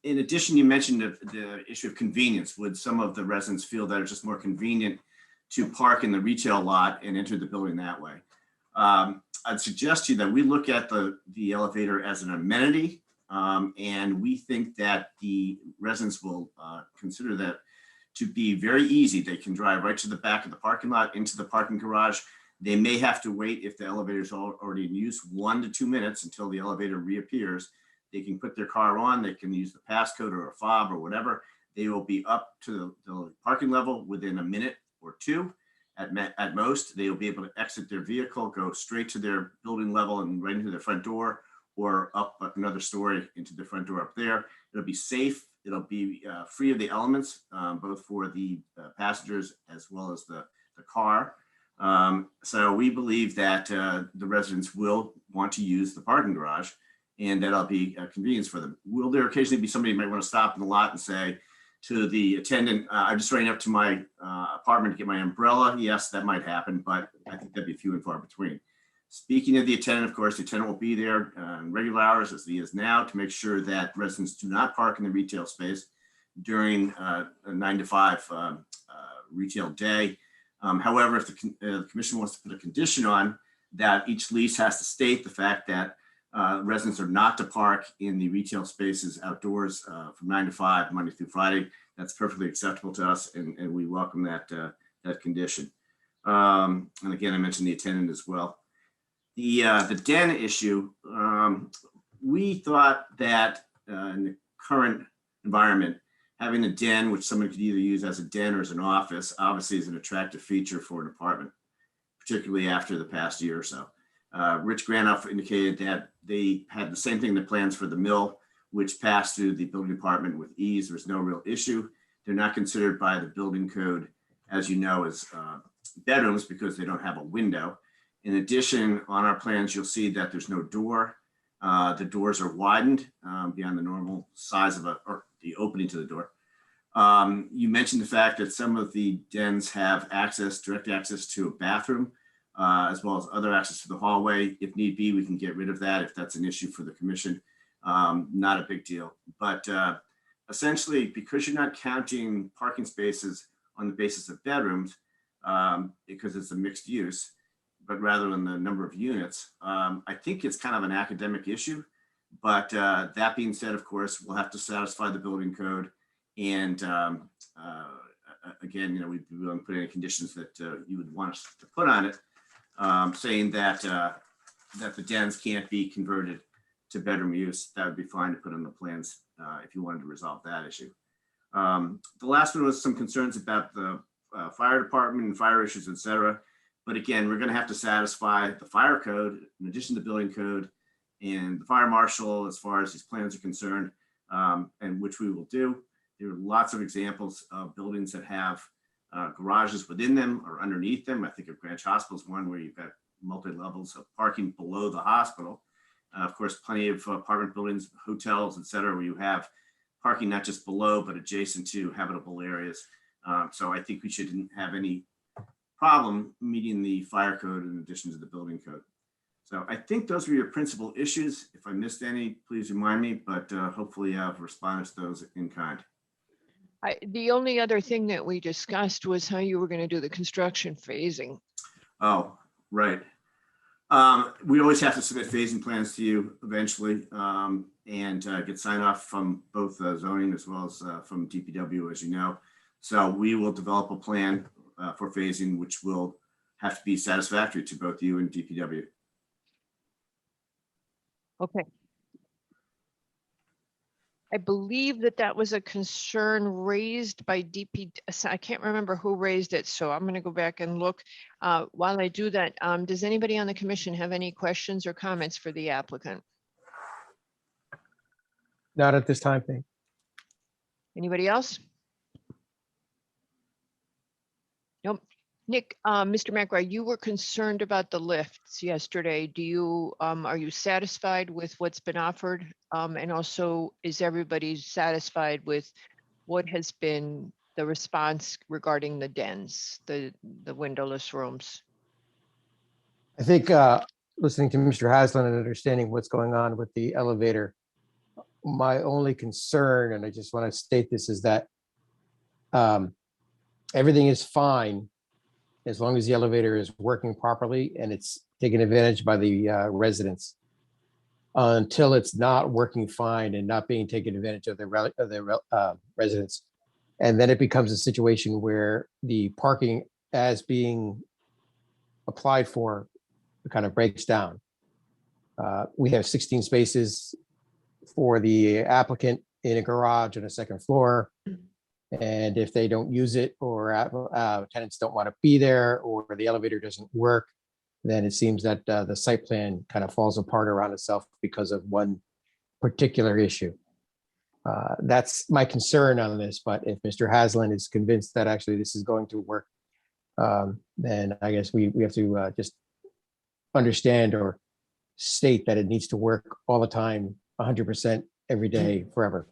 In addition, you mentioned the issue of convenience. Would some of the residents feel that it's just more convenient to park in the retail lot and enter the building that way? I'd suggest to you that we look at the elevator as an amenity, and we think that the residents will consider that to be very easy. They can drive right to the back of the parking lot into the parking garage. They may have to wait, if the elevator is already in use, 1 to 2 minutes until the elevator reappears. They can put their car on, they can use the passcode or a fob or whatever. They will be up to the parking level within a minute or two at most. They will be able to exit their vehicle, go straight to their building level and right into their front door, or up another story into the front door up there. It'll be safe. It'll be free of the elements, both for the passengers as well as the car. So we believe that the residents will want to use the parking garage, and that'll be a convenience for them. Will there occasionally be somebody who might want to stop in the lot and say to the attendant, I'm just running up to my apartment to get my umbrella? Yes, that might happen, but I think that'd be few and far between. Speaking of the attendant, of course, the attendant will be there in regular hours as he is now to make sure that residents do not park in the retail space during a 9 to 5 retail day. However, if the commission wants to put a condition on that, each lease has to state the fact that residents are not to park in the retail spaces outdoors from 9 to 5, Monday through Friday. That's perfectly acceptable to us, and we welcome that condition. And again, I mentioned the attendant as well. The den issue, we thought that in the current environment, having a den, which someone could either use as a den or as an office, obviously is an attractive feature for an apartment, particularly after the past year or so. Rich Granoff indicated that they had the same thing in the plans for the mill, which passed through the building department with ease. There was no real issue. They're not considered by the building code, as you know, as bedrooms because they don't have a window. In addition, on our plans, you'll see that there's no door. The doors are widened beyond the normal size of or the opening to the door. You mentioned the fact that some of the dens have direct access to a bathroom, as well as other access to the hallway. If need be, we can get rid of that if that's an issue for the commission. Not a big deal. But essentially, because you're not counting parking spaces on the basis of bedrooms, because it's a mixed use, but rather than the number of units, I think it's kind of an academic issue. But that being said, of course, we'll have to satisfy the building code. And again, we'd be willing to put any conditions that you would want us to put on it, saying that that the dens can't be converted to bedroom use. That would be fine to put on the plans if you wanted to resolve that issue. The last one was some concerns about the fire department and fire issues, et cetera. But again, we're going to have to satisfy the fire code in addition to the building code and the fire marshal as far as these plans are concerned, and which we will do. There are lots of examples of buildings that have garages within them or underneath them. I think of Greenwich Hospital is one where you've got multi-levels of parking below the hospital. Of course, plenty of apartment buildings, hotels, et cetera, where you have parking not just below, but adjacent to habitable areas. So I think we shouldn't have any problem meeting the fire code in addition to the building code. So I think those were your principal issues. If I missed any, please remind me, but hopefully I've responded to those in kind. The only other thing that we discussed was how you were going to do the construction phasing. Oh, right. We always have to submit phasing plans to you eventually and get sign off from both zoning as well as from DPW, as you know. So we will develop a plan for phasing, which will have to be satisfactory to both you and DPW. Okay. I believe that was a concern raised by I can't remember who raised it, so I'm going to go back and look. While I do that, does anybody on the commission have any questions or comments for the applicant? Not at this time, thank you. Anybody else? Nope. Nick, Mr. McRae, you were concerned about the lifts yesterday. Are you satisfied with what's been offered? And also, is everybody satisfied with what has been the response regarding the dens, the windowless rooms? I think listening to Mr. Haslam and understanding what's going on with the elevator, my only concern, and I just want to state this, is that everything is fine as long as the elevator is working properly and it's taken advantage by the residents. Until it's not working fine and not being taken advantage of the residents. And then it becomes a situation where the parking as being applied for kind of breaks down. We have 16 spaces for the applicant in a garage on a second floor. And if they don't use it or tenants don't want to be there or the elevator doesn't work, then it seems that the site plan kind of falls apart around itself because of one particular issue. That's my concern on this, but if Mr. Haslam is convinced that actually this is going to work then I guess we have to just understand or state that it needs to work all the time, 100% every day, forever.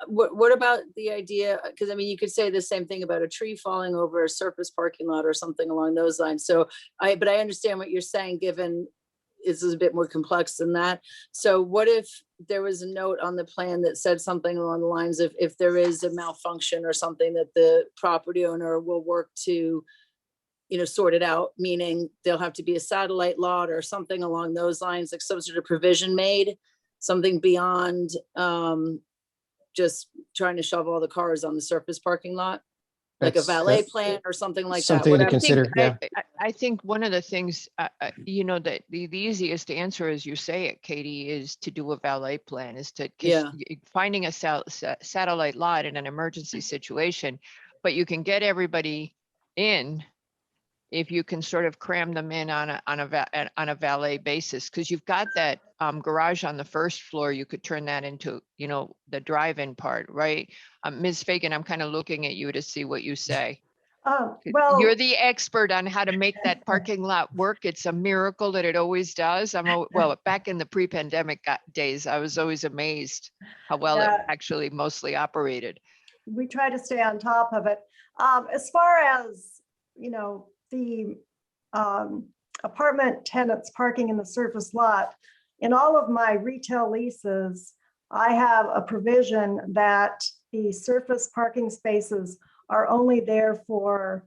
What about the idea, because I mean, you could say the same thing about a tree falling over a surface parking lot or something along those lines. So but I understand what you're saying, given this is a bit more complex than that. So what if there was a note on the plan that said something along the lines of, if there is a malfunction or something, that the property owner will work to, sort it out, meaning there'll have to be a satellite lot or something along those lines, like some sort of provision made, something beyond just trying to shove all the cars on the surface parking lot, like a valet plan or something like that. Something to whatever. consider, yeah. I think one of the things, that the easiest answer, as you say it, Katie, is to do a valet plan, is to, 'cause finding a satellite lot in an emergency situation, but you can get everybody in if you can sort of cram them in on a valet basis, because you've got that garage on the first floor. You could turn that into, the drive-in part, right? Ms. Fagan, I'm kind of looking at you to see what you say. Well, You're the expert on how to make that parking lot work. It's a miracle that it always does. Well, back in the pre-pandemic days, I was always amazed how well it actually mostly operated. we try to stay on top of it. As far as, the apartment tenants parking in the surface lot, in all of my retail leases, I have a provision that the surface parking spaces are only there for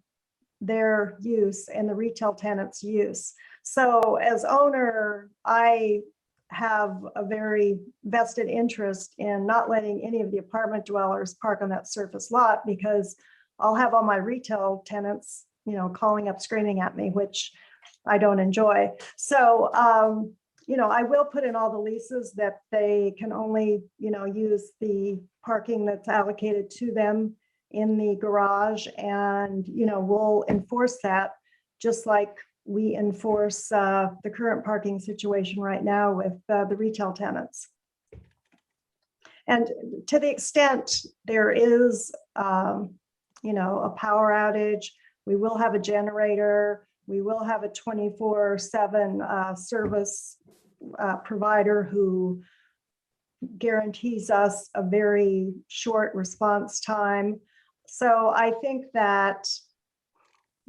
their use and the retail tenants' use. So as owner, I have a very vested interest in not letting any of the apartment dwellers park on that surface lot, because I'll have all my retail tenants, calling up, screaming at me, which I don't enjoy. So, I will put in all the leases that they can only, use the parking that's allocated to them in the garage, and, we'll enforce that just like we enforce the current parking situation right now with the retail tenants. And to the extent there is, a power outage, we will have a generator, we will have a 24/7 service provider who guarantees us a very short response time. So I think that,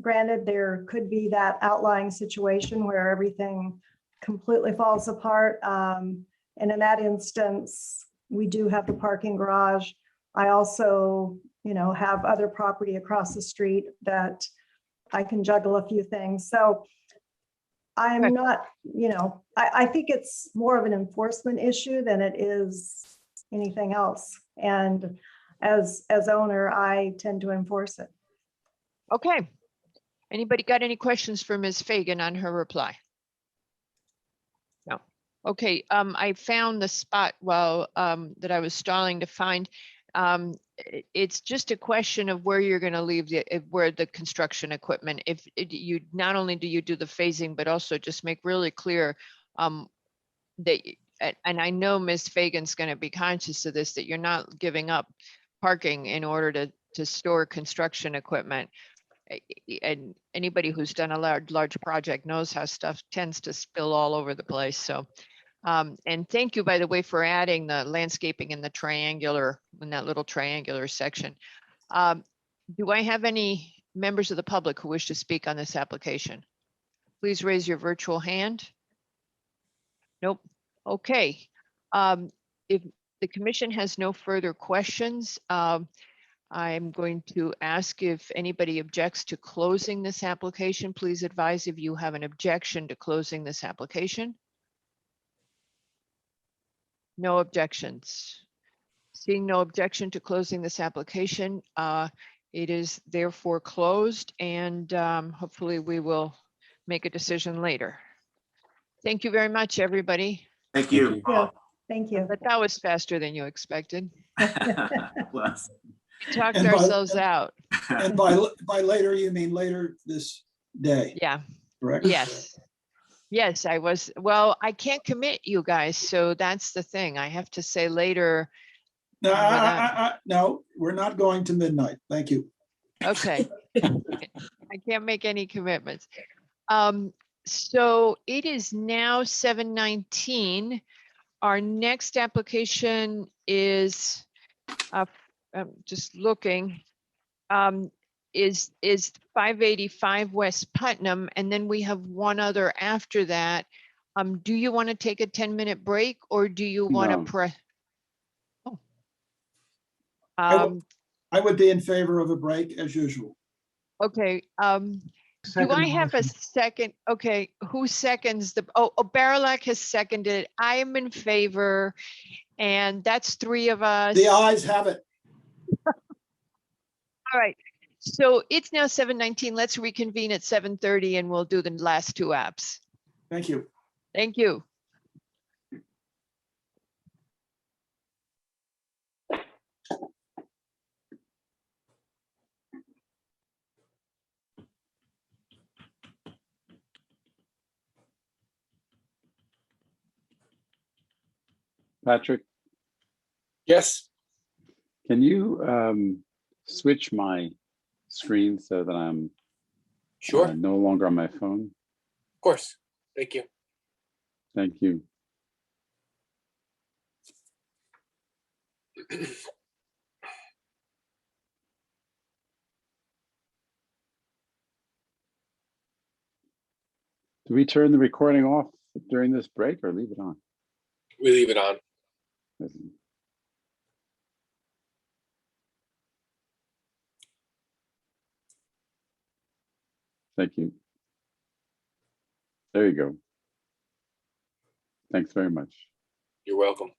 granted, there could be that outlying situation where everything completely falls apart. And in that instance, we do have the parking garage. I also, have other property across the street that I can juggle a few things. So I'm not, I think it's more of an enforcement issue than it is anything else. And as owner, I tend to enforce it. Okay. Anybody got any questions for Ms. Fagan on her reply? No. Okay, I found the spot that I was stalling to find. It's just a question of where you're going to leave where the construction equipment. If you not only do you do the phasing, but also just make really clear that, and I know Ms. Fagan's going to be conscious of this, that you're not giving up parking in order to store construction equipment. And anybody who's done a large project knows how stuff tends to spill all over the place. So, and thank you, by the way, for adding the landscaping in that little triangular section. Do I have any members of the public who wish to speak on this application? Please raise your virtual hand. Nope. Okay. If the commission has no further questions, I'm going to ask if anybody objects to closing this application. Please advise if you have an objection to closing this application. No objections. Seeing no objection to closing this application, it is therefore closed, and hopefully we will make a decision later. Thank you very much, everybody. Thank you. Thank you. But that was faster than you expected. Bless. We talked And ourselves out. And by later, you mean later this day? Yeah. Correct? Yes. Yes, I was. Well, I can't commit, you guys. So that's the thing. I have to say later. No, no, we're not going to midnight. Thank you. Okay. I can't make any commitments. So it is now 7:19. Our next application is, I'm just looking, is 585 West Putnam, and then we have one other after that. Do you want to take a 10-minute break, or do you want to No. press? Oh. I would be in favor of a break as usual. Okay, do Second I have a motion. second? Okay, who seconds oh, Barilak has seconded. I am in favor, and that's 3 of us. The ayes have it. All right, so it's now 7:19. Let's reconvene at 7:30 and we'll do the last 2 apps. Thank you. Thank you. Patrick, Yes, can you switch my screen so that I'm sure, of no longer on my phone? course. Thank you. Thank you. Do we turn the recording off during this break or leave it on? We leave it on. Thank you. There you go. Thanks very much. You're welcome.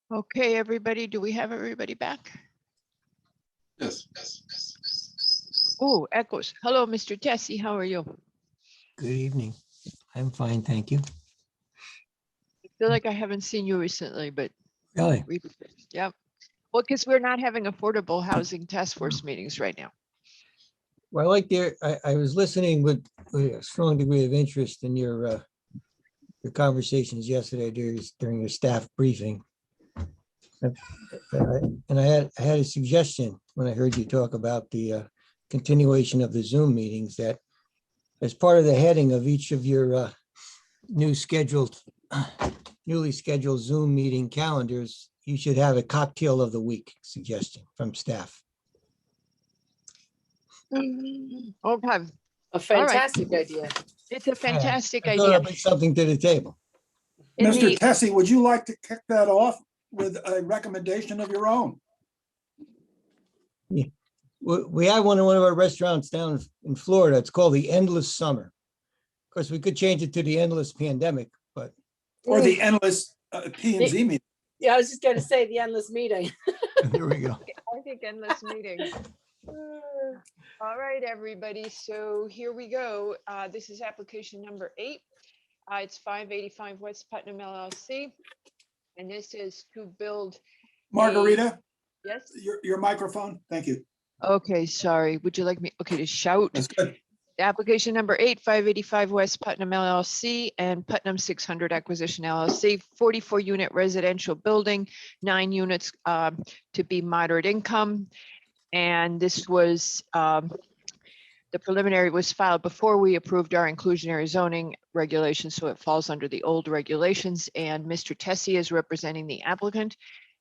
Okay, everybody, do we have everybody back? Yes. Oh, echoes. Hello, Mr. Tessie, how are you? Good evening. I'm fine, thank you. I feel like I haven't seen you recently, but Really? yep. Well, because we're not having affordable housing task force meetings right now. Well, I was listening with a strong degree of interest in your conversations yesterday during your staff briefing. And I had a suggestion when I heard you talk about the continuation of the Zoom meetings, that as part of the heading of each of your newly scheduled Zoom meeting calendars, you should have a cocktail of the week suggestion from staff. Okay. A fantastic idea. It's a fantastic I thought idea. I'd bring something to the table. Mr. Tessie, would you like to kick that off with a recommendation of your own? Yeah. We have one in one of our restaurants down in Florida. It's called the Endless Summer. Of course, we could change it to the Endless Pandemic, but. Or the Endless P&Z meeting. Yeah, I was just going to say the endless meeting. Here we go. I think endless meeting. All right, everybody. So here we go. This is application number 8. It's 585 West Putnam LLC. And this is to build. Margarita, Yes. your microphone. Thank you. Okay, sorry. Would you like me? Okay, to shout. That's good. Application number 8, 585 West Putnam LLC and Putnam 600 Acquisition LLC, 44-unit residential building, 9 units to be moderate income. And this was, the preliminary was filed before we approved our inclusionary zoning regulations, so it falls under the old regulations. And Mr. Tessie is representing the applicant.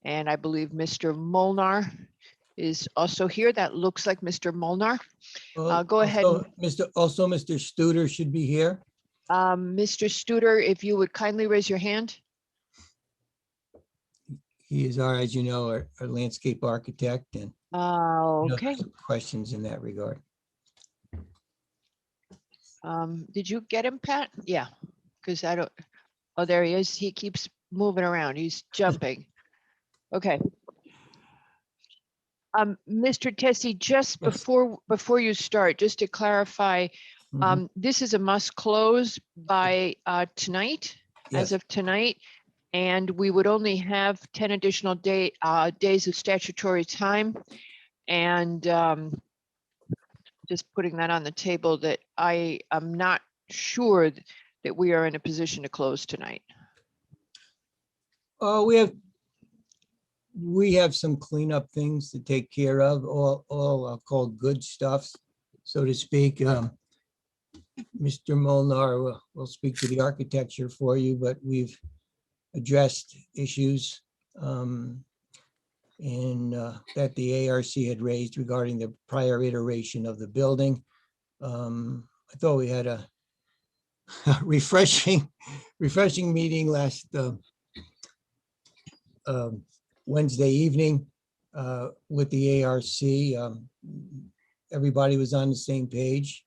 And I believe Mr. Molnar is also here. That looks like Mr. Molnar. Go ahead. Mr. Studer should be here. Mr. Studer, if you would kindly raise your hand. He is as you know, our landscape architect, and Okay. questions in that regard. Did you get him, Pat? Yeah, because I don't, oh, there he is. He keeps moving around. He's jumping. Okay. Mr. Tessie, just before you start, just to clarify, this is a must close by tonight, as of tonight, and we would only have 10 additional days of statutory time. And just putting that on the table, that I am not sure that we are in a position to close tonight. Oh, we have some cleanup things to take care of, all I'll call good stuff, so to speak. Mr. Molnar will speak to the architecture for you, but we've addressed issues that the ARC had raised regarding the prior iteration of the building. I thought we had a refreshing meeting last Wednesday evening with the ARC. Everybody was on the same page.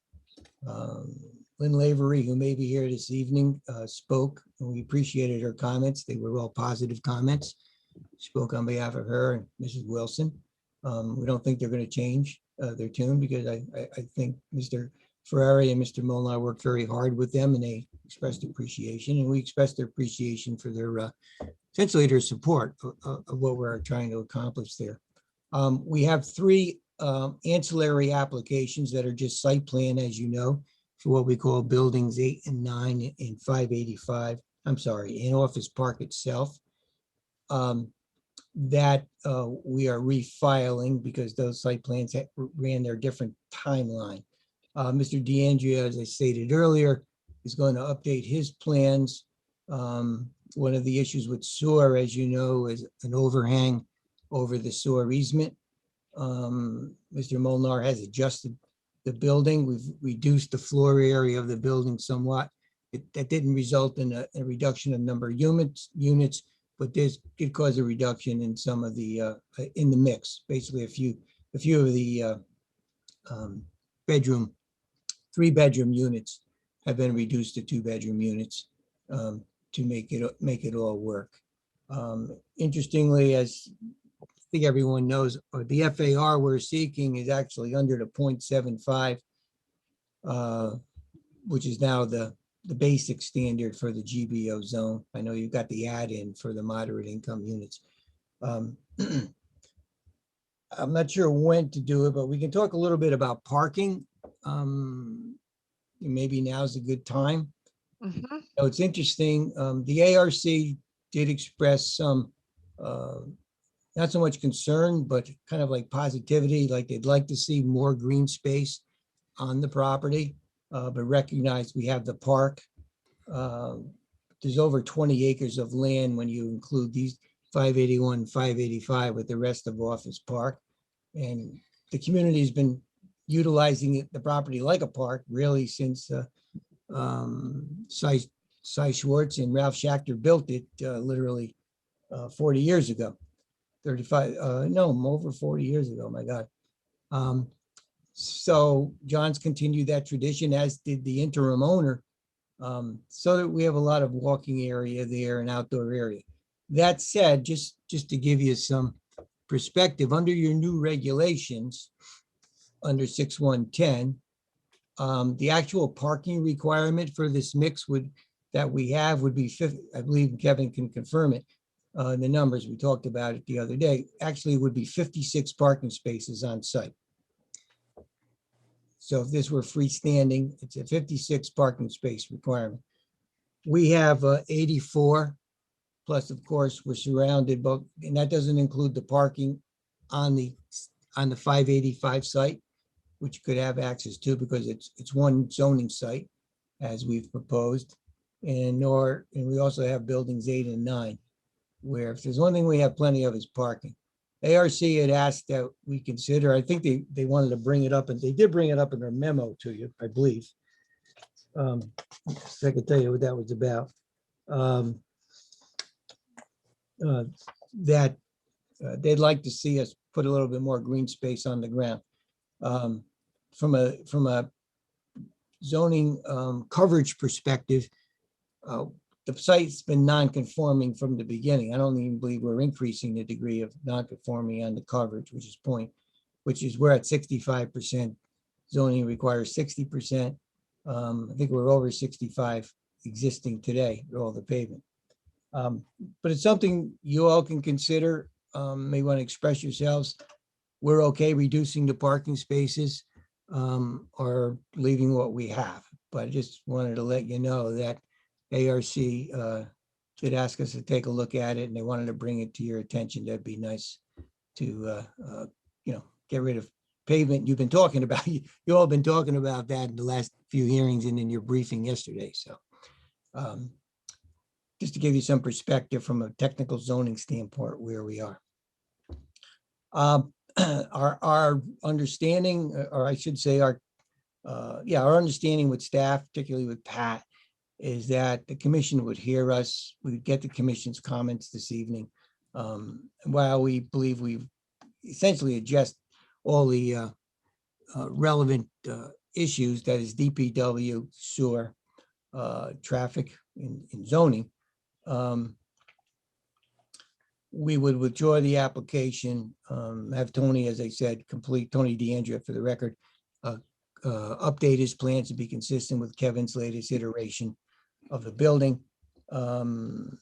Lynn Lavery, who may be here this evening, spoke, and we appreciated her comments. They were all positive comments. Spoke on behalf of her and Mrs. Wilson. We don't think they're going to change their tune, because I think Mr. Ferrari and Mr. Molnar worked very hard with them, and they expressed appreciation, and we expressed their appreciation for their essentially their support of what we're trying to accomplish there. We have 3 ancillary applications that are just site plan, as you know, for what we call buildings 8 and 9 in 585. I'm sorry, in Office Park itself. That we are refiling because those site plans ran their different timeline. Mr. DeAndrea, as I stated earlier, is going to update his plans. One of the issues with sewer, as you know, is an overhang over the sewer easement. Mr. Molnar has adjusted the building. We've reduced the floor area of the building somewhat. That didn't result in a reduction of number of units, but this did cause a reduction in some of the in the mix. Basically, a few of the 3-bedroom units have been reduced to 2-bedroom units to make it all work. Interestingly, as I think everyone knows, the FAR we're seeking is actually under the 0.75, which is now the basic standard for the GBO zone. I know you've got the add-in for the moderate income units. I'm not sure when to do it, but we can talk a little bit about parking. Maybe now's a good time. Mhm. So it's interesting, the ARC did express some, not so much concern, but kind of like positivity, like they'd like to see more green space on the property, but recognize we have the park. There's over 20 acres of land when you include these 581, 585 with the rest of Office Park. And the community's been utilizing it, the property like a park really since Cy Schwartz and Ralph Schachter built it literally 40 years ago. 35, no, over 40 years ago, my God. So John's continued that tradition, as did the interim owner, so that we have a lot of walking area there and outdoor area. That said, just to give you some perspective, under your new regulations, under 6110, the actual parking requirement for this mix that we have would be 50, I believe Kevin can confirm it. The numbers, we talked about it the other day, actually would be 56 parking spaces on site. So if this were freestanding, it's a 56 parking space requirement. We have 84, plus of course, we're surrounded, but, and that doesn't include the parking on the 585 site, which could have access to because it's one zoning site, as we've proposed. And we also have buildings 8 and 9, where if there's one thing we have plenty of is parking. ARC had asked that we consider, I think they wanted to bring it up, and they did bring it up in their memo to you, I believe. So I can tell you what that was about. They'd like to see us put a little bit more green space on the ground. From a zoning coverage perspective, the site's been non-conforming from the beginning. I don't even believe we're increasing the degree of non-conforming on the coverage, which is we're at 65%. Zoning requires 60%. I think we're over 65 existing today with all the pavement. But it's something you all can consider. May want to express yourselves. We're okay reducing the parking spaces or leaving what we have. But I just wanted to let you know that ARC did ask us to take a look at it, and they wanted to bring it to your attention. That'd be nice to, get rid of pavement. You've been talking about, you all been talking about that in the last few hearings and in your briefing yesterday. So just to give you some perspective from a technical zoning standpoint where we are. Our understanding, or I should say our understanding with staff, particularly with Pat, is that the commission would hear us. We'd get the commission's comments this evening. While we believe we've essentially addressed all the relevant issues, that is DPW, sewer, traffic, and zoning, we would withdraw the application, have Tony, as I said, Tony DeAndrea, for the record, update his plans to be consistent with Kevin's latest iteration of the building, and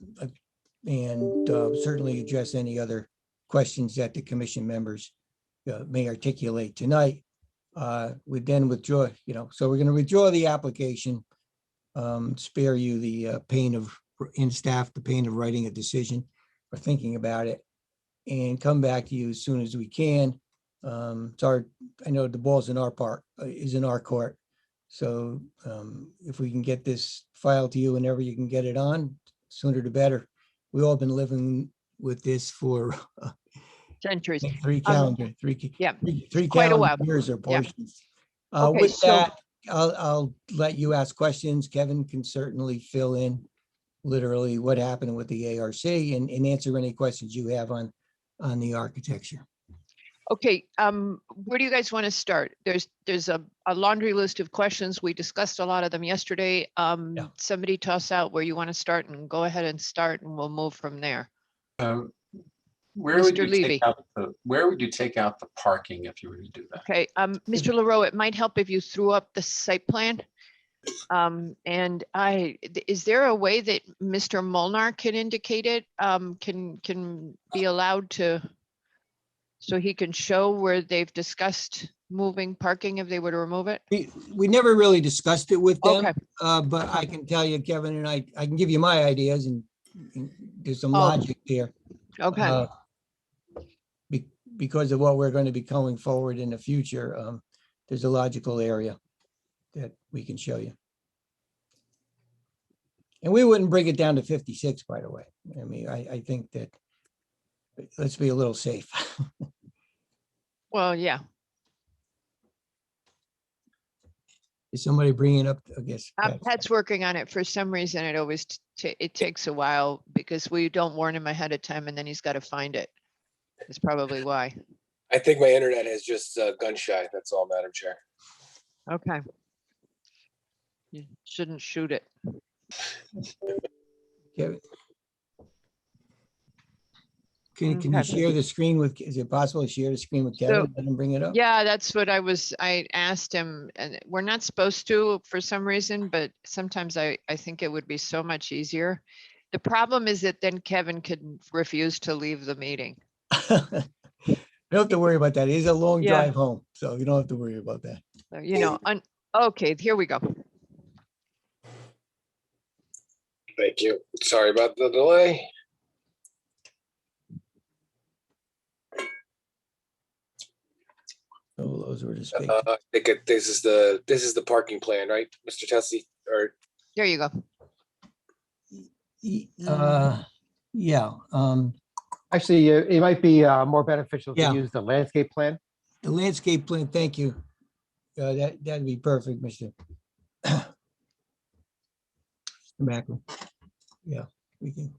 certainly address any other questions that the commission members may articulate tonight. We then withdraw, so we're going to withdraw the application, spare you the pain of writing a decision or thinking about it, and come back to you as soon as we can. I know the ball's in our park, is in our court. So if we can get this file to you whenever you can get it on, sooner the better. We've all been living with this for centuries. Three calendar years or portions. Okay, with so- that, I'll let you ask questions. Kevin can certainly fill in literally what happened with the ARC and answer any questions you have on the architecture. Okay, where do you guys want to start? There's a laundry list of questions. We discussed a lot of them yesterday. Somebody toss out where you want to start and go ahead and start, and we'll move from there. Where would Mr. you Levy. take out where would you take out the parking if you were to do that? Okay, Mr. LaRoe, it might help if you threw up the site plan. And is there a way that Mr. Molnar can indicate it? Can be allowed to, so he can show where they've discussed moving parking if they were to remove it? We never really discussed it with them, Okay. but I can tell you, Kevin, and I can give you my ideas and there's some Oh. logic there. Okay. Because of what we're going to be going forward in the future, there's a logical area that we can show you. And we wouldn't bring it down to 56, by the way. I mean, I think that, let's be a little safe. Well, yeah. Is somebody bringing up, I guess? Pat's working on it. For some reason, it always, it takes a while because we don't warn him ahead of time and then he's got to find it. That's probably why. I think my internet is just gun shy. That's all, Madam Chair. Okay. You shouldn't shoot it. Kevin? Can you Okay. share the screen with, is it possible to share the screen with Kevin and bring it up? Yeah, that's what I asked him, and we're not supposed to for some reason, but sometimes I think it would be so much easier. The problem is that then Kevin could refuse to leave the meeting. You don't have to worry about that. It's a long Yeah. drive home, so you don't have to worry about that. So, you know, okay, here we go. Thank you. Sorry about the delay. So those were the spaces. I think this is the parking plan, right, Mr. Tessie? Or There you go. Yeah. Actually, it might be more beneficial to Yeah. use the landscape plan. The landscape plan, thank you. That'd be perfect, Mr. Macklin. Yeah, we can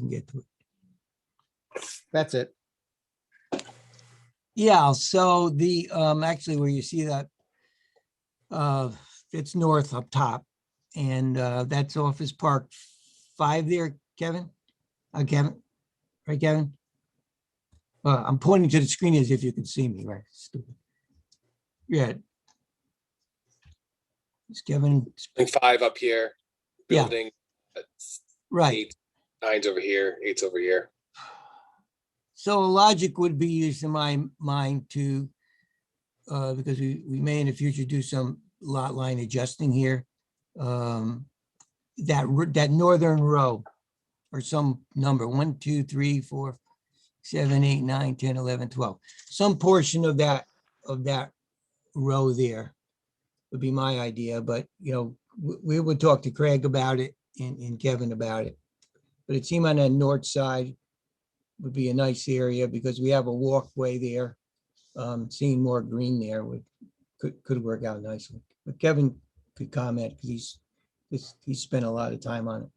get to it. That's it. Yeah, so the, actually where you see that, it's north up top. And that's Office Park 5 there, Kevin? Kevin? Right, Kevin? I'm pointing to the screen as if you can see me, right? Stupid. Yeah. Is Kevin? Building 5 up here. Yeah. Building Right. 9's over here, 8's over here. So logic would be used in my mind to, because we may in the future do some lot line adjusting here. That northern row or some number, 1, 2, 3, 4, 7, 8, 9, 10, 11, 12. Some portion of that row there would be my idea, but you know, we would talk to Craig about it and Kevin about it. But it seemed on that north side would be a nice area because we have a walkway there. Seeing more green there could work out nicely. But Kevin could comment because he's spent a lot of time on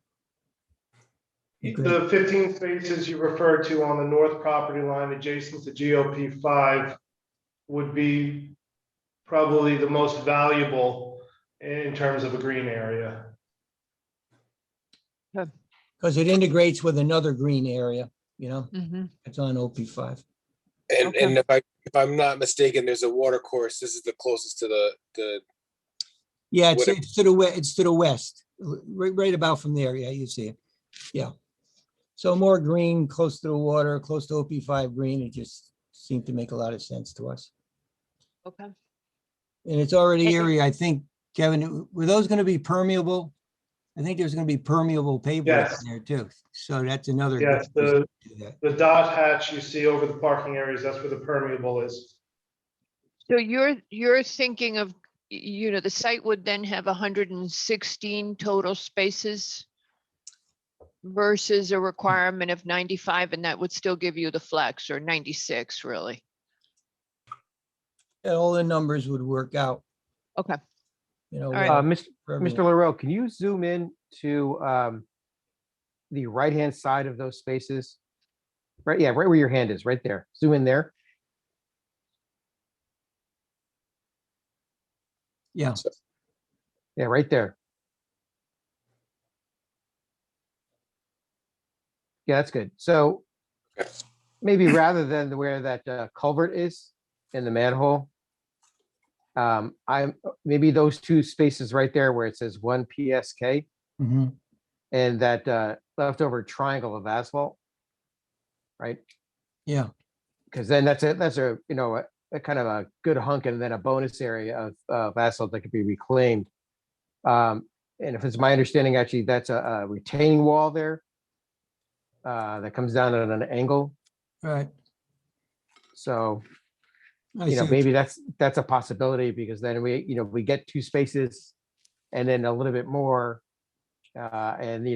it. The 15 spaces you referred to on the north property line adjacent to GOP 5 would be probably the most valuable in terms of a green area. Because it integrates with another green area, you know, it's on OP5. And if I'm not mistaken, there's a water course. This is the closest to the Yeah, whatever. it's to the west. It's to the west, right about from there. Yeah, you see it. Yeah. So more green, close to the water, close to OP5 green. It just seemed to make a lot of sense to us. Okay. And it's already area, I think, Kevin, were those going to be permeable? I think there's going to be permeable pavement Yes. in there too. So that's another. Yes, good the dot hatch you see over the parking areas, that's where the permeable is. So you're thinking of, you know, the site would then have 116 total spaces versus a requirement of 95, and that would still give you the flex, or 96 really. And all the numbers would work out. Okay. You know, All right. well, Mr. for everyone. LaRoe, can you zoom in to the right-hand side of those spaces? Right, yeah, right where your hand is, right there. Zoom in there. Yeah. Yeah, right there. Yeah, that's good. So Okay. maybe rather than where that culvert is in the manhole, maybe those two spaces right there where it says 1 PSK Mhm. and that leftover triangle of asphalt, right? Yeah, Because then that's a a kind of a good hunk and then a bonus area of asphalt that could be reclaimed. And if it's my understanding, actually, that's a retaining wall there that comes down at an angle. right. So, I see what maybe that's a possibility because then we get two spaces and then a little bit more. And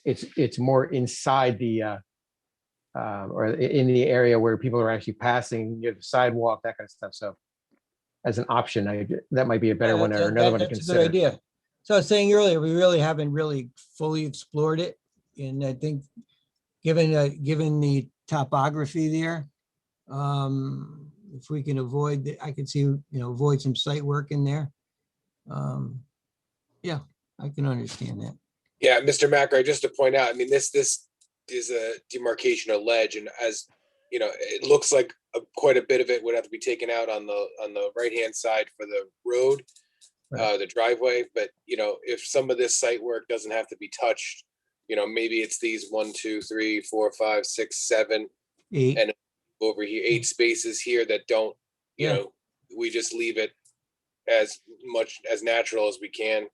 it's more inside the or in the area where people are actually passing, the sidewalk, that kind of stuff. So as an option, that might be a better Yeah, one or another one to that's a consider. good idea. So I was saying earlier, we really haven't really fully explored it. And I think given the topography there, if we can avoid, I could see, avoid some site work in there. Yeah, I can understand that. Yeah, Mr. Macker, just to point out, I mean, this is a demarcation of ledge, and as you know, it looks like quite a bit of it would have to be taken out on the right-hand side for the road, the driveway. But if some of this site work doesn't have to be touched, maybe it's these 1, 2, 3, 4, 5, 6, 7, 8. and over here 8 spaces here that don't. We just leave it as much as natural as we can.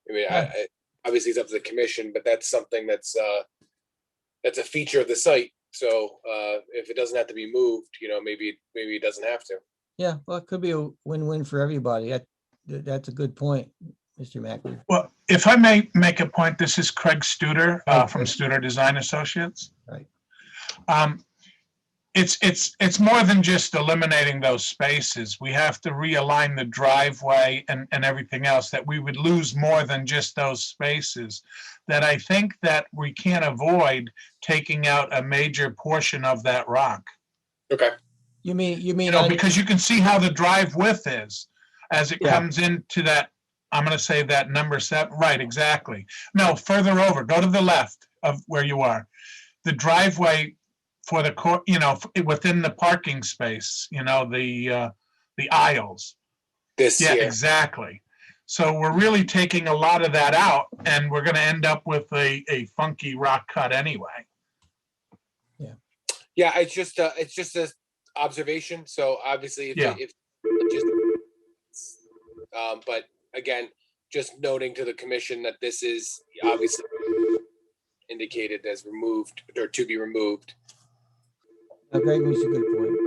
I mean, I obviously it's up to the commission, but that's something that's a feature of the site. So if it doesn't have to be moved, maybe it doesn't have to. Yeah, well, it could be a win-win for everybody. That's a good point, Mr. Mackey. Well, if I may make a point, this is Craig Studer from Okay. Studer Design Associates. Right. It's more than just eliminating those spaces. We have to realign the driveway and everything else, that we would lose more than just those spaces. That I think that we can't avoid taking out a major portion of that rock. Okay. You mean because you can see how the drive width is as it comes into that, I'm going to say that number 7. Right, exactly. No, further over, go to the left of where you are. The driveway for the within the parking space, the aisles. Yeah, exactly. So we're really taking a lot of that out, and we're going to end up with a funky rock cut anyway. Yeah, it's just a observation. So obviously, but again, just noting to the commission that this is obviously indicated as removed or to be removed. Greg makes a good point.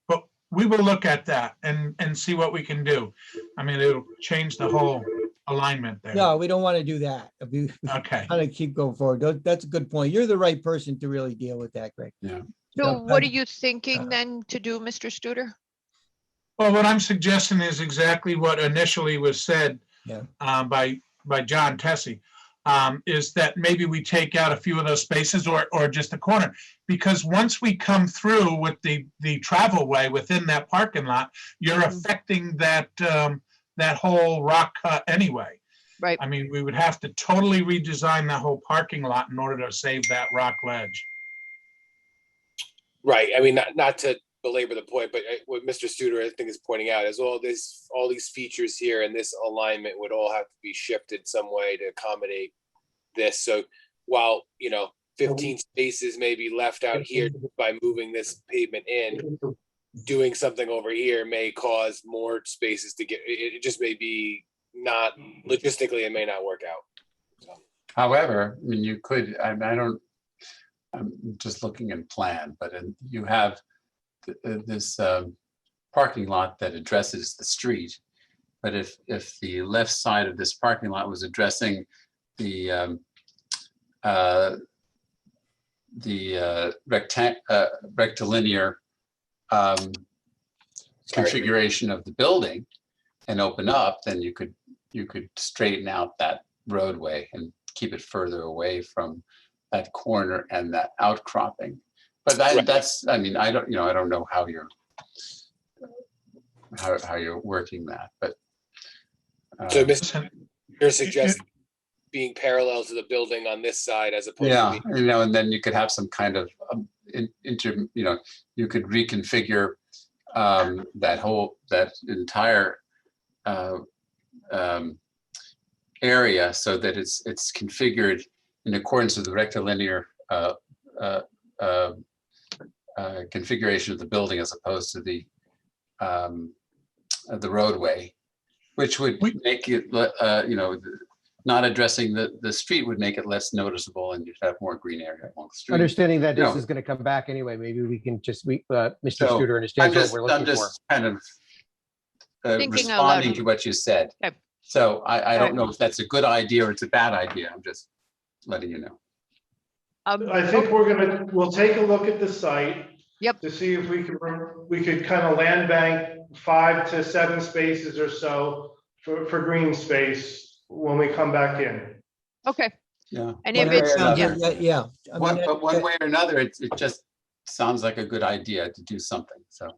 But we will look at that and see what we can do. I mean, it'll change the whole alignment there. No, we don't want to do that. Okay. Kind of keep going forward. That's a good point. You're the right person to really deal with that, Greg. Yeah. So what are you thinking then to do, Mr. Studer? Well, what I'm suggesting is exactly what initially was said by John Tessie, is that maybe we take out a few of those spaces or just a corner, because once we come through with the travel way within that parking lot, you're affecting that that whole rock cut anyway. Right. I mean, we would have to totally redesign the whole parking lot in order to save that rock ledge. Right. I mean, not to belabor the point, but what Mr. Studer I think is pointing out is all these features here and this alignment would all have to be shifted some way to accommodate this. So while 15 spaces may be left out here by moving this pavement in, doing something over here may cause more spaces to get. It just may be not logistically. It may not work out. So. However, I mean, you could. I'm just looking in plan, but you have this parking lot that addresses the street. But if the left side of this parking lot was addressing the rectilinear configuration of the building and open up, then you could straighten out that roadway and keep it further away from that corner and that outcropping. But that's, I mean, I don't know how you're working that, but. So, Mr. You're suggesting being parallel to the building on this side as opposed to Yeah, being. and then you could have some kind of you could reconfigure that entire area so that it's configured in accordance with the rectilinear configuration of the building as opposed to the roadway, which would make it, not addressing the street would make it less noticeable, and you'd have more green area along the street. Understanding that You this know. is going to come back anyway, maybe we can just, Mr. So, Studer understands what we're I'm looking for. just kind of Thinking out loud. responding to what you said. Okay. So I don't know if that's a good idea or it's a bad idea. I'm just letting you know. I think we'll take a look at the site. Yep. To see if we could kind of land bank 5 to 7 spaces or so for green space when we come back in. Okay. Yeah. And One if way it's, or another. Yeah. I mean, But one way or another, it just sounds like a good idea to do something. So.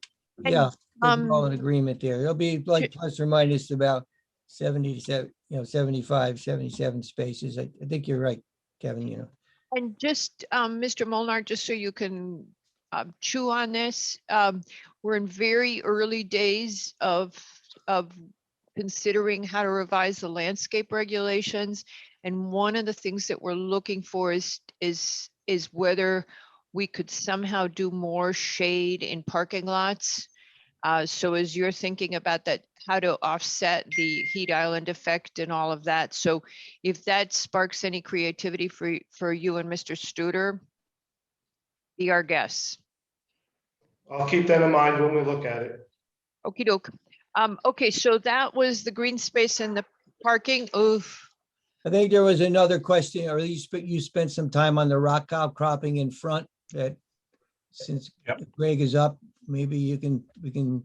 Yeah, we're all in um, agreement there. It'll be like plus or minus about 77, 75, 77 spaces. I think you're right, Kevin, And just, Mr. Molnar, just so you can chew on this, we're in very early days of considering how to revise the landscape regulations. And one of the things that we're looking for is whether we could somehow do more shade in parking lots. So as you're thinking about that, how to offset the heat island effect and all of that. So if that sparks any creativity for you and Mr. Studer, be our guests. I'll keep that in mind when we look at it. Okey doke. Okay, so that was the green space and the parking. Oof. I think there was another question, or you spent some time on the rock outcropping in front that since Greg is up, maybe we can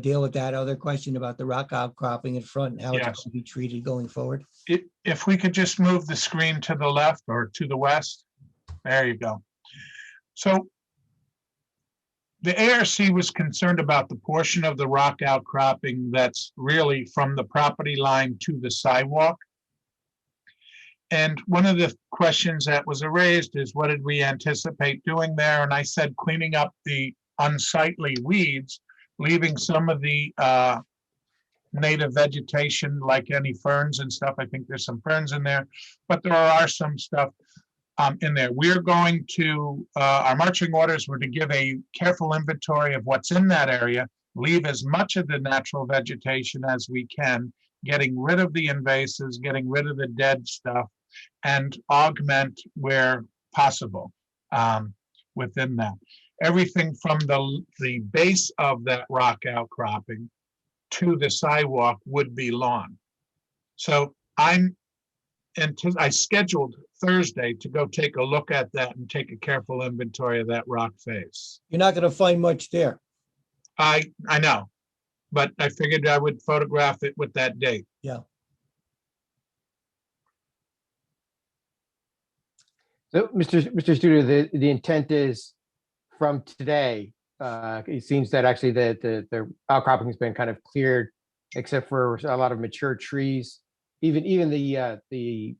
deal with that other question about the rock outcropping in front and how it's going Yes. to be treated going forward. If we could just move the screen to the left or to the west, there you go. So the ARC was concerned about the portion of the rock outcropping that's really from the property line to the sidewalk. And one of the questions that was raised is, what did we anticipate doing there? And I said, cleaning up the unsightly weeds, leaving some of the native vegetation like any ferns and stuff. I think there's some ferns in there, but there are some stuff in there. We're going to, our marching orders were to give a careful inventory of what's in that area, leave as much of the natural vegetation as we can, getting rid of the invasives, getting rid of the dead stuff, and augment where possible within that. Everything from the base of that rock outcropping to the sidewalk would be lawn. So I scheduled Thursday to go take a look at that and take a careful inventory of that rock face. You're not going to find much there. I know, but I figured I would photograph it with that date. Yeah. So, Mr. Studer, the intent is from today, it seems that actually the outcropping has been kind of cleared, except for a lot of mature trees. Even the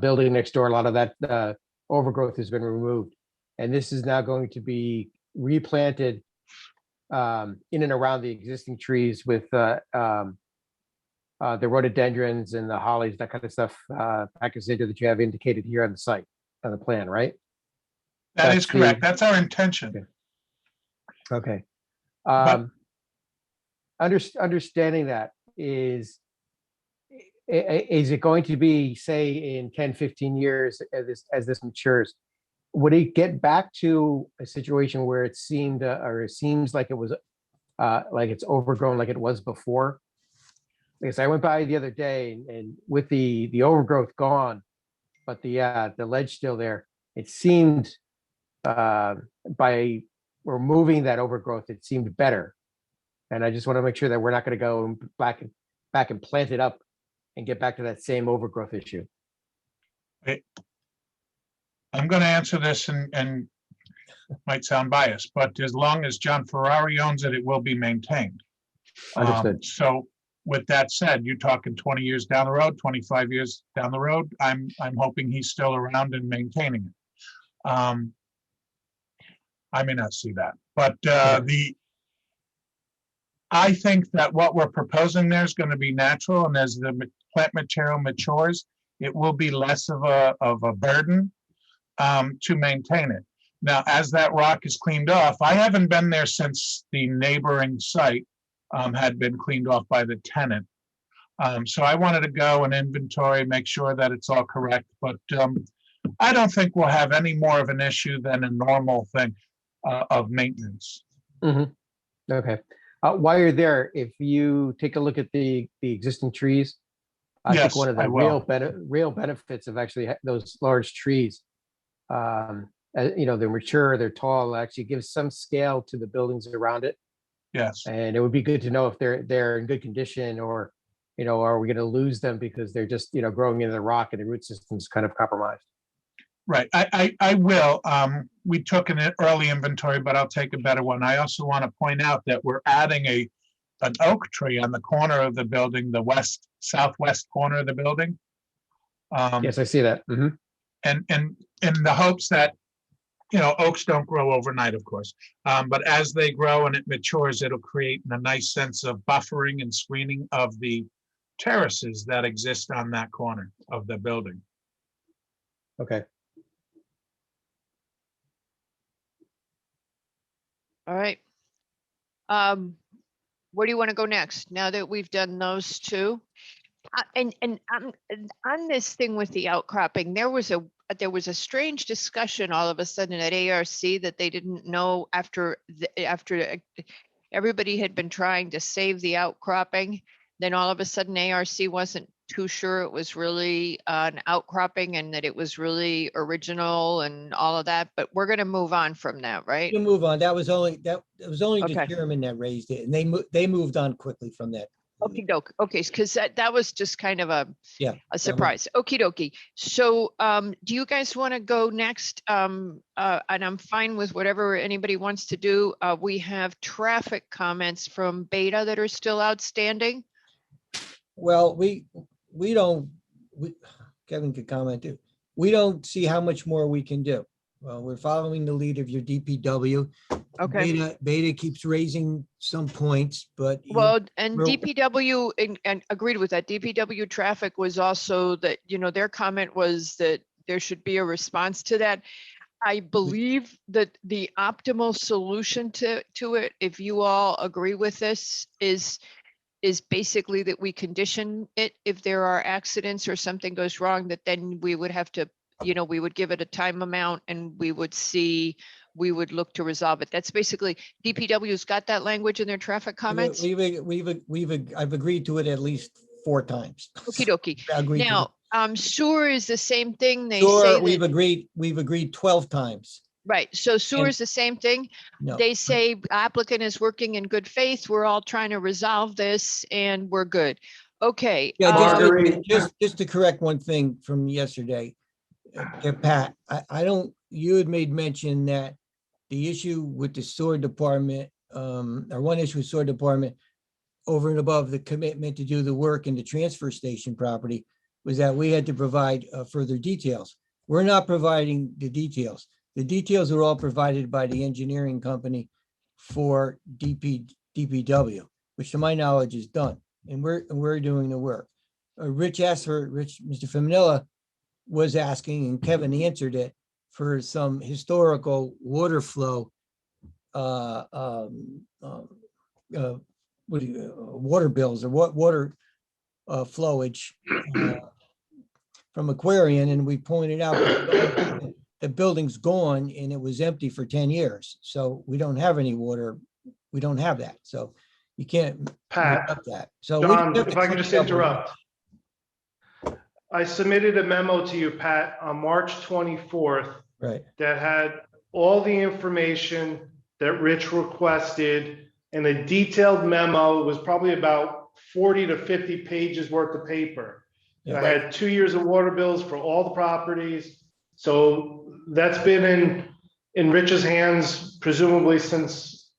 building next door, a lot of that overgrowth has been removed. And this is now going to be replanted in and around the existing trees with the rhododendrons and the hollies, that kind of stuff, Pachysandra, that you have indicated here on the site, on the plan, right? That is correct. That's our intention. Okay. But- Understanding that, is it going to be, say, in 10, 15 years as this matures, would it get back to a situation where it seemed or it seems like it was like it's overgrown like it was before? Because I went by the other day and with the overgrowth gone, but the ledge still there, it seemed by removing that overgrowth, it seemed better. And I just want to make sure that we're not going to go back and plant it up and get back to that same overgrowth issue. I'm going to answer this and might sound biased, but as long as John Ferrari owns it, it will be maintained. Understood. So with that said, you're talking 20 years down the road, 25 years down the road. I'm hoping he's still around and maintaining it. I may not see that, but I think that what we're proposing there is going to be natural, and as the plant material matures, it will be less of a burden to maintain it. Now, as that rock is cleaned off, I haven't been there since the neighboring site had been cleaned off by the tenant. So I wanted to go and inventory, make sure that it's all correct, but I don't think we'll have any more of an issue than a normal thing of maintenance. Okay. While you're there, if you take a look at the existing trees, I Yes, think one of I the will. real benefits of actually those large trees, they're mature, they're tall, actually gives some scale to the buildings around it. Yes. And it would be good to know if they're in good condition, or, are we going to lose them because they're just, growing into the rock and the root system's kind of compromised. Right, I will. We took an early inventory, but I'll take a better one. I also want to point out that we're adding an oak tree on the corner of the building, the southwest corner of the building. Yes, I see that. And in the hopes that, oaks don't grow overnight, of course. But as they grow and it matures, it'll create a nice sense of buffering and screening of the terraces that exist on that corner of the building. Okay. All right. Where do you want to go next, now that we've done those two? And on this thing with the outcropping, there was a strange discussion all of a sudden at ARC that they didn't know after everybody had been trying to save the outcropping. Then all of a sudden ARC wasn't too sure it was really an outcropping and that it was really original and all of that, but we're going to move on from that, right? You move on. That was only the Okay. chairman that raised it, and they moved on quickly from that. Okie doke. Okay, because that was just kind of a surprise. was- Okie dokie. So do you guys want to go next? And I'm fine with whatever anybody wants to do. We have traffic comments from Beta that are still outstanding. Well, Kevin could comment too. We don't see how much more we can do. Well, we're following the lead of your DPW. Okay. Beta keeps raising some points, but. Well, and we're- DPW and agreed with that. DPW traffic was also that, their comment was that there should be a response to that. I believe that the optimal solution to it, if you all agree with this, is basically that we condition it. If there are accidents or something goes wrong, that then we would have to, we would give it a time amount and we would look to resolve it. That's basically, DPW's got that language in their traffic comments. I've agreed to it at least 4 times. Okie dokie. Agreed to Now, sewer is the same thing. They Sure, say we've that, agreed 12 times. right. So sewer is the same thing. No. They say applicant is working in good faith. We're all trying to resolve this and we're good. Okay. Yeah, Marguerite. just to correct one thing from yesterday, Pat, you had made mention that the issue with the sewer department, or one issue with sewer department over and above the commitment to do the work in the transfer station property was that we had to provide further details. We're not providing the details. The details are all provided by the engineering company for DPW, which to my knowledge is done. And we're doing the work. Mr. Feminella was asking, and Kevin answered it, for some historical water flow, water bills or water flowage from Aquarian, and we pointed out that the building's gone and it was empty for 10 years. So we don't have any water. We don't have that. So you can't Pat, make up that. So we John, have to if I could just clean it up. interrupt. I submitted a memo to you, Pat, on March 24th Right. that had all the information that Rich requested, and a detailed memo. It was probably about 40 to 50 pages worth of paper. Yeah. I had 2 years of water bills for all the properties. So that's been in Rich's hands presumably since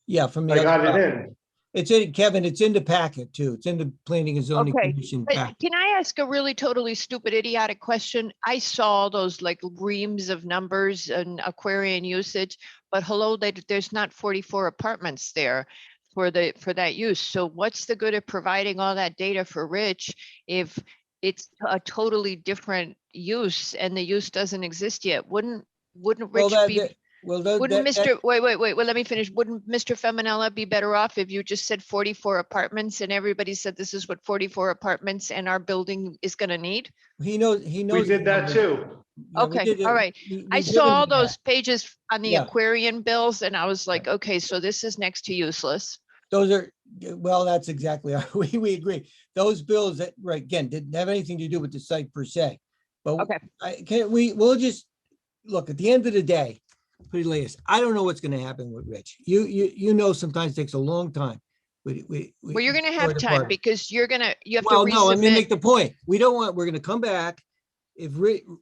Yeah, from I the got other it property. in. It's in, Kevin, it's in the packet too. It's in the Planning and Zoning Okay, Commission but packet. can I ask a really totally stupid idiotic question? I saw those like reams of numbers and Aquarian usage, but hello, there's not 44 apartments there for that use. So what's the good of providing all that data for Rich if it's a totally different use and the use doesn't exist yet? Wouldn't Well, Rich be? well, Wouldn't Mr. Wait, well, let me finish. Wouldn't Mr. Feminella be better off if you just said 44 apartments and everybody said this is what 44 apartments and our building is gonna need? He knows. We the did that numbers. too. Yeah, we Okay, did it. all right. We- I we've saw given all you that. those pages on the Yeah. Aquarian bills and I was like, okay, so this is next to useless. Those are, well, that's exactly, we agree. Those bills that, right, again, didn't have anything to do with the site per se. But we'll just, look, at the end of the day, put it like this, I don't know what's gonna happen with Rich. You know, sometimes it takes a long time. Well, you're gonna have time because you have to Well, no, let me resubmit. make the point. We're gonna come back. If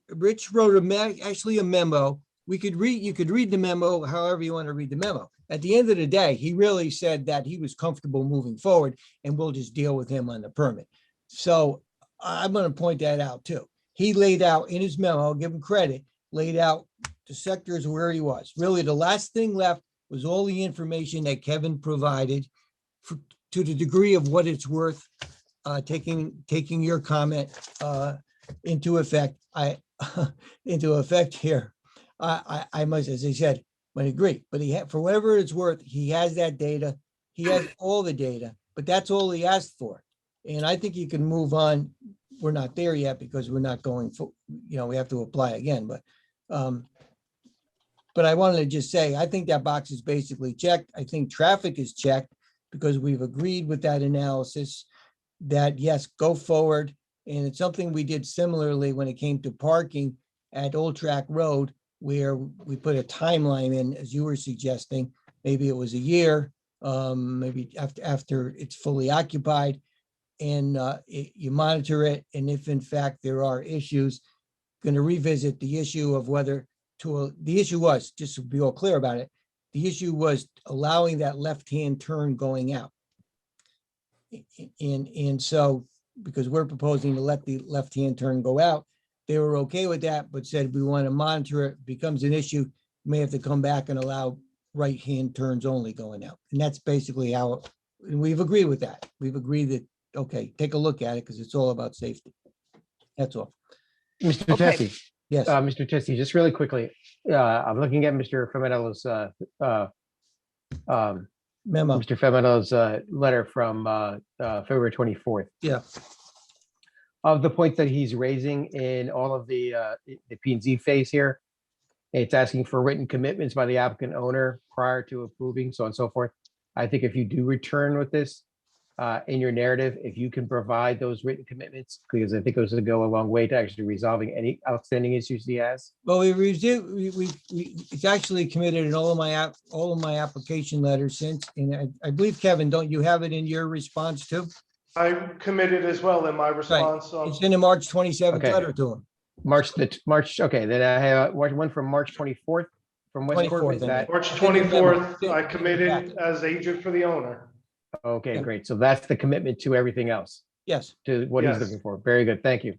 Rich wrote actually a memo, you could read the memo however you want to read the memo. At the end of the day, he really said that he was comfortable moving forward and we'll just deal with him on the permit. So I'm gonna point that out too. He laid out in his memo, I'll give him credit, laid out the sectors where he was. Really, the last thing left was all the information that Kevin provided to the degree of what it's worth, taking your comment into effect. Into effect here. I must, as I said, I agree, but for whatever it's worth, he has that data. He has all the data, but that's all he asked for. And I think you can move on. We're not there yet because we're not going for, we have to apply again, but I wanted to just say, I think that box is basically checked. I think traffic is checked because we've agreed with that analysis that yes, go forward. And it's something we did similarly when it came to parking at Old Track Road, where we put a timeline in, as you were suggesting, maybe it was a year, maybe after it's fully occupied, and you monitor it. And if in fact there are issues, going to revisit the issue of whether the issue was, just to be all clear about it, the issue was allowing that left-hand turn going out. And so, because we're proposing to let the left-hand turn go out, they were okay with that, but said we want to monitor it. Becomes an issue, may have to come back and allow right-hand turns only going out. And that's basically how, and we've agreed with that. We've agreed that, okay, take a look at it because it's all about safety. That's all. Mr. Okay. Tessie. Yes. Mr. Tessie, just really quickly, I'm looking at Mr. Feminella's Memo. Mr. Feminella's letter from February 24th. Yeah. Of the points that he's raising in all of the P and Z phase here, it's asking for written commitments by the applicant owner prior to approving, so on and so forth. I think if you do return with this in your narrative, if you can provide those written commitments, because I think those will go a long way to actually resolving any outstanding issues he has. Well, it's actually committed in all of my application letters since, and I believe, Kevin, don't you have it in your response too? I committed as well in my response. It's in the March 27th Okay. letter to him. March, okay, then I have one from March 24th from West Court. 24th, Is that? March 24th, I committed as agent for the owner. Okay, Yeah. great. So that's the commitment to everything else, Yes, to what he's Yes. looking for. Very good. Thank you.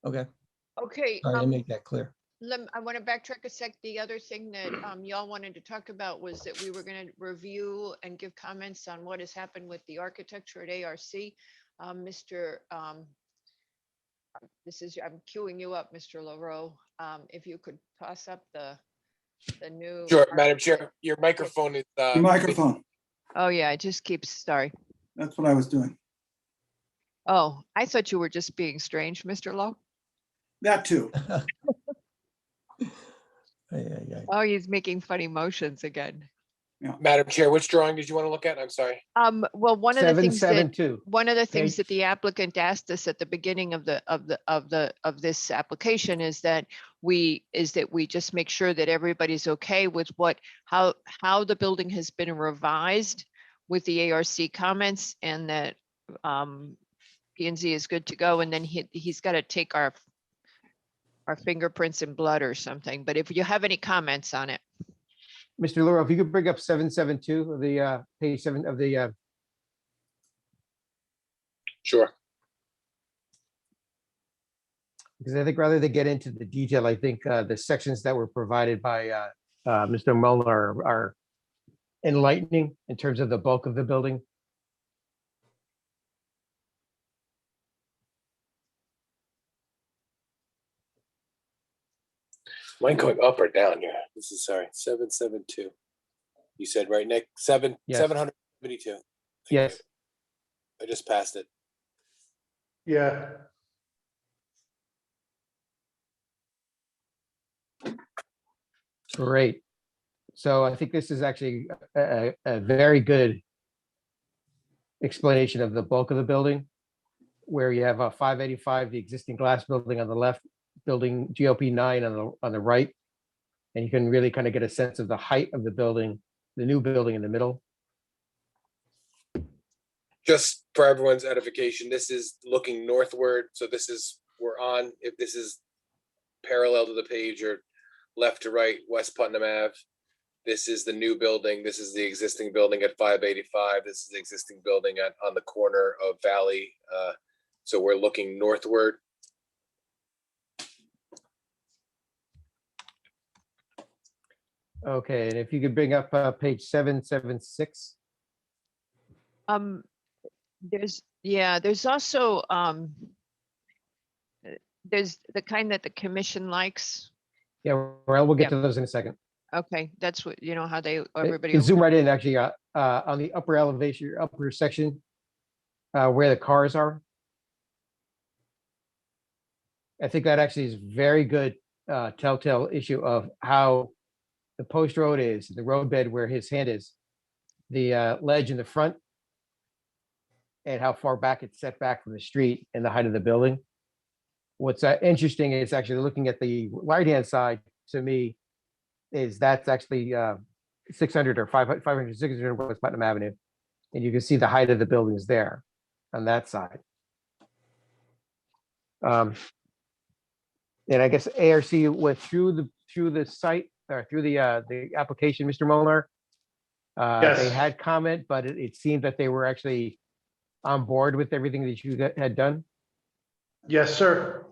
okay, Okay, sorry to make that clear. I want to backtrack a sec. The other thing that y'all wanted to talk about was that we were going to review and give comments on what has happened with the architecture at ARC. I'm queuing you up, Mr. LaRoe. If you could toss up the new. Sure, Madam Chair, your microphone is. Your microphone. Oh, yeah, it just keeps, sorry. That's what I was doing. Oh, I thought you were just being strange, Mr. Lowe. That too. Oh, he's making funny motions again. Madam Chair, which drawing did you want to look at? I'm sorry. Well, one of the things that 772. one of the things Page- that the applicant asked us at the beginning of this application is that we just make sure that everybody's okay with how the building has been revised with the ARC comments, and that P and Z is good to go, and then he's got to take our fingerprints and blood or something. But if you have any comments on it. Mr. Lauro, if you could bring up 772 of the page 7 of the Sure. Because I think rather than get into the detail, I think the sections that were provided by Mr. Muller are enlightening in terms of the bulk of the building. Mine going up or down here? This is, sorry, 772. You said right, Nick? Yes. 772. Yes. I just passed it. Yeah, Great. So I think this is actually a very good explanation of the bulk of the building, where you have a 585, the existing glass building on the left, building GOP 9 on the right. And you can really kind of get a sense of the height of the building, the new building in the middle. Just for everyone's edification, this is looking northward. So this is, we're on, if this is parallel to the page or left to right, West Putnam Ave. This is the new building. This is the existing building at 585. This is the existing building on the corner of Valley. So we're looking northward. Okay, and if you could bring up page 776. There's also, there's the kind that the commission likes. Yeah, well, we'll get Yeah. to those in a second. Okay, that's what, you know, how they, You everybody. can zoom right in, actually, on the upper elevation, upper section, where the cars are. I think that actually is very good telltale issue of how the post road is, the roadbed where his hand is, the ledge in the front, and how far back it's set back from the street and the height of the building. What's interesting is actually looking at the right-hand side, to me, is that's actually 600 or 500, 600 West Putnam Avenue. And you can see the height of the buildings there on that side. And I guess ARC went through the site or through the application, Mr. Molnar. Yes. They had comment, but it seemed that they were actually on board with everything that you had done. yes, sir.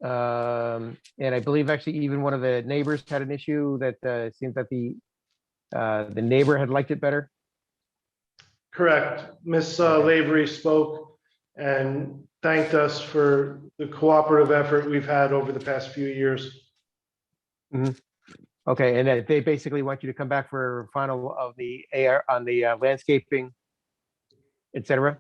And I believe actually even one of the neighbors had an issue that it seems that the neighbor had liked it better. Correct. Ms. Lavery spoke and thanked us for the cooperative effort we've had over the past few years. Okay, and they basically want you to come back for final of the AR on the landscaping, etc.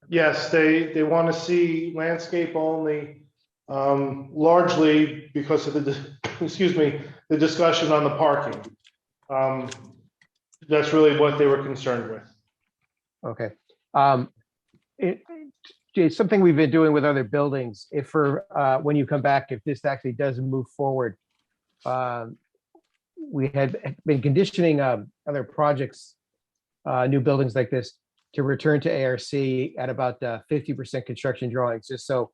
Yes, they want to see landscape only, largely because of the, excuse me, the discussion on the parking. That's really what they were concerned with. Okay. It's something we've been doing with other buildings. If for when you come back, if this actually does move forward, we had been conditioning other projects, new buildings like this, to return to ARC at about 50% construction drawings, just so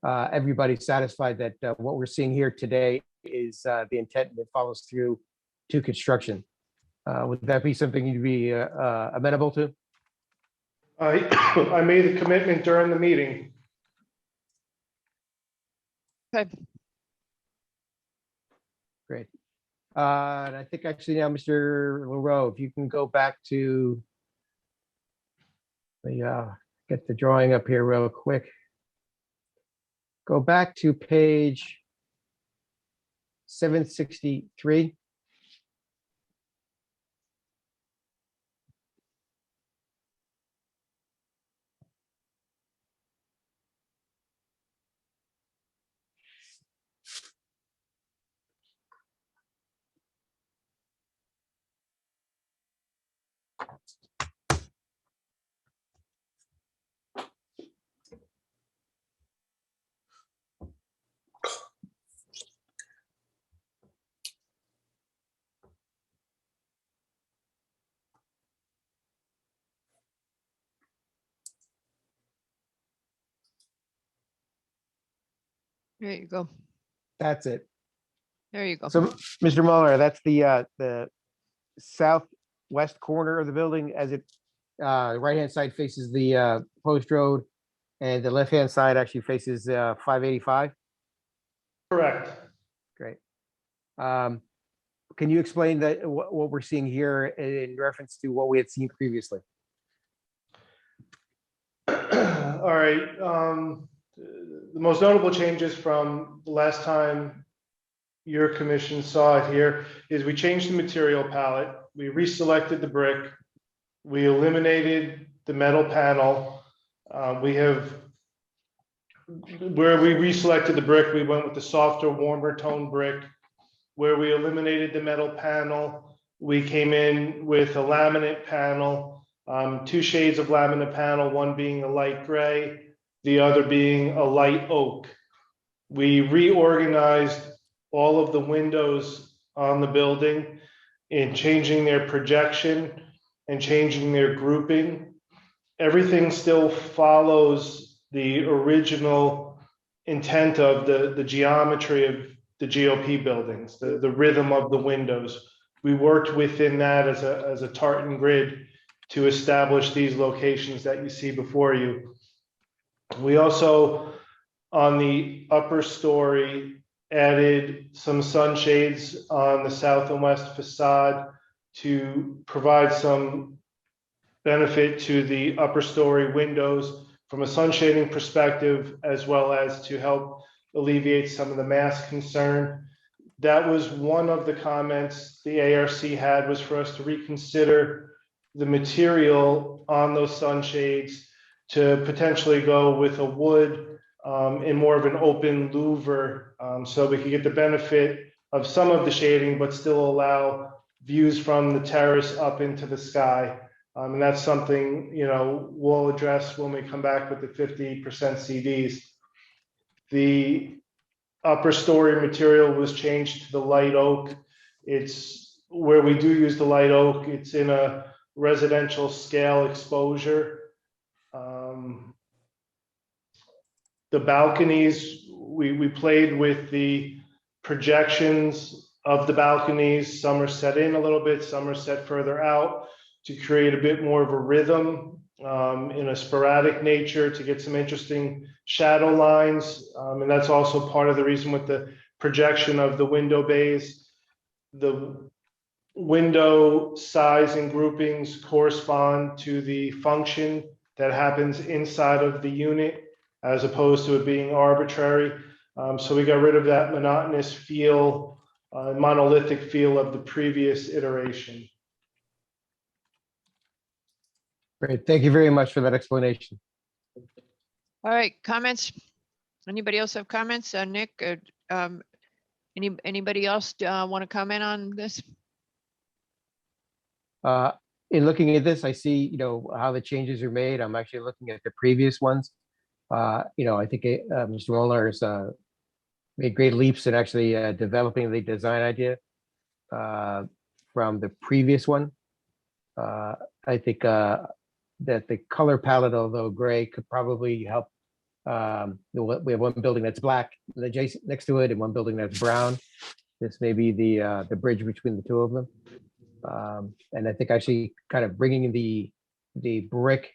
everybody's satisfied that what we're seeing here today is the intent that follows through to construction. Would that be something you'd be amenable to? I made a commitment during the meeting. Okay. Great. And I think actually now, Mr. Leroux, if you can go back to the, get the drawing up here real quick. Go back to page 763. There you go. That's it. There you go. So, Mr. Muller, that's the southwest corner of the building as it The right-hand side faces the post road, and the left-hand side actually faces 585. Correct. Great. Can you explain that what we're seeing here in reference to what we had seen previously? All right. The most notable changes from the last time your commission saw it here is we changed the material palette. We reselected the brick. We eliminated the metal panel. Where we reselected the brick, we went with the softer, warmer tone brick. Where we eliminated the metal panel, we came in with a laminate panel, 2 shades of laminate panel, one being a light gray, the other being a light oak. We reorganized all of the windows on the building in changing their projection and changing their grouping. Everything still follows the original intent of the geometry of the GOP buildings, the rhythm of the windows. We worked within that as a tartan grid to establish these locations that you see before you. We also, on the upper story, added some sunshades on the south and west facade to provide some benefit to the upper story windows from a sun shading perspective, as well as to help alleviate some of the mass concern. That was one of the comments the ARC had, was for us to reconsider the material on those sunshades to potentially go with a wood in more of an open louver, so we could get the benefit of some of the shading, but still allow views from the terrace up into the sky. And that's something, we'll address when we come back with the 50% CDs. The upper story material was changed to the light oak. It's where we do use the light oak, it's in a residential scale exposure. The balconies, we played with the projections of the balconies. Some are set in a little bit, some are set further out to create a bit more of a rhythm in a sporadic nature to get some interesting shadow lines. And that's also part of the reason with the projection of the window bays. The window size and groupings correspond to the function that happens inside of the unit, as opposed to it being arbitrary. So we got rid of that monotonous feel, monolithic feel of the previous iteration. Great. Thank you very much for that explanation. All right, comments? Anybody else have comments? Nick, anybody else want to comment on this? In looking at this, I see, how the changes are made. I'm actually looking at the previous ones. I think Mr. Molnar has made great leaps in actually developing the design idea from the previous one. I think that the color palette, although gray, could probably help. We have one building that's black adjacent next to it, and one building that's brown. This may be the bridge between the two of them. And I think actually kind of bringing the brick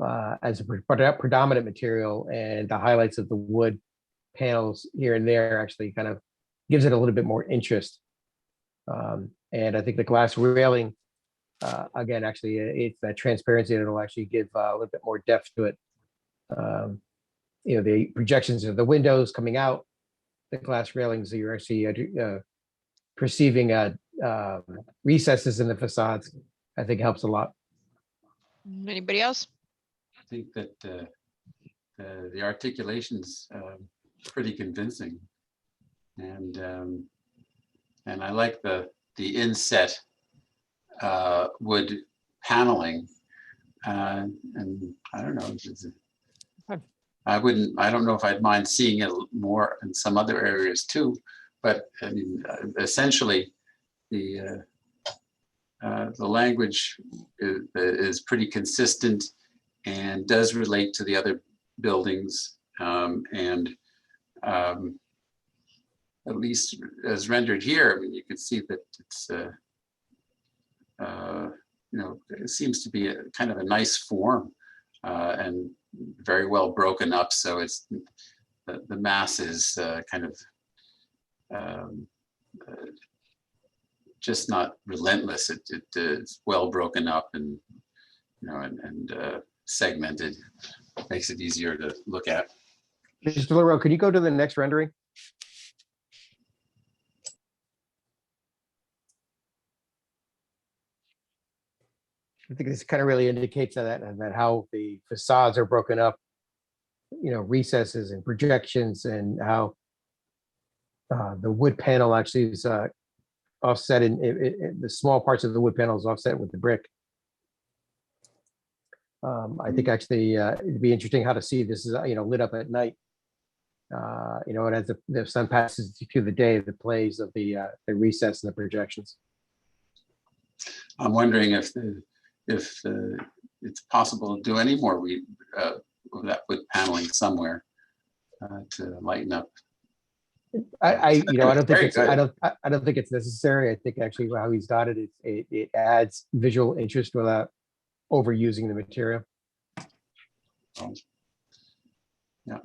as a predominant material and the highlights of the wood panels here and there actually kind of gives it a little bit more interest. And I think the glass railing, again, actually, it's that transparency that will actually give a little bit more depth to it. The projections of the windows coming out, the glass railings, you're actually perceiving recesses in the facades, I think helps a lot. Anybody else? I think that the articulation's pretty convincing, and I like the inset wood paneling, and I don't know. I don't know if I'd mind seeing it more in some other areas too, but I mean, essentially, the language is pretty consistent and does relate to the other buildings, and at least as rendered here, I mean, you can see that it's it seems to be a kind of a nice form and very well broken up. So it's the mass is kind of just not relentless. It's well broken up and segmented. Makes it easier to look at. Mr. Leroux, could you go to the next rendering? I think this kind of really indicates that how the facades are broken up, recesses and projections, and how the wood panel actually is offset in the small parts of the wood panel is offset with the brick. I think actually it'd be interesting how to see this is lit up at night. And as the sun passes through the day, the plays of the recess and the projections. I'm wondering if it's possible to do any more of that wood paneling somewhere to lighten up. I don't think Very it's good. I don't think it's necessary. I think actually how he's got it, it adds visual interest without overusing the material. Yeah.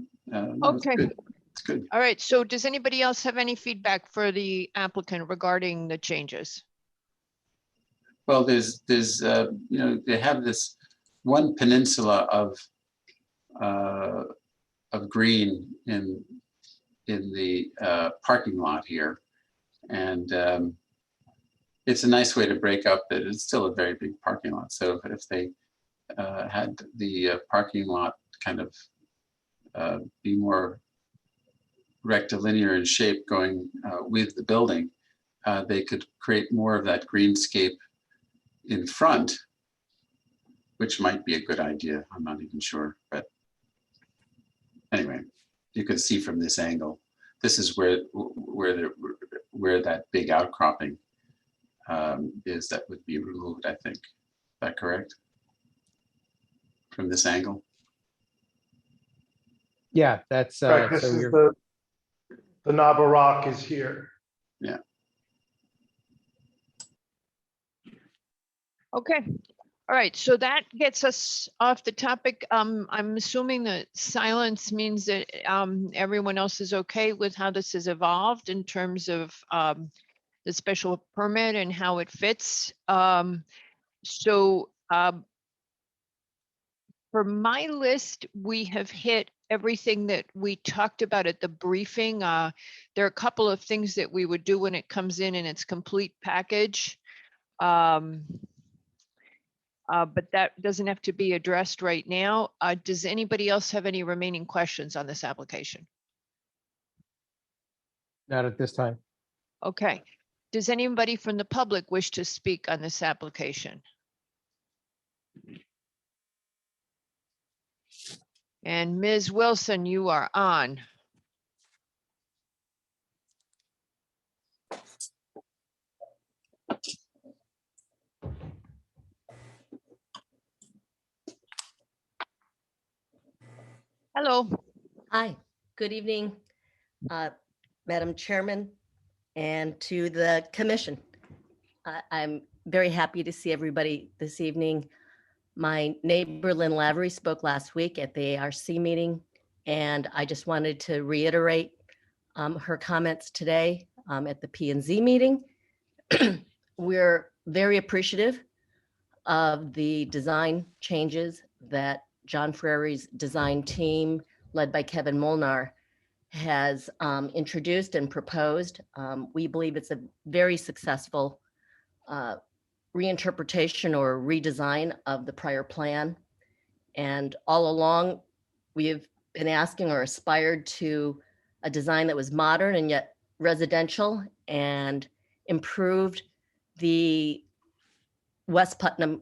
Okay. It's good. All right. So does anybody else have any feedback for the applicant regarding the changes? Well, there's they have this one peninsula of green in the parking lot here, and it's a nice way to break up that it's still a very big parking lot. So if they had the parking lot kind of be more rectilinear in shape going with the building, they could create more of that greenscape in front, which might be a good idea. I'm not even sure, but anyway, you can see from this angle, this is where that big outcropping is that would be removed, I think. Is that correct? From this angle? Yeah, that's Right, this is the knob of rock is here. Yeah. Okay. All right. So that gets us off the topic. I'm assuming that silence means that everyone else is okay with how this has evolved in terms of the special permit and how it fits. For my list, we have hit everything that we talked about at the briefing. There are a couple of things that we would do when it comes in its complete package. But that doesn't have to be addressed right now. Does anybody else have any remaining questions on this application? Not at this time. Okay. Does anybody from the public wish to speak on this application? And Ms. Wilson, you are on. Hello. Hi, good evening, Madam Chairman, and to the commission. I'm very happy to see everybody this evening. My neighbor Lynn Lavery spoke last week at the ARC meeting, and I just wanted to reiterate her comments today at the P&Z meeting. We're very appreciative of the design changes that John Ferreri's design team, led by Kevin Molnar, has introduced and proposed. We believe it's a very successful reinterpretation or redesign of the prior plan. And all along, we have been asking or aspired to a design that was modern and yet residential and improved the West Putnam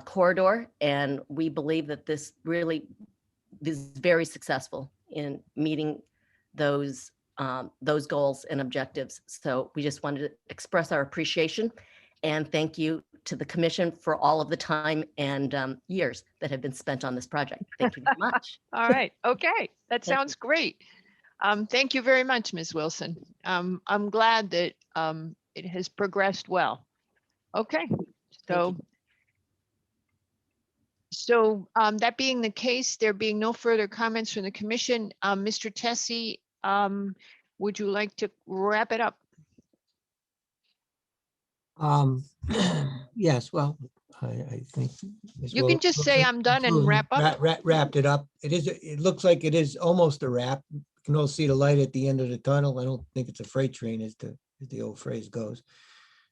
corridor. And we believe that this really is very successful in meeting those goals and objectives. So we just wanted to express our appreciation and thank you to the commission for all of the time and years that have been spent on this project. Thank you very much. All right. Okay. That sounds great. Thank you very much, Ms. Wilson. I'm glad that it has progressed well. Okay. So So that being the case, there being no further comments from the commission, Mr. Tessie, would you like to wrap it up? Yes, well, I think. Ms. You can just say Wilson I'm done and concluded- wrap up. Wrapped it up. It looks like it is almost a wrap. You can all see the light at the end of the tunnel. I don't think it's a freight train, as the old phrase goes.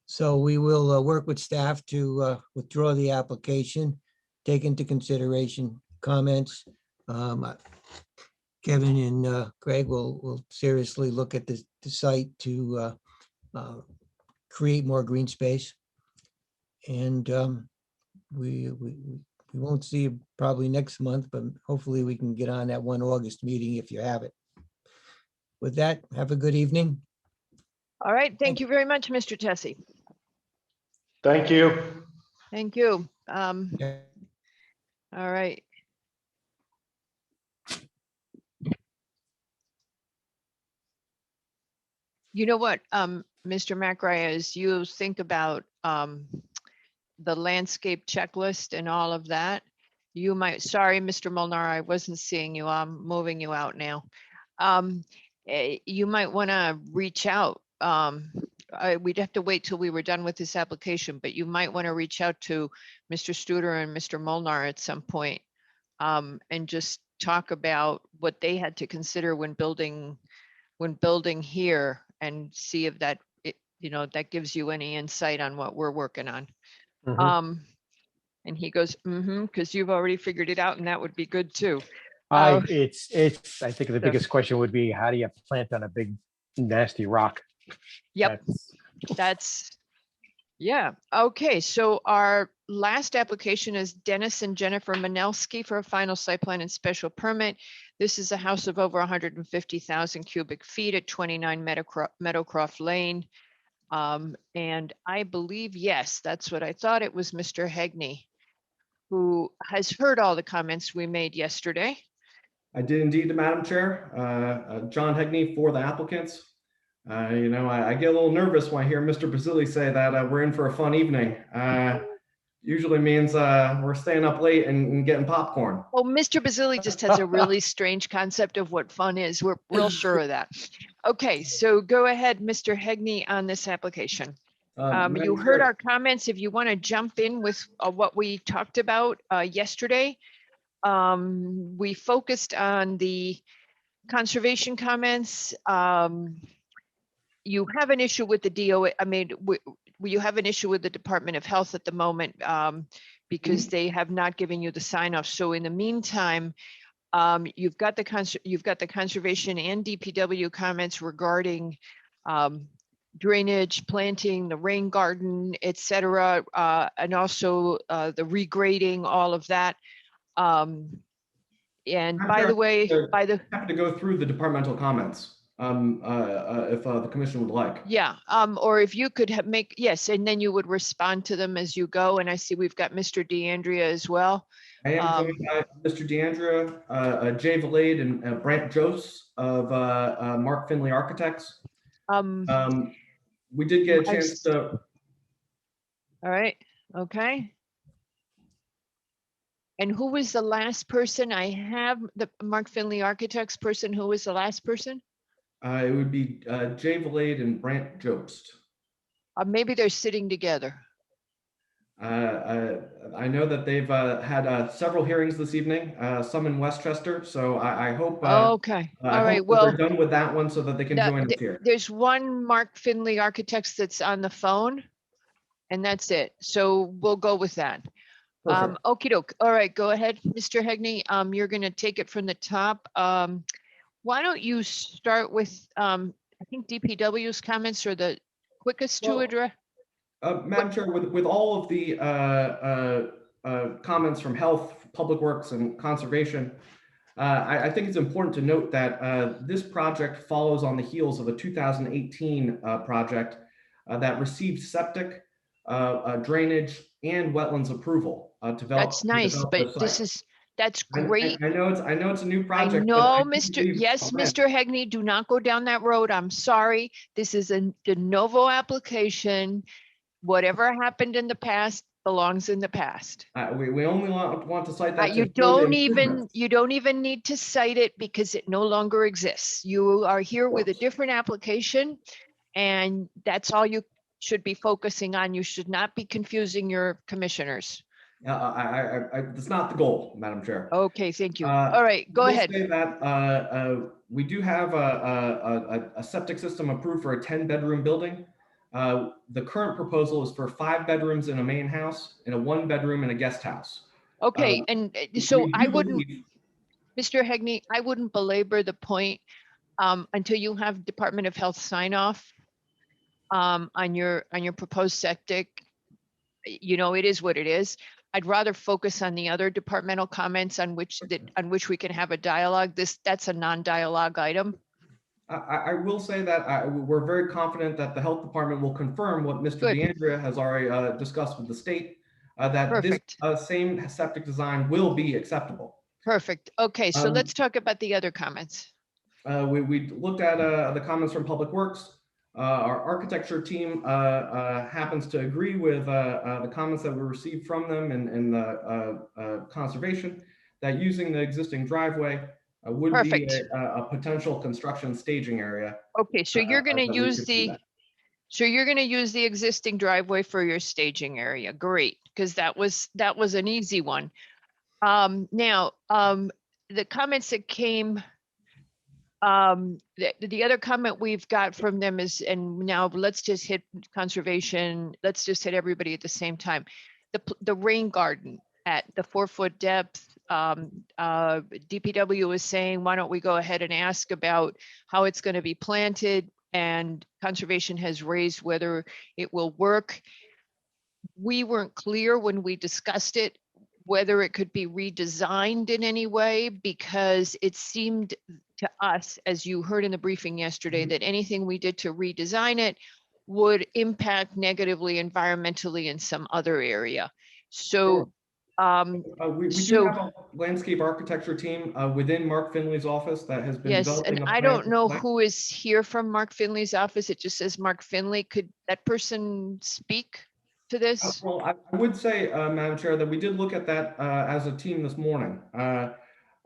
So we will work with staff to withdraw the application, take into consideration comments. Kevin and Greg will seriously look at the site to create more green space. And we won't see you probably next month, but hopefully we can get on that one August meeting if you have it. With that, have a good evening. All right. Thank you very much, Mr. Tessie. Thank you. Thank you. Yeah. All right. You know what, Mr. McRae, as you think about the landscape checklist and all of that, you might, sorry, Mr. Molnar, I wasn't seeing you. I'm moving you out now. You might want to reach out. We'd have to wait till we were done with this application, but you might want to reach out to Mr. Studer and Mr. Molnar at some point and just talk about what they had to consider when building here, and see if that, that gives you any insight on what we're working on. And he goes, because you've already figured it out, and that would be good too. I think the biggest question would be, how do you plant on a big nasty rock? Yep, yeah. Okay, so our last application is Dennis and Jennifer Manelski for a final site plan and special permit. This is a house of over 150,000 cubic feet at 29 Meadowcroft Lane. And I believe, yes, that's what I thought. It was Mr. Hegney, who has heard all the comments we made yesterday. I did indeed, Madam Chair. John Hegney for the applicants. I get a little nervous when I hear Mr. Basili say that we're in for a fun evening. Usually means we're staying up late and getting popcorn. Oh, Mr. Basili just has a really strange concept of what fun is. We're real sure of that. Okay, so go ahead, Mr. Hegney, on this application. You heard our comments. If you want to jump in with what we talked about yesterday, we focused on the conservation comments. You have an issue with the DOA. I mean, you have an issue with the Department of Health at the moment because they have not given you the sign off. So in the meantime, you've got the conservation and DPW comments regarding drainage, planting, the rain garden, et cetera, and also the regrading, all of that. And by the way, happy to go through the departmental comments if the commission would like. Yeah, or if you could yes, and then you would respond to them as you go. And I see we've got Mr. DeAndrea as well. I am joined by Mr. DeAndrea, Jay Valade, and Brant Jose of Mark Finley Architects. We did get a chance to. All right. Okay. And who was the last person? I have the Mark Finley Architects person. Who was the last person? It would be Jay Valade and Brant Jobst. Maybe they're sitting together. I know that they've had several hearings this evening, some in Westchester. So I hope. Okay. All right. Well, they're done with that one so that they can join us here. There's one Mark Finley Architects that's on the phone, and that's it. So we'll go with that. Okie doke. All right. Go ahead, Mr. Hegney. You're going to take it from the top. Why don't you start with, I think DPW's comments are the quickest to address? Madam Chair, with all of the comments from Health, Public Works, and Conservation, I think it's important to note that this project follows on the heels of a 2018 project that received septic, drainage, and wetlands approval. That's nice, but that's great. I know it's a new project. No, Mr. Hegney, do not go down that road. I'm sorry. This is a de novo application. Whatever happened in the past belongs in the past. We only want to cite that. to You show the don't improvements. even need to cite it because it no longer exists. You are here with a different application, and that's all you should be focusing on. You should not be confusing your commissioners. That's not the goal, Madam Chair. Okay, thank you. All right, go We'll ahead. say that we do have a septic system approved for a 10-bedroom building. The current proposal is for 5 bedrooms in a main house and a 1-bedroom in a guest house. Okay, and so we I do wouldn't, believe- Mr. Hegney, I wouldn't belabor the point until you have Department of Health sign off on your proposed septic. You know, it is what it is. I'd rather focus on the other departmental comments on which we can have a dialogue. That's a non-dialogue item. I will say that we're very confident that the health department will confirm what Mr. Good. DeAndrea has already discussed with the state, that Perfect. this same septic design will be acceptable. Perfect. Okay, so let's talk about the other comments. We looked at the comments from Public Works. Our architecture team happens to agree with the comments that we received from them and the conservation, that using the existing driveway would Perfect. be a potential construction staging area. Okay, so you're going that to we use could do the, that. so you're going to use the existing driveway for your staging area. Great, because that was an easy one. Now, the comments that came, the other comment we've got from them is, and now let's just hit conservation. Let's just hit everybody at the same time. The rain garden at the 4-foot depth. DPW is saying, why don't we go ahead and ask about how it's going to be planted, and conservation has raised whether it will work. We weren't clear when we discussed it whether it could be redesigned in any way, because it seemed to us, as you heard in the briefing yesterday, that anything we did to redesign it would impact negatively environmentally in some other area. So we do have a landscape architecture team within Mark Finley's office that has been yes, developing. and a I plan don't for know site. who is here from Mark Finley's office. It just says Mark Finley. Could that person speak to this? Well, I would say, Madam Chair, that we did look at that as a team this morning.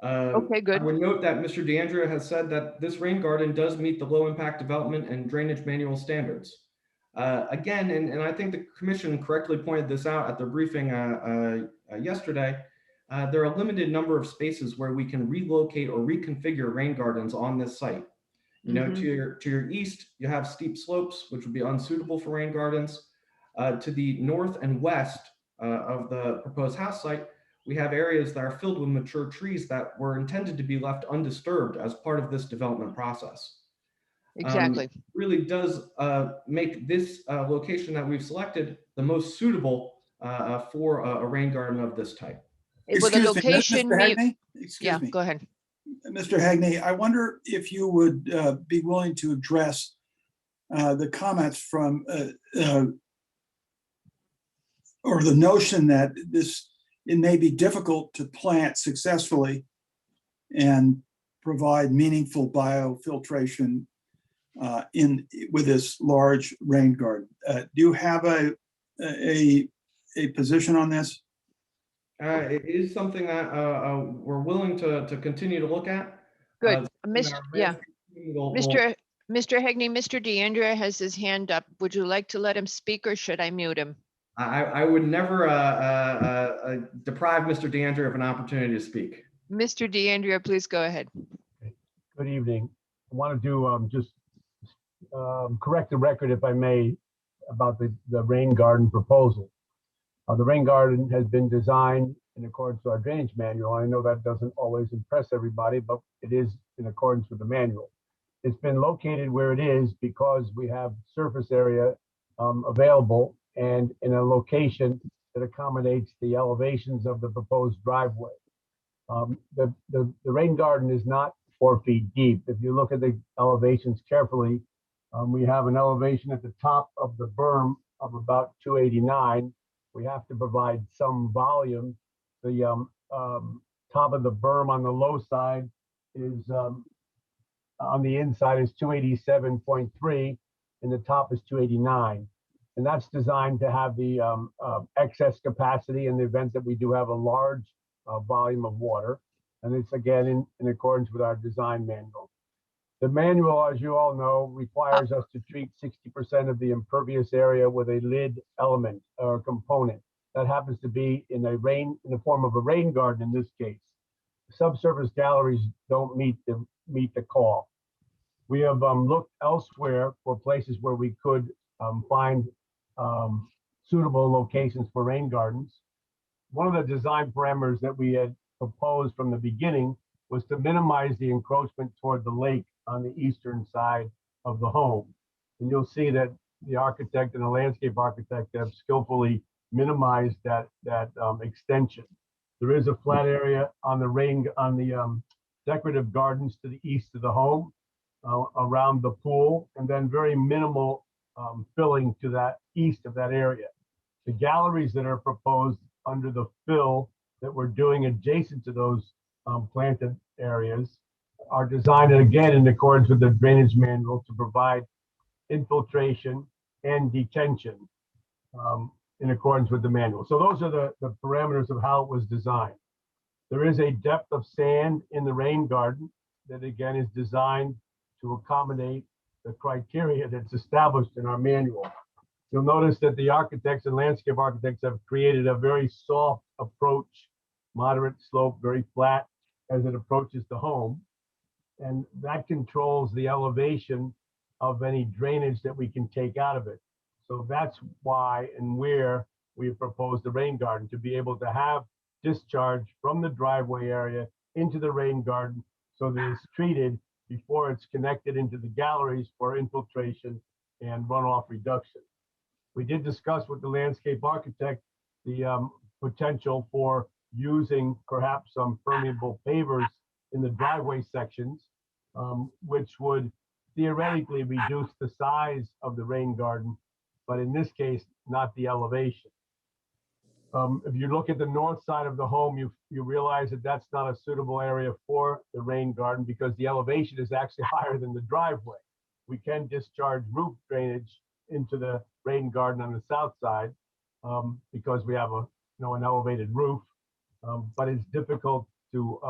Okay, good. I would note that Mr. DeAndrea has said that this rain garden does meet the low impact development and drainage manual standards. Again, and I think the commission correctly pointed this out at the briefing yesterday, there are a limited number of spaces where we can relocate or reconfigure rain gardens on this site. You know, to your east, you have steep slopes, which would be unsuitable for rain gardens. To the north and west of the proposed house site, we have areas that are filled with mature trees that were intended to be left undisturbed as part of this development process. Exactly. Really does make this location that we've selected the most suitable for a rain garden of this type. Well, the location, Mr. Hagney? Excuse me. go ahead. Mr. Hagney, I wonder if you would be willing to address the comments from or the notion that it may be difficult to plant successfully and provide meaningful biofiltration with this large rain garden. Do you have a position on this? It is something that we're willing to continue to look at. Good. Mr. Mr. Hegney, Mr. DeAndrea has his hand up. Would you like to let him speak, or should I mute him? I would never deprive Mr. DeAndrea of an opportunity to speak. Mr. DeAndrea, please go ahead. Good evening. I want to just correct the record, if I may, about the rain garden proposal. The rain garden has been designed in accordance with our drainage manual. I know that doesn't always impress everybody, but it is in accordance with the manual. It's been located where it is because we have surface area available and in a location that accommodates the elevations of the proposed driveway. The rain garden is not 4 feet deep. If you look at the elevations carefully, we have an elevation at the top of the berm of about 289. We have to provide some volume. The top of the berm on the low side is, on the inside is 287.3 and the top is 289. And that's designed to have the excess capacity in the event that we do have a large volume of water. And it's again in accordance with our design manual. The manual, as you all know, requires us to treat 60% of the impervious area with a lid element or component. That happens to be in the form of a rain garden in this case. Subsurface galleries don't meet the call. We have looked elsewhere for places where we could find suitable locations for rain gardens. One of the design parameters that we had proposed from the beginning was to minimize the encroachment toward the lake on the eastern side of the home. And you'll see that the architect and the landscape architect have skillfully minimized that extension. There is a flat area on the decorative gardens to the east of the home, around the pool, and then very minimal filling to that east of that area. The galleries that are proposed under the fill that we're doing adjacent to those planted areas are designed, again, in accordance with the drainage manual to provide infiltration and detention in accordance with the manual. So those are the parameters of how it was designed. There is a depth of sand in the rain garden that, again, is designed to accommodate the criteria that's established in our manual. You'll notice that the architects and landscape architects have created a very soft approach, moderate slope, very flat as it approaches the home. And that controls the elevation of any drainage that we can take out of it. So that's why and where we have proposed the rain garden, to be able to have discharge from the driveway area into the rain garden so that it's treated before it's connected into the galleries for infiltration and runoff reduction. We did discuss with the landscape architect the potential for using perhaps some permeable pavers in the driveway sections, which would theoretically reduce the size of the rain garden, but in this case, not the elevation. If you look at the north side of the home, you realize that that's not a suitable area for the rain garden because the elevation is actually higher than the driveway. We can discharge roof drainage into the rain garden on the south side because we have an elevated roof, but it's difficult to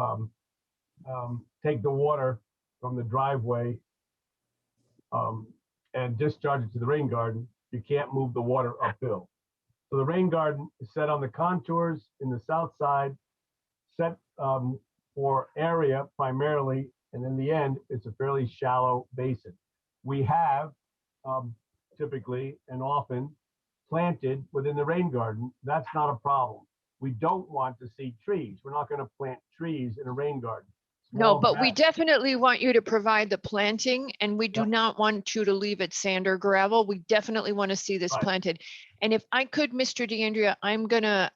take the water from the driveway and discharge it to the rain garden. You can't move the water uphill. So the rain garden is set on the contours in the south side, set for area primarily, and in the end, it's a fairly shallow basin. We have typically and often planted within the rain garden. That's not a problem. We don't want to see trees. We're not going to plant trees in a rain garden. No, but we definitely want you to provide the planting, and we do not want you to leave it sand or gravel. We definitely want to see this planted. And if I could, Mr. DeAndrea, I'm gonna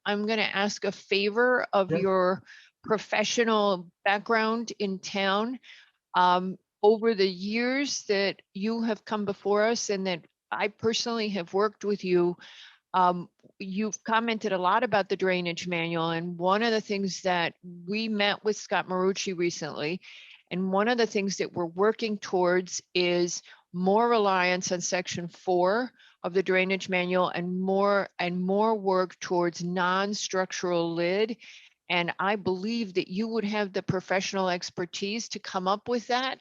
ask a favor of your professional background in town. Over the years that you have come before us and that I personally have worked with you, you've commented a lot about the drainage manual. And one of the things that we met with Scott Marucci recently, and one of the things that we're working towards is more reliance on section 4 of the drainage manual and more work towards non-structural lid. And I believe that you would have the professional expertise to come up with that.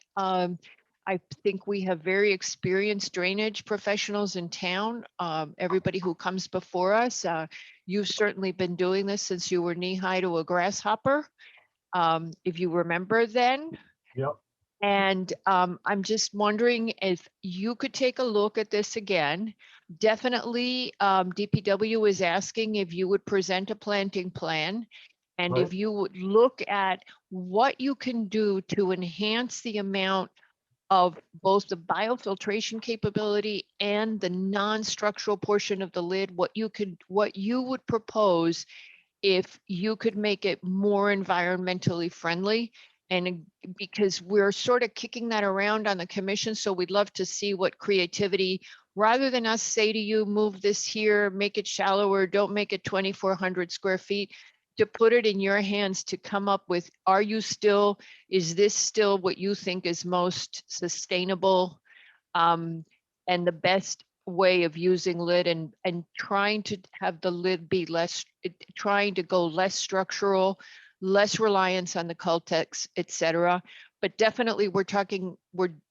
I think we have very experienced drainage professionals in town. Everybody who comes before us, you've certainly been doing this since you were knee-high to a grasshopper, if you remember then. Yep. And I'm just wondering if you could take a look at this again. Definitely, DPW is asking if you would present a planting plan. And if you would look at what you can do to enhance the amount of both the biofiltration capability and the non-structural portion of the lid, what you would propose if you could make it more environmentally friendly. And because we're sort of kicking that around on the commission, so we'd love to see what creativity, rather than us say to you, move this here, make it shallower, don't make it 2,400 square feet, to put it in your hands to come up with, is this still what you think is most sustainable and the best way of using lid and trying to have the lid be less, trying to go less structural, less reliance on the Cultex, et cetera. But definitely we're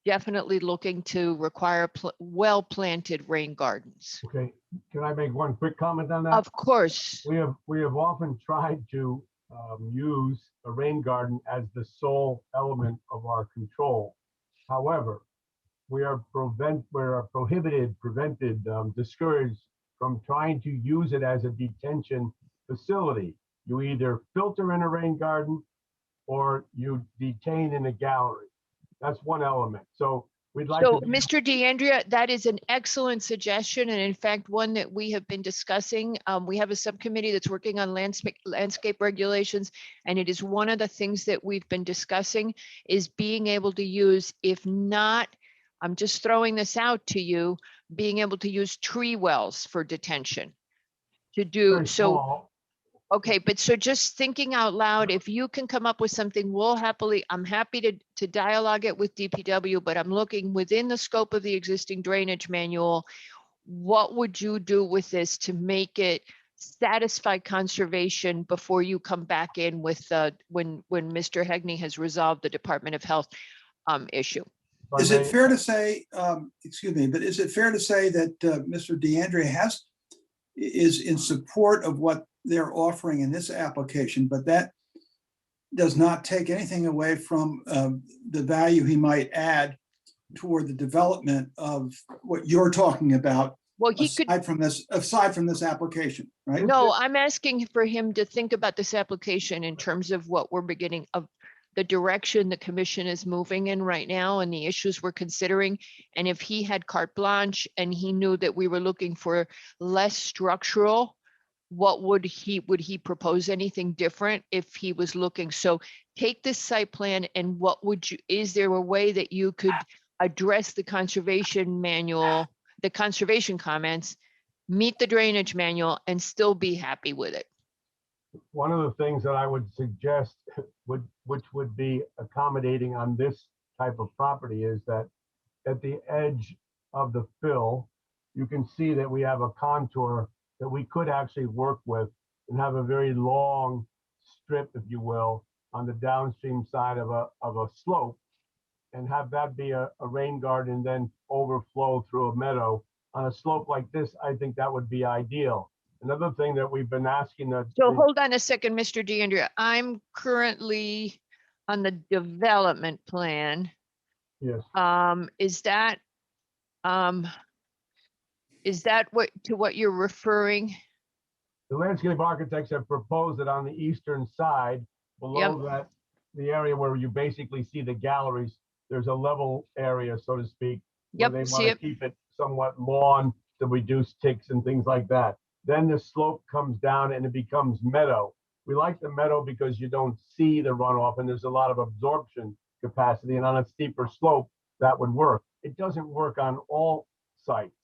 definitely looking to require well-planted rain gardens. Okay, can I make one quick comment on that? Of course. We have often tried to use a rain garden as the sole element of our control. However, we are prevented, discouraged from trying to use it as a detention facility. You either filter in a rain garden or you detain in a gallery. That's one element. So we'd like So, to. Mr. DeAndrea, that is an excellent suggestion, and in fact, one that we have been discussing. We have a subcommittee that's working on landscape regulations, and it is one of the things that we've been discussing is being able to use, if not, I'm just throwing this out to you, being able to use tree wells for detention to do Very so. small. Okay, but so just thinking out loud, if you can come up with something, I'm happy to dialogue it with DPW, but I'm looking within the scope of the existing drainage manual. What would you do with this to make it satisfy conservation before you come back in with when Mr. Hegney has resolved the Department of Health issue? Is it fair to say, excuse me, but is it fair to say that Mr. DeAndrea is in support of what they're offering in this application, but that does not take anything away from the value he might add toward the development of what you're talking about? Well, he aside from this application, right? No, I'm asking for him to think about this application in terms of what we're beginning of the direction the commission is moving in right now and the issues we're considering. And if he had carte blanche and he knew that we were looking for less structural, what would he propose anything different if he was looking? So take this site plan and is there a way that you could address the conservation manual, the conservation comments, meet the drainage manual and still be happy with it? One of the things that I would suggest which would be accommodating on this type of property is that at the edge of the fill, you can see that we have a contour that we could actually work with and have a very long strip, if you will, on the downstream side of a slope and have that be a rain garden and then overflow through a meadow. On a slope like this, I think that would be ideal. Another thing that we've been asking that. So hold on a second, Mr. DeAndrea. I'm currently on the development plan. Yes. Is that what you're referring? The landscape architects have proposed that on the eastern side, below that, the area where you basically see the galleries, there's a level area, so to speak. Yep, where they see want it. to keep it somewhat lawn to reduce ticks and things like that. Then the slope comes down and it becomes meadow. We like the meadow because you don't see the runoff and there's a lot of absorption capacity. And on a steeper slope, that would work. It doesn't work on all sites.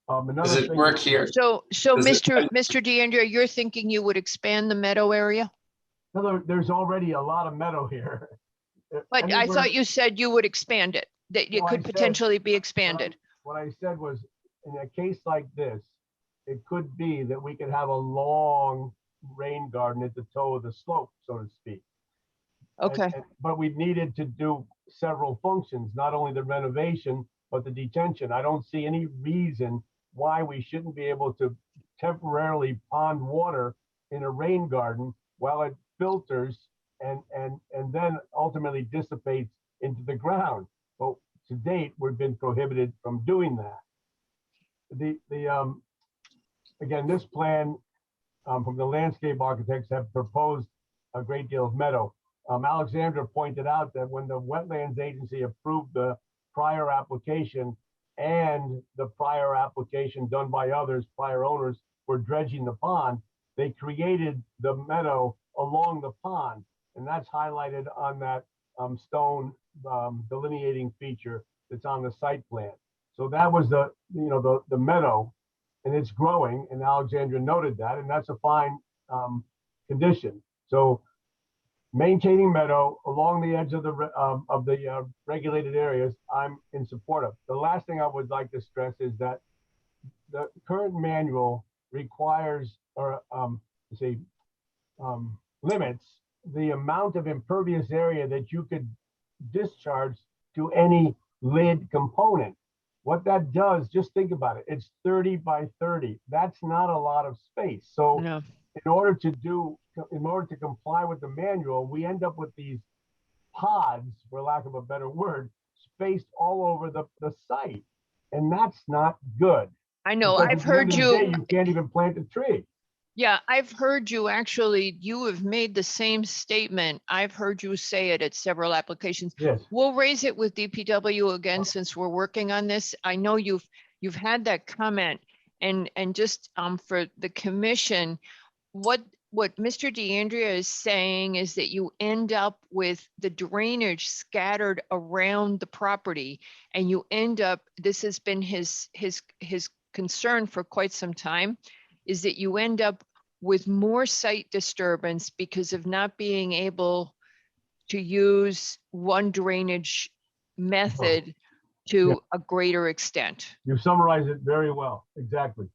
Does it work here? So Mr. DeAndrea, you're thinking you would expand the meadow area? No, there's already a lot of meadow here. But I thought you said you would expand it, that it could potentially be expanded. What I said was, in a case like this, it could be that we could have a long rain garden at the toe of the slope, so to speak. Okay. But we needed to do several functions, not only the renovation, but the detention. I don't see any reason why we shouldn't be able to temporarily pond water in a rain garden while it filters and then ultimately dissipates into the ground. But to date, we've been prohibited from doing that. Again, this plan from the landscape architects have proposed a great deal of meadow. Alexandra pointed out that when the Wetlands Agency approved the prior application and the prior application done by others, prior owners, were dredging the pond, they created the meadow along the pond. And that's highlighted on that stone delineating feature that's on the site plan. So that was the meadow, and it's growing, and Alexandra noted that, and that's a fine condition. So maintaining meadow along the edge of the regulated areas, I'm in support of. The last thing I would like to stress is that the current manual requires or limits the amount of impervious area that you could discharge to any lid component. What that does, just think about it, it's 30 by 30. That's not a lot of space. So No. in order to comply with the manual, we end up with these pods, for lack of a better word, spaced all over the site. And that's not good. I know, Because I've at the end heard of the you. day, you can't even plant a tree. Yeah, I've heard you actually, you have made the same statement. I've heard you say it at several applications. Yes. We'll raise it with DPW again, since we're working on this. I know you've had that comment, and just for the commission, what Mr. DeAndrea is saying is that you end up with the drainage scattered around the property, and you end up, this has been his concern for quite some time, is that you end up with more site disturbance because of not being able to use one drainage method to a greater extent. You summarize it very well. Exactly.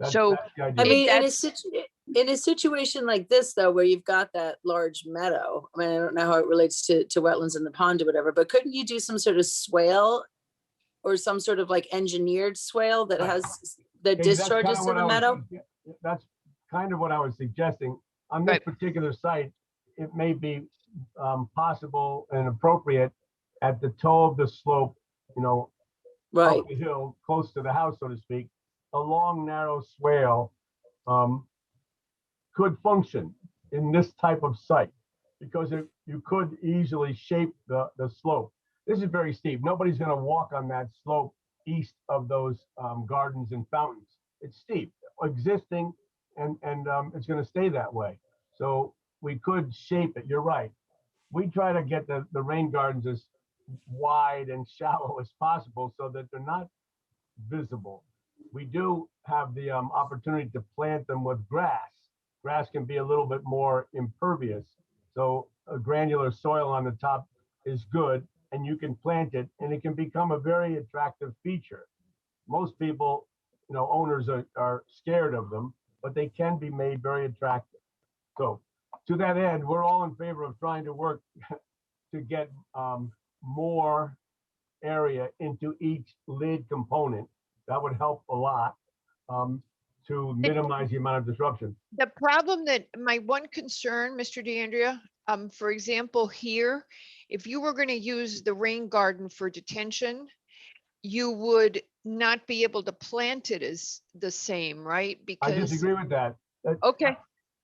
So, that's the idea. I mean, in a situation like this, though, where you've got that large meadow, I mean, I don't know how it relates to wetlands in the pond or whatever, but couldn't you do some sort of swale or some sort of like engineered swale that has that Hey, that's discharges kinda to the what I meadow? That's kind of what I was suggesting. On this particular site, it may be possible and appropriate at the toe of the slope, right, up the hill, close to the house, so to speak, a long, narrow swale could function in this type of site because you could easily shape the slope. This is very steep. Nobody's going to walk on that slope east of those gardens and fountains. It's steep, existing, and it's going to stay that way. So we could shape it. You're right. We try to get the rain gardens as wide and shallow as possible so that they're not visible. We do have the opportunity to plant them with grass. Grass can be a little bit more impervious. So a granular soil on the top is good, and you can plant it, and it can become a very attractive feature. Most people, owners are scared of them, but they can be made very attractive. So to that end, we're all in favor of trying to work to get more area into each lid component. That would help a lot to minimize the amount of disruption. The problem that my one concern, Mr. DeAndrea, for example, here, if you were going to use the rain garden for detention, you would not be able to plant it as the same, right? I Because disagree with that. Okay.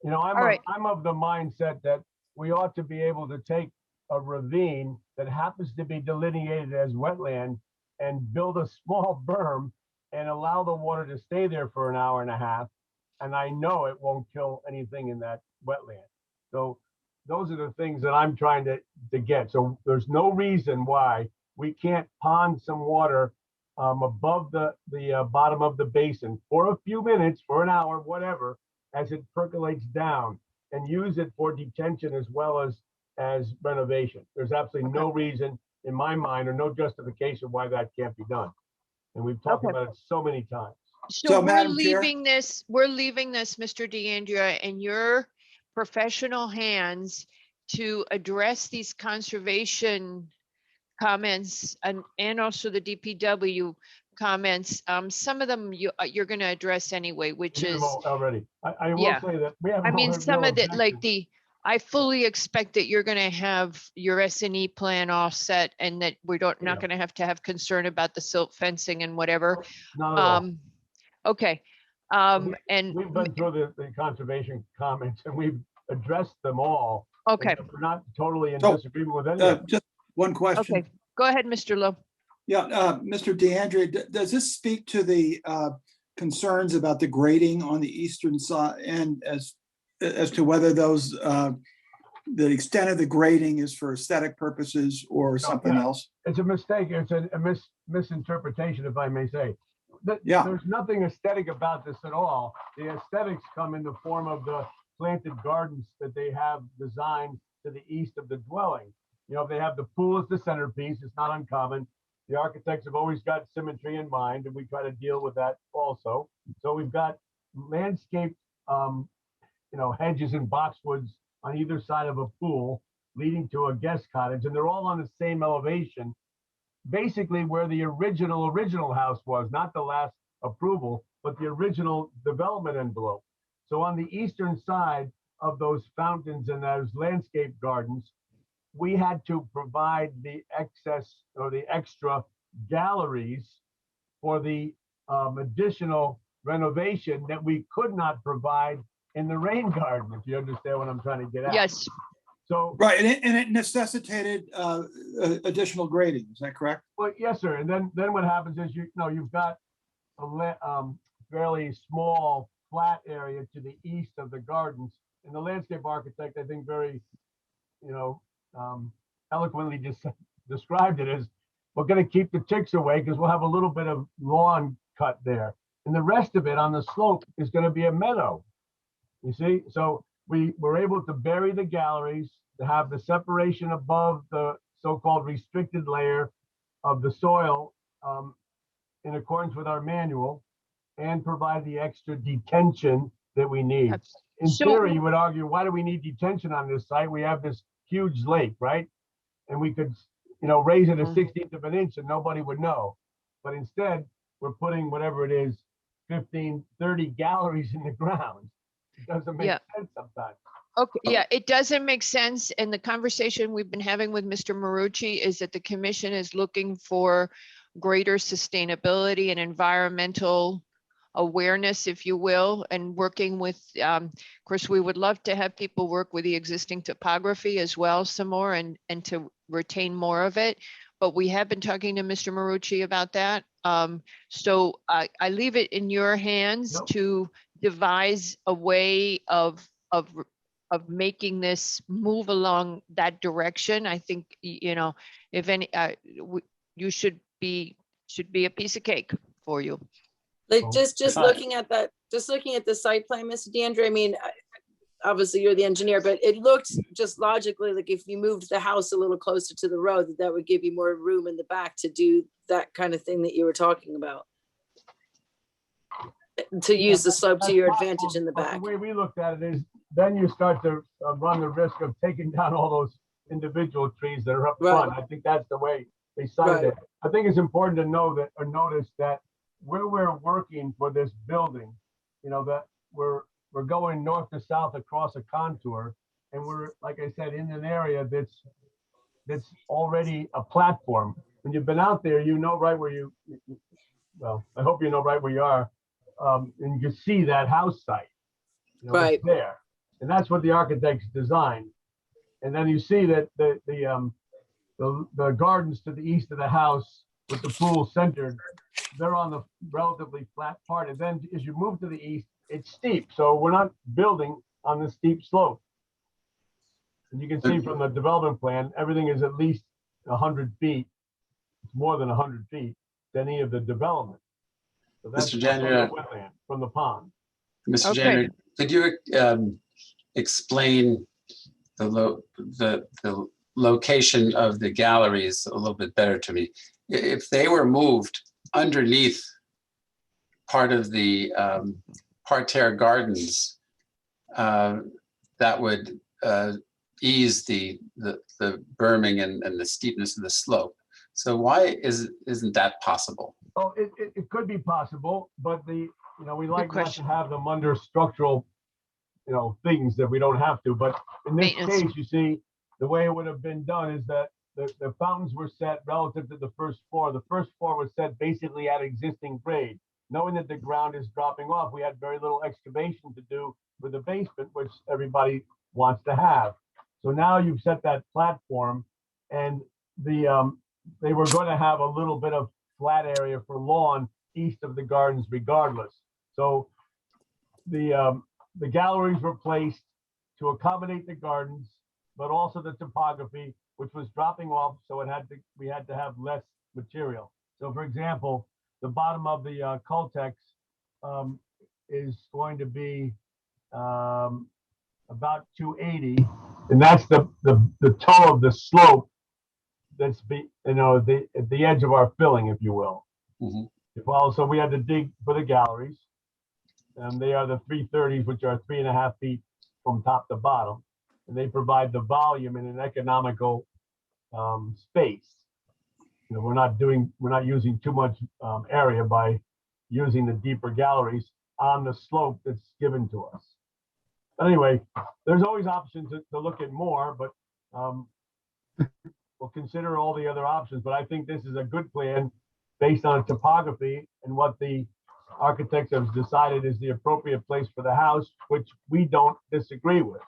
I'm of the mindset that we ought to be able to take a ravine that happens to be delineated as wetland and build a small berm and allow the water to stay there for an hour and a half. And I know it won't kill anything in that wetland. So those are the things that I'm trying to get. So there's no reason why we can't pond some water above the bottom of the basin for a few minutes, for an hour, whatever, as it percolates down, and use it for detention as well as renovation. There's absolutely no reason in my mind, or no justification why that can't be done. And we've talked about it so many times. So we're Madam Chair- leaving this, Mr. DeAndrea, in your professional hands to address these conservation comments and also the DPW comments. Some of them you're going to address anyway, which is already. I will yeah. say that we have. I no- mean, no some of it, objection. like I fully expect that you're going to have your S&E plan all set, and that we're not going to have concern about the silt fencing and whatever. Not at all. Okay. And We've been through the conservation comments and we've addressed them all. Okay. We're not totally in So, disagreement with any of them. Just one question. Okay, go ahead, Mr. Lowe. Yeah, Mr. DeAndrea, does this speak to the concerns about the grading on the eastern side, and as to whether those the extent of the grading is for aesthetic purposes or something else? It's a mistake. It's a misinterpretation, if I may say. Yeah. There's nothing aesthetic about this at all. The aesthetics come in the form of the planted gardens that they have designed to the east of the dwelling. If they have the pool as the centerpiece, it's not uncommon. The architects have always got symmetry in mind, and we try to deal with that also. So we've got landscaped, hedges and boxwoods on either side of a pool leading to a guest cottage, and they're all on the same elevation, basically where the original house was, not the last approval, but the original development envelope. So on the eastern side of those fountains and those landscape gardens, we had to provide the excess or the extra galleries for the additional renovation that we could not provide in the rain garden, if you understand what I'm trying to get at. Yes. So Right, and it necessitated additional grading, is that correct? well, yes, sir. And then what happens is you've got a fairly small flat area to the east of the gardens, and the landscape architect, I think, very eloquently just described it as, we're going to keep the ticks away because we'll have a little bit of lawn cut there, and the rest of it on the slope is going to be a meadow. You see, so we were able to bury the galleries, to have the separation above the so-called restricted layer of the soil in accordance with our manual, and provide the extra detention that we need. In theory, you would argue, why do we need detention on this site? We have this huge lake, right? And we could, raise it a 1/16 of an inch and nobody would know. But instead, we're putting whatever it is, 15, 30 galleries in the ground. It doesn't make sense sometimes. Okay, yeah, it doesn't make sense. And the conversation we've been having with Mr. Marucci is that the commission is looking for greater sustainability and environmental awareness, if you will, and working with, of course, we would love to have people work with the existing topography as well some more and to retain more of it. But we have been talking to Mr. Marucci about that. So I leave it in your hands to devise a way of making this move along that direction. I think, if any, you should be a piece of cake for you. Like just looking at that, just looking at the site plan, Mr. DeAndre, I mean, obviously you're the engineer, but it looked just logically like if you moved the house a little closer to the road, that would give you more room in the back to do that kind of thing that you were talking about. To use the slope to your advantage in the back. The way we looked at it is, then you start to run the risk of taking down all those individual trees that are up front. I think that's the way they cited it. I think it's important to know that, or notice that where we're working for this building, that we're going north to south across a contour, and we're, like I said, in an area that's already a platform. When you've been out there, right where I hope you know right where you are, and you see that house site, it's there, and that's what the architects designed. And then you see that the gardens to the east of the house with the pool centered, they're on the relatively flat part. And then as you move to the east, it's steep. So we're not building on the steep slope. And you can see from the development plan, everything is at least 100 feet. It's more than 100 feet to any of the development. So that's Mr. January, from the pond. Mr. January, could you explain the location of the galleries a little bit better to me? If they were moved underneath part of the parterre gardens, that would ease the berming and the steepness of the slope. So why isn't that possible? Oh, it could be possible, but we like not to have them under structural, things that we don't have to. But in this case, you see, the way it would have been done is that the fountains were set relative to the first floor. The first floor was set basically at existing grade. Knowing that the ground is dropping off, we had very little excavation to do for the basement, which everybody wants to have. So now you've set that platform, and they were going to have a little bit of flat area for lawn east of the gardens regardless. So the galleries were placed to accommodate the gardens, but also the topography, which was dropping off, so we had to have less material. So for example, the bottom of the Cultex is going to be about 280, and that's the toe of the slope that's at the edge of our filling, if you will. Mhm. Well, so we had to dig for the galleries. They are the 330s, which are 3.5 feet from top to bottom. And they provide the volume in an economical space. We're not using too much area by using the deeper galleries on the slope that's given to us. But anyway, there's always options to look at more, but we'll consider all the other options. But I think this is a good plan based on topography and what the architects have decided is the appropriate place for the house, which we don't disagree with.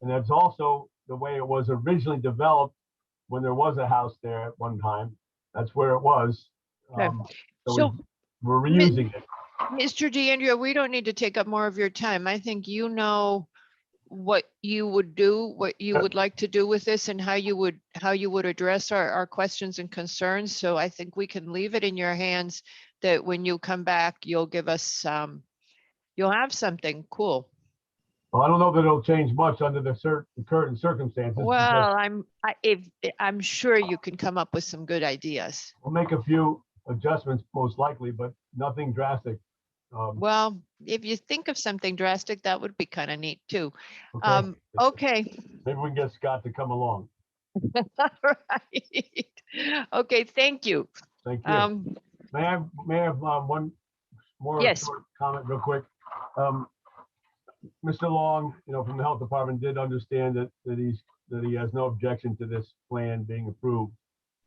And that's also the way it was originally developed when there was a house there at one time. That's where it was. Okay. So we're reusing it. Mr. DeAndrea, we don't need to take up more of your time. I think you know what you would do, what you would like to do with this, and how you would address our questions and concerns. So I think we can leave it in your hands that when you come back, you'll give us you'll have something cool. Well, I don't know that it'll change much under the current circumstances. Well, I'm sure you can come up with some good ideas. We'll make a few adjustments most likely, but nothing drastic. Well, if you think of something drastic, that would be kind of neat too. Okay. Okay. Maybe we can get Scott to come along. All right. Okay, thank you. Thank you. May I have one more Yes. short comment real quick? Mr. Long, from the health department did understand that he has no objection to this plan being approved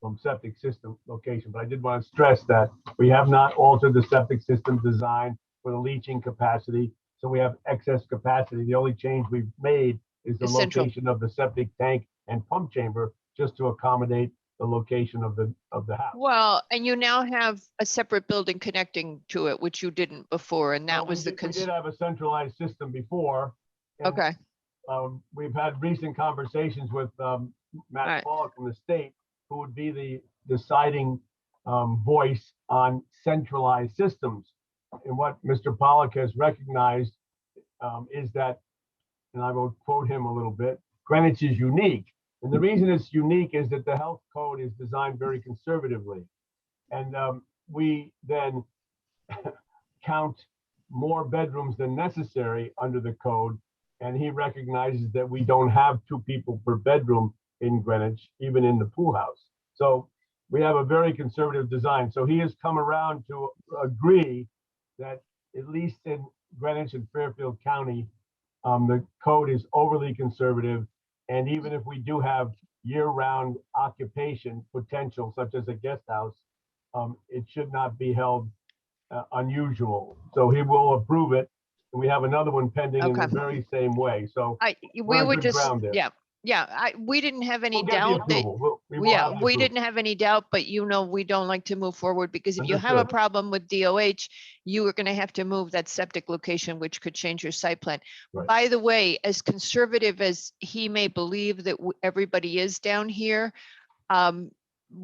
from septic system location, but I did want to stress that we have not altered the septic system design for the leaching capacity, so we have excess capacity. The only change we've made is the location of the septic tank and pump chamber, just to accommodate the location of the house. Well, and you now have a separate building connecting to it, which you didn't before, and that was the We did have a centralized system before. and, Okay. We've had recent conversations with Matt Pollock from the state, who would be the deciding voice on centralized systems. And what Mr. Pollock has recognized is that, and I will quote him a little bit, Greenwich is unique. And the reason it's unique is that the health code is designed very conservatively. And we then count more bedrooms than necessary under the code. And he recognizes that we don't have 2 people per bedroom in Greenwich, even in the pool house. So we have a very conservative design. So he has come around to agree that at least in Greenwich and Fairfield County, the code is overly conservative. And even if we do have year-round occupation potential, such as a guest house, it should not be held unusual. So he will approve it. And we have another one pending in the very same way. So we would just, yeah. We didn't have any We'll get the doubt that, approval. We will have the we approval. didn't have any doubt, but we don't like to move forward because if you have a Understood. problem with DOH, you are going to have to move that septic location, which could change your site plan. Right. By the way, as conservative as he may believe that everybody is down here,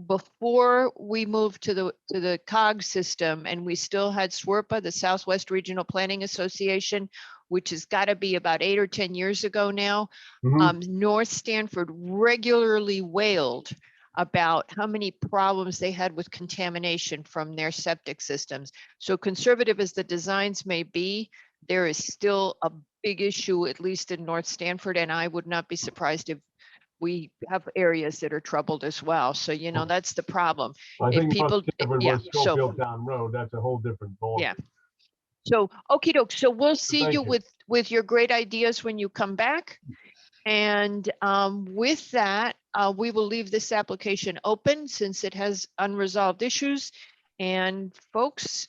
before we moved to the COG system and we still had SWRPA, the Southwest Regional Planning Association, which has got to be about 8 or 10 years ago now, North Stanford regularly wailed about how many problems they had with contamination from their septic systems. So conservative as the designs may be, there is still a big issue, at least in North Stanford, and I would not be surprised if we have areas that are troubled as well. So, that's the problem. I If think people, North Stanford yeah, was Schofield Town Road. That's a whole different ball. yeah. So, okie doke. So we'll see Thank you you. with your great ideas when you come back. And with that, we will leave this application open since it has unresolved issues. And folks,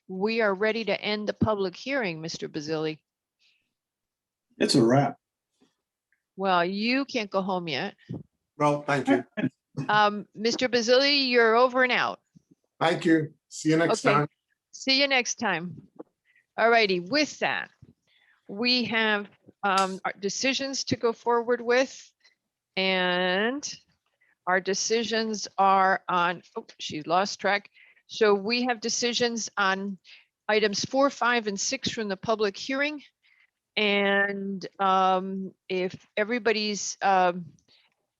we are ready to end the public hearing, Mr. Basili. It's a wrap. Well, you can't go home yet. Well, thank you. Mr. Basili, you're over and out. Thank you. See you next Okay. time. See you next time. All righty. With that, we have our decisions to go forward with, and our decisions are on, oh, she lost track. So we have decisions on items 4, 5, and 6 from the public hearing. And if everybody's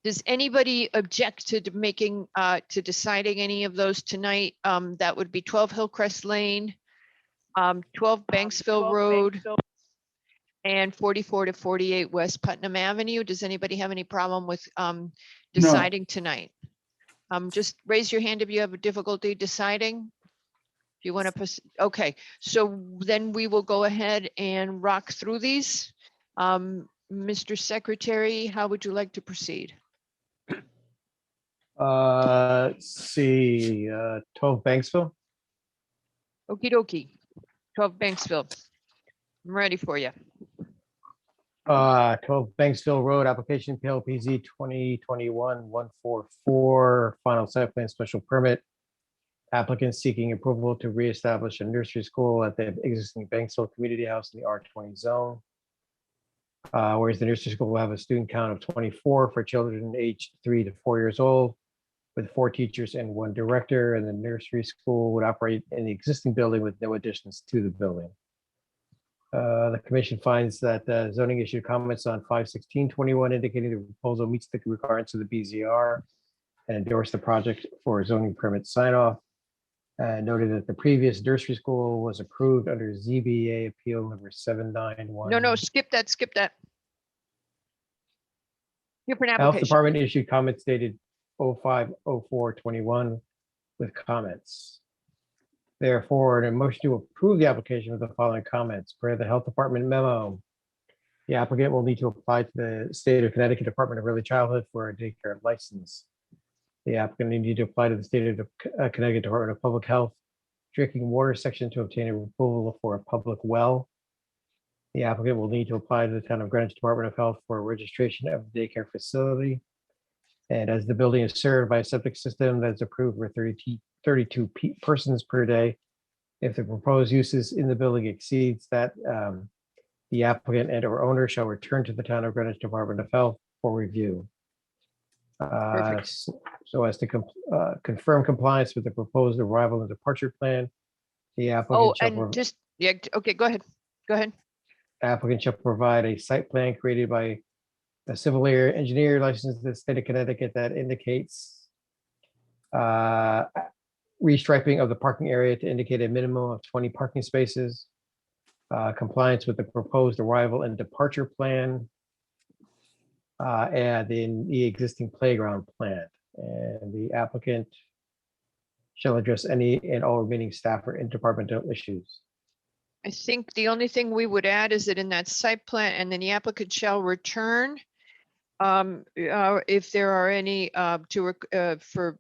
Does anybody object to making, to deciding any of those tonight? That would be 12 Hillcrest Lane, 12 Banksville Road, and 44 to 48 West Putnam Avenue. Does anybody have any problem with deciding tonight? Just raise your hand if you have a difficulty deciding. If you want to, okay, so then we will go ahead and rock through these. Mr. Secretary, how would you like to proceed? Let's see, 12 Banksville. Okie dokie. 12 Banksville. I'm ready for you. 12 Banksville Road, application PLPZ 2021-144, final site plan special permit. Applicant seeking approval to reestablish a nursery school at the existing Banksville Community House in the R20 zone. Whereas the nursery school will have a student count of 24 for children aged 3 to 4 years old, with 4 teachers and 1 director, and the nursery school would operate in the existing building with no additions to the building. The commission finds that zoning issued comments on 5/16/21 indicating the proposal meets the requirements of the BZR and endorsed the project for zoning permit sign-off. Noted that the previous nursery school was approved under ZBA appeal number 791. No, skip that, skip that. Different Health application. Department issued comments dated 05/04/21 with comments. Therefore, a motion to approve the application with the following comments. Per the Health Department memo, the applicant will need to apply to the State of Connecticut Department of Early Childhood for a daycare license. The applicant will need to apply to the State of Connecticut Department of Public Health Drinking Water Section to obtain approval for a public well. The applicant will need to apply to the Town of Greenwich Department of Health for a registration of the daycare facility. And as the building is served by a septic system that's approved for 32 persons per day, if the proposed uses in the building exceeds that, the applicant and or owner shall return to the Town of Greenwich Department of Health for review. So as to confirm compliance with the proposed arrival and departure plan, the Oh, applicant shall and just, yeah, okay, go ahead. Go ahead. applicant shall provide a site plan created by a civil engineer licensed in the state of Connecticut that indicates restriping of the parking area to indicate a minimum of 20 parking spaces, compliance with the proposed arrival and departure plan, and in the existing playground plan. And the applicant shall address any and all remaining staff or interdepartmental issues. I think the only thing we would add is that in that site plan, and then the applicant shall return if there are any for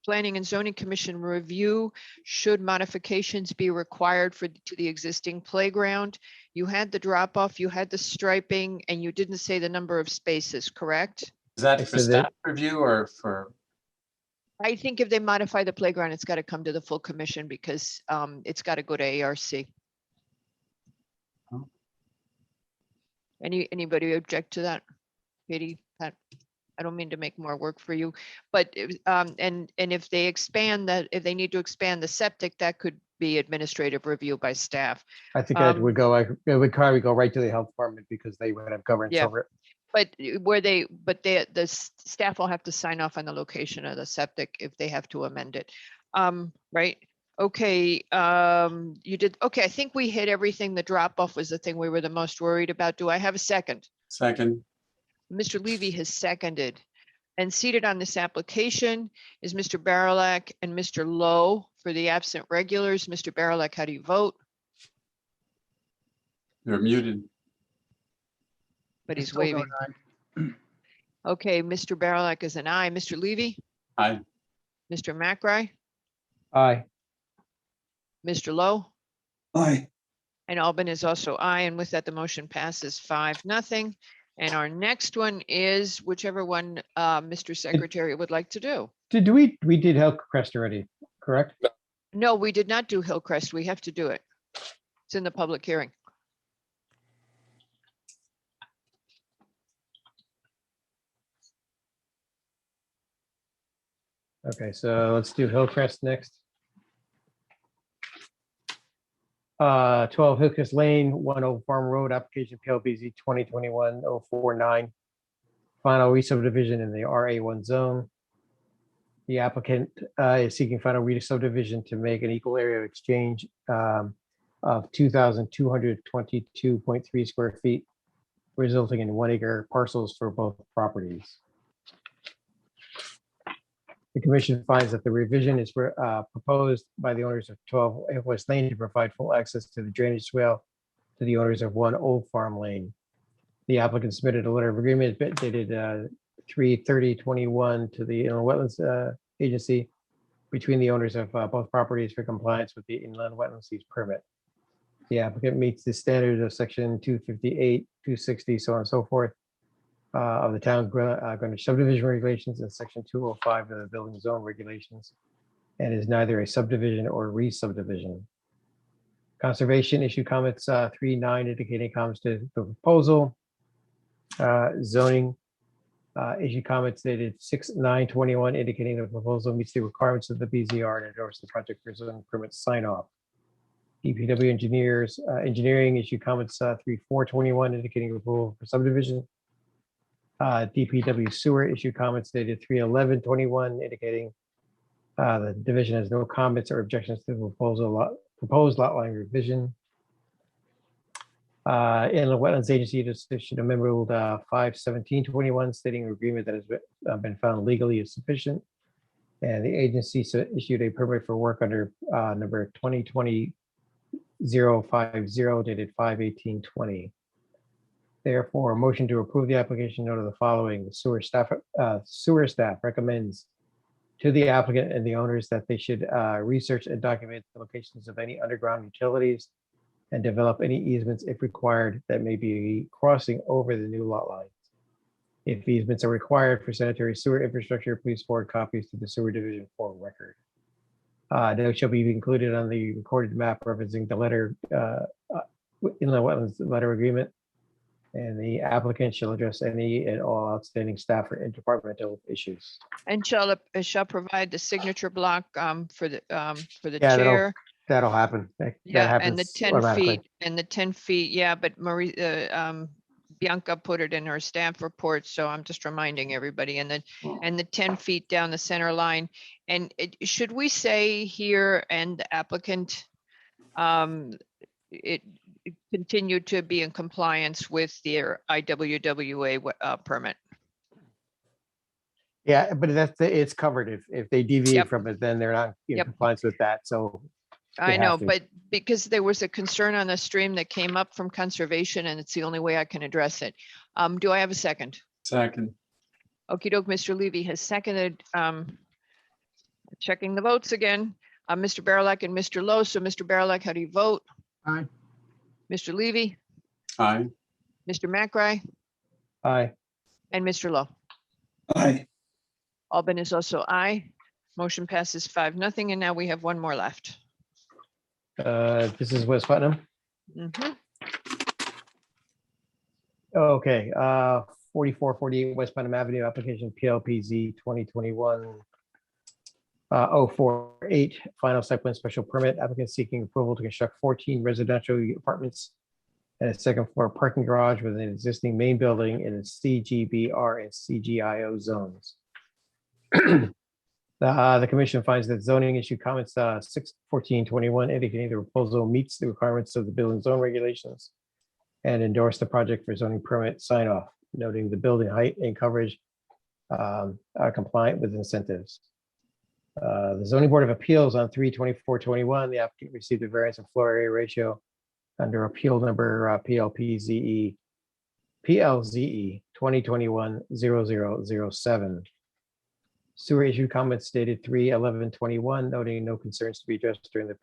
Planning and Zoning Commission review, should modifications be required to the existing playground. You had the drop off, you had the striping, and you didn't say the number of spaces, correct? Is that for staff review or for? I think if they modify the playground, it's got to come to the full commission because it's got to go to ARC. Anybody object to that? Katie, Pat, I don't mean to make more work for you, but and if they expand that, if they need to expand the septic, that could be administrative review by staff. I think that would go, it would probably go right to the health department because they would have governance Yeah. over it. But the staff will have to sign off on the location of the septic if they have to amend it. Right? Okay, you did, okay, I think we hit everything. The drop off was the thing we were the most worried about. Do I have a second? Second. Mr. Levy has seconded. And seated on this application is Mr. Barilak and Mr. Lowe. For the absent regulars, Mr. Barilak, how do you vote? You're muted. But he's Still vote waving. Okay, Mr. Barilak is an aye. Mr. Levy? Aye. Mr. McRae? Aye. Mr. Lowe? Aye. And Albin is also aye. And with that, the motion passes 5-0. And our next one is whichever one Mr. Secretary would like to do. We did Hillcrest already, correct? No, we did not do Hillcrest. We have to do it. It's in the public hearing. Okay, so let's do Hillcrest next. 12 Hillcrest Lane, 10 Farm Road, application PLBZ 2021-049. final re-subdivision in the RA1 zone. The applicant is seeking final re-subdivision to make an equal area of exchange of 2,222.3 square feet, resulting in 1 acre parcels for both properties. The commission finds that the revision is proposed by the owners of 12 West Lane to provide full access to the drainage swale to the owners of 1 Old Farm Lane. The applicant submitted a letter of agreement dated 3/30/21 to the Inland Wetlands Agency between the owners of both properties for compliance with the Inland Wetlands Use Permit. The applicant meets the standards of section 258, 260, so on and so forth, of the town Greenwich subdivision regulations and section 205 of the building zone regulations, and is neither a subdivision or re-subdivision. Conservation issued comments 3/9 indicating comments to the proposal. Zoning issued comments dated 6/9/21 indicating the proposal meets the requirements of the BZR and endorse the project for zoning permit sign off. DPW engineering issued comments 3/4/21 indicating approval for subdivision. DPW sewer issued comments dated 3/11/21 indicating the division has no comments or objections to the proposed lot line revision. Inland Wetlands Agency just issued a memo ruled 5/17/21 stating an agreement that has been found legally is sufficient. And the agency issued a permit for work under number 2020-050 dated 5/18/20. Therefore, a motion to approve the application note of the following: the sewer staff recommends to the applicant and the owners that they should research and document the locations of any underground utilities and develop any easements if required that may be crossing over the new lot lines. If easements are required for sanitary sewer infrastructure, please forward copies to the sewer division for record. Note shall be included on the recorded map referencing the letter, Inland Wetlands letter agreement. And the applicant shall address any and all outstanding staff or interdepartmental issues. And shall provide the signature block for the Yeah, chair. that'll happen. That Yeah, and the happens 10 automatically. feet, yeah, but Marie, Bianca put it in her staff report, so I'm just reminding everybody. And the 10 feet down the center line. And should we say here and the applicant, it continue to be in compliance with their IWWA permit? Yeah, but it's covered. If they deviate Yep. from it, then they're not in Yep. compliance with that. So I they know, have to. but because there was a concern on the stream that came up from conservation, and it's the only way I can address it. Do I have a second? Second. Okey doke, Mr. Levy has seconded. Checking the votes again. Mr. Baerlach and Mr. Lowe. So Mr. Baerlach, how do you vote? Aye. Mr. Levy, Aye. Mr. McRae, Aye. and Mr. Lowe. Aye. Albin is also aye. Motion passes 5-0, and now we have one more left. This is West Putnam. Mhm. Okay, 4448 West Putnam Avenue, application PLPZ 2021-048, final site plan special permit, applicant seeking approval to construct 14 residential apartments and a second floor parking garage with an existing main building in the CGBR and CGIO zones. The commission finds that zoning issue comments 6/14/21 indicating the proposal meets the requirements of the building zone regulations and endorse the project for zoning permit sign off, noting the building height and coverage are compliant with incentives. The zoning board of appeals on 3/24/21, the applicant received a variance of floor area ratio under appeal number PLZE 2021-0007. Sewer issue comments dated 3/11/21, noting no concerns to be addressed during the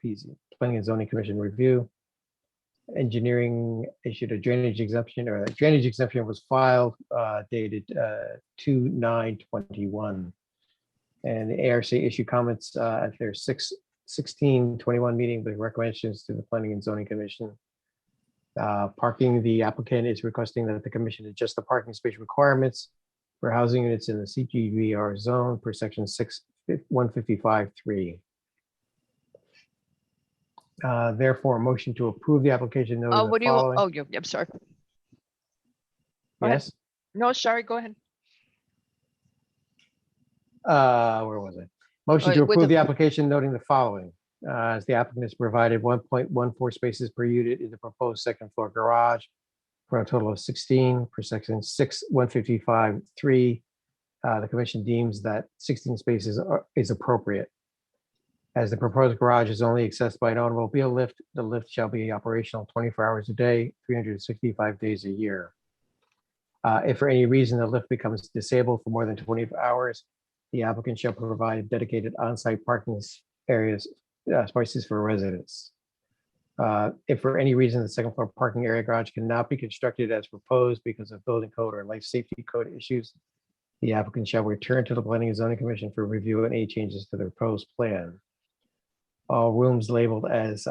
Planning and Zoning Commission review. Engineering issued a drainage exemption, or a drainage exemption was filed dated 2/9/21. And the ARC issued comments at their 6/16/21 meeting with recommendations to the Planning and Zoning Commission. Parking, the applicant is requesting that the commission adjust the parking space requirements for housing units in the CGBR zone per section 155(3). Therefore, a motion to approve the application noted Oh, the what do you, following. oh, I'm sorry. Go ahead. Yes, No, sorry, go ahead. where was it? Motion Oh, to with approve the- the application noting the following. As the applicant has provided 1.14 spaces per unit in the proposed second floor garage for a total of 16 per section 155(3). The commission deems that 16 spaces is appropriate. As the proposed garage is only accessed by an automobile lift, the lift shall be operational 24 hours a day, 365 days a year. If for any reason the lift becomes disabled for more than 24 hours, the applicant shall provide dedicated on-site parking areas, spaces for residents. If for any reason the second floor parking area garage cannot be constructed as proposed because of building code or life safety code issues, the applicant shall return to the Planning and Zoning Commission for review and any changes to the proposed plan. All rooms labeled as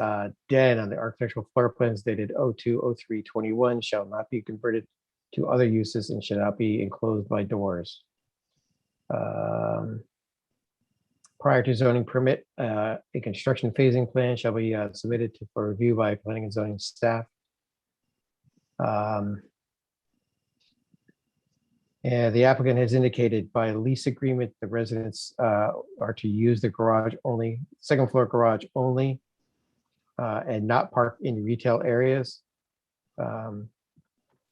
den on the architectural floor plans dated 02/03/21 shall not be converted to other uses and should not be enclosed by doors. Prior to zoning permit, a construction phasing plan shall be submitted for review by planning and zoning staff. And the applicant has indicated by lease agreement, the residents are to use the garage only, second floor garage only, and not park in retail areas.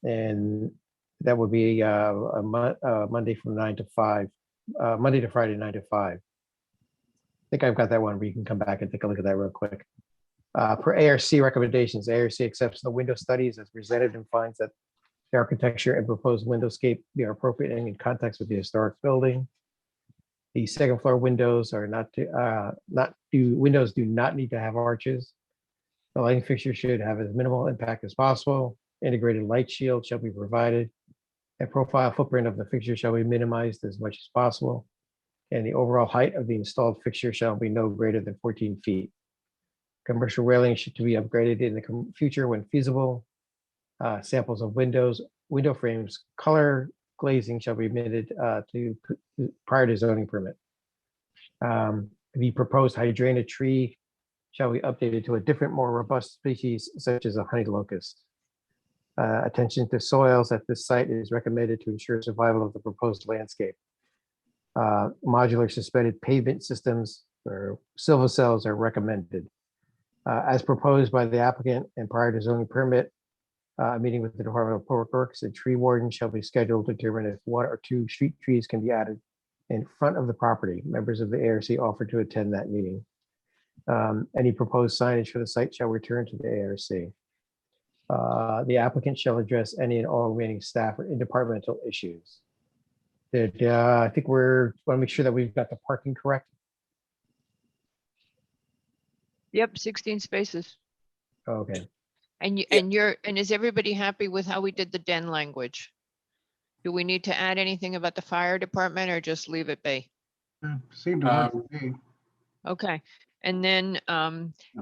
And that would be Monday from 9 to 5, Monday to Friday, 9 to 5. I think I've got that one, but you can come back and take a look at that real quick. Per ARC recommendations, ARC accepts the window studies as presented and finds that the architecture and proposed windowscape are appropriate and in context with the historic building. The second floor windows are windows do not need to have arches. The lighting fixture should have as minimal impact as possible. Integrated light shield shall be provided. A profile footprint of the fixture shall be minimized as much as possible. And the overall height of the installed fixture shall be no greater than 14 feet. Commercial railing should be upgraded in the future when feasible. Samples of window frames, color glazing shall be admitted prior to zoning permit. The proposed hydrangean tree shall be updated to a different, more robust species such as a honey locust. Attention to soils at this site is recommended to ensure survival of the proposed landscape. Modular suspended pavement systems or silva cells are recommended. As proposed by the applicant and prior to zoning permit, a meeting with the Department of Public Works and tree warden shall be scheduled to determine if 1 or 2 street trees can be added in front of the property. Members of the ARC offered to attend that meeting. Any proposed signage for the site shall return to the ARC. The applicant shall address any and all remaining staff or interdepartmental issues. I think want to make sure that we've got the parking correct. Yep, 16 spaces. Okay. And is everybody happy with how we did the den language? Do we need to add anything about the fire department or just leave it be? Seemed to work for me. Okay, and then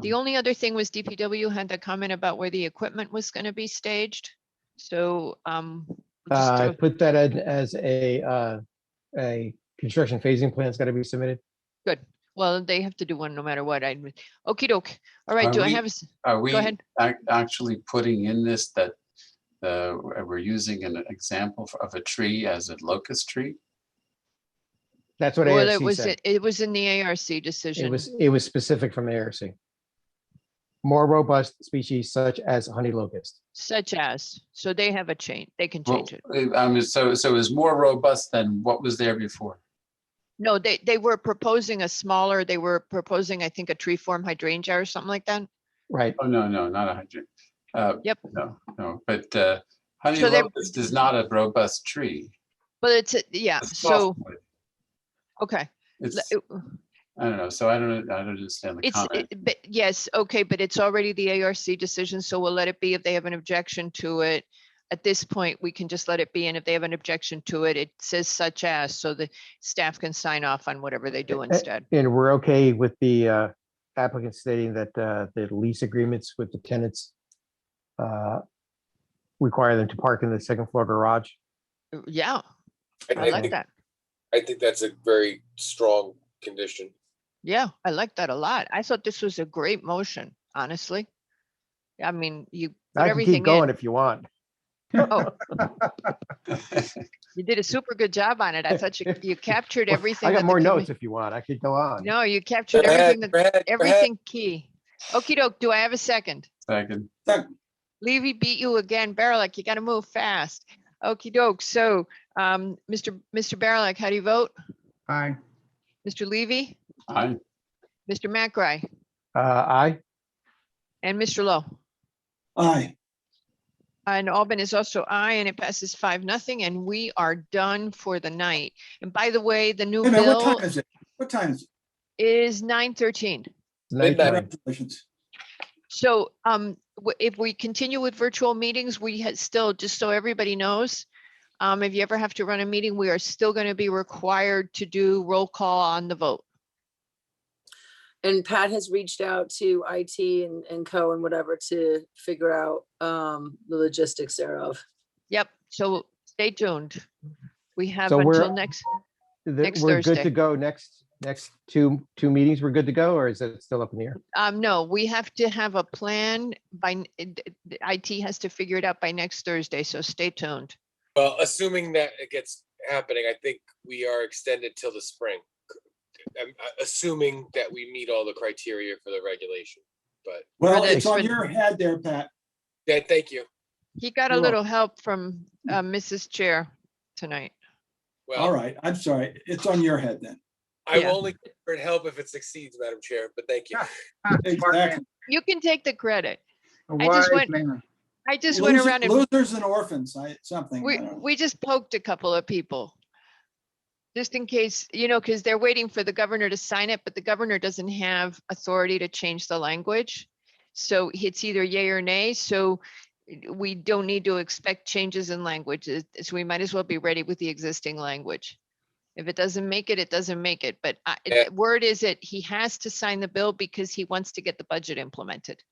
the only other thing was DPW had the comment about where the equipment was going to be staged. So I put that in as a construction phasing plan is going to be submitted. Good. Well, they have to do one no matter what. Okie doke. All right. Are we Go ahead. actually putting in this that we're using an example of a tree as a locust tree? That's what Well, ARC said. it was in the ARC decision. It was specific from ARC. More robust species such as honey locust. Such as, so they have a change. They can change it. So it's more robust than what was there before. No, they were proposing a smaller, they were proposing, I think, a tree form hydrangea or something like that. Right. Oh, no, not a hydrangea. Yep. No, but honey So locust is not a robust tree. But it's, yeah, It's so, softwood. okay. I don't know. So I don't understand the comment. But yes, okay, but it's already the ARC decision, so we'll let it be if they have an objection to it. At this point, we can just let it be, and if they have an objection to it, it says such as, so the staff can sign off on whatever they do instead. And we're okay with the applicant stating that the lease agreements with the tenants require them to park in the second floor garage. Yeah, I like that. I think that's a very strong condition. Yeah, I like that a lot. I thought this was a great motion, honestly. I mean, you put I can everything keep going in. if you want. Oh, You did a super good job on it. I thought you captured Well, everything. I got that the more commi- notes if you want. I could go on. No, you captured Go ahead, everything, go ahead, go ahead. everything key. Okey doke, do I have a second? Second. Levy beat you again. Barilak, you gotta move fast. Okey doke. So, Mr. Barilak, how do you vote? Aye. Mr. Levy, Aye. Mr. McRae, Aye. and Mr. Lowe? Aye. And Albin is also aye, and it passes 5-0, and we are done for the night. And by the way, the new Wait a minute, what bill time is it? What time is it? is 9:13. Midnight. Congratulations. So if we continue with virtual meetings, we still, just so everybody knows, if you ever have to run a meeting, we are still going to be required to do roll call on the vote. And Pat has reached out to IT and co and whatever to figure out the logistics thereof. Yep. So stay tuned. We have So until next We're good Thursday. to go next two meetings. We're good to go, or is it still up in the air? No, we have to have a plan by, IT has to figure it out by next Thursday. So stay tuned. Well, assuming that it gets happening, I think we are extended till the spring. I'm assuming that we meet all the criteria for the regulation, but Well, the- it's on for- your head there, Pat. yeah, thank you. He got a You're little help from Mrs. Chair tonight. All Well, right, I'm sorry. It's on your head then. I Yeah. will only consider it help if it succeeds, Madam Chair, but thank you. Exactly. You can take the credit. A I just wise went- man. I just went around and Losers and orphans, something. I we, don't know. we just poked a couple of people. Just in case, because they're waiting for the governor to sign it, but the governor doesn't have authority to change the language. So it's either yay or nay. So we don't need to expect changes in language. So we might as well be ready with the existing language. If it doesn't make it, it doesn't make it. But Yeah. word is that he has to sign the bill because he wants to get the budget implemented.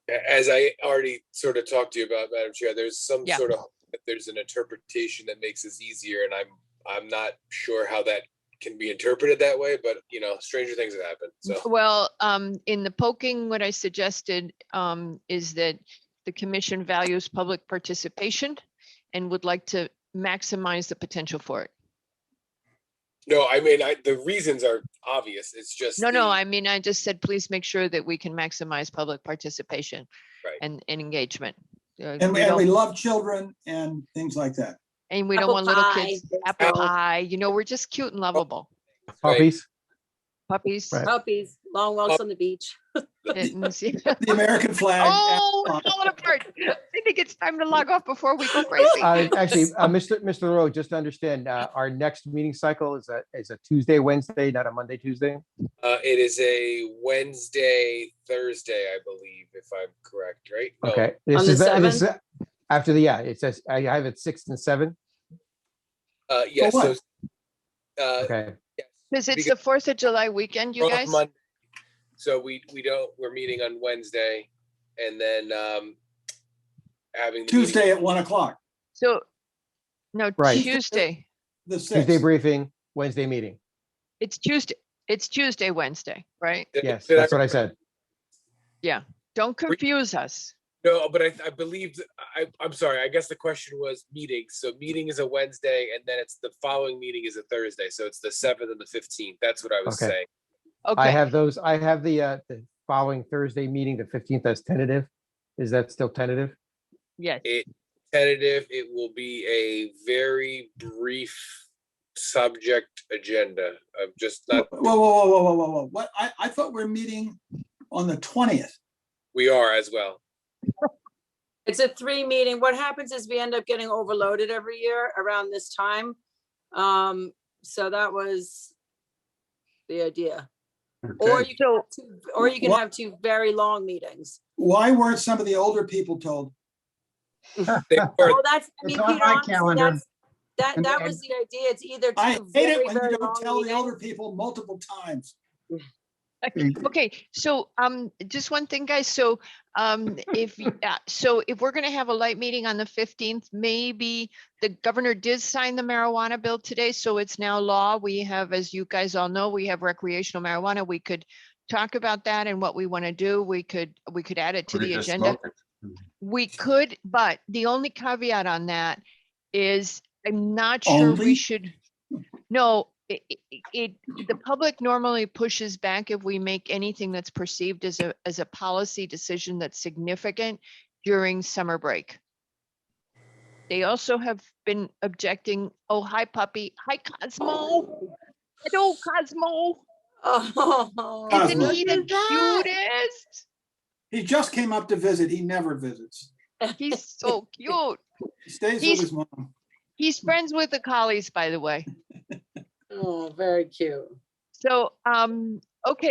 As I already sort of talked to you about, Madam Chair, there's some Yeah. sort of, there's an interpretation that makes this easier, and I'm not sure how that can be interpreted that way, but stranger things have happened. So Well, in the poking, what I suggested is that the commission values public participation and would like to maximize the potential for it. no, I mean, the reasons are obvious. It's just No, the- I mean, I just said, please make sure that we can maximize public participation Right. and engagement. And We we don't- love children and things like that. And we don't Apple want little pie, kids, thanks, apple Bill. pie, we're just cute and lovable. Puppies? Puppies. Right. Puppies, long walks on the beach. kittens. The American flag. Oh, it's falling apart. I think it's time to log off before we go crazy. Actually, Mr. Rowe, just to understand, our next meeting cycle is a Tuesday, Wednesday, not a Monday, Tuesday? it is a Wednesday, Thursday, I believe, if I'm correct, right? No, Okay. On the This is after it says, I have it 6th and 7th. Yes. For So, what? Okay. Because it's because- the 4th of July weekend, you we're off guys. Monday. So we're meeting on Wednesday, and then having the meeting- Tuesday at 1:00. So, no, Right. Tuesday. The Tuesday 6th. briefing, Wednesday meeting. It's Tuesday, Wednesday, right? Yes, Did I that's what I said. Yeah. Don't confuse us. No, but I believe I'm sorry. I guess the question was meetings. So meeting is a Wednesday, and then it's the following meeting is a Thursday. So it's the 7th and the 15th. That's what I was Okay. saying. I Okay. have the following Thursday meeting, the 15th, as tentative. Is that still tentative? Yes. Tentative. It will be a very brief subject agenda. I'm just not. Whoa. What? I thought we're meeting on the 20th. We are as well. It's a 3 meeting. What happens is we end up getting overloaded every year around this time. So that was the idea. Or Okay. you can have two, have 2 very long meetings. Why weren't some of the older people told? They were- Well, that's, I mean, It's on Peter, my honestly, calendar. that And- was the idea. It's either I two hate it very, when you very don't long tell the older meetings. people multiple times. Okay, so just one thing, guys. So if we're gonna have a light meeting on the 15th, maybe the governor did sign the marijuana bill today, so it's now law. We have, as you guys all know, we have recreational marijuana. We could talk about that and what we want to do. We could add it to Or the just agenda. smoke it. We could, but the only caveat on that is I'm not sure we Only? should, no, the public normally pushes back if we make anything that's perceived as a policy decision that's significant during summer break. They also have been objecting, oh, hi puppy, hi Cosmo. Hello, Cosmo. Oh, Isn't Cosmo. he the cutest? He just came up to visit. He never visits. He's so cute. He stays He's- with his mom. He's friends with the collies, by the way. Oh, very cute. So, okay,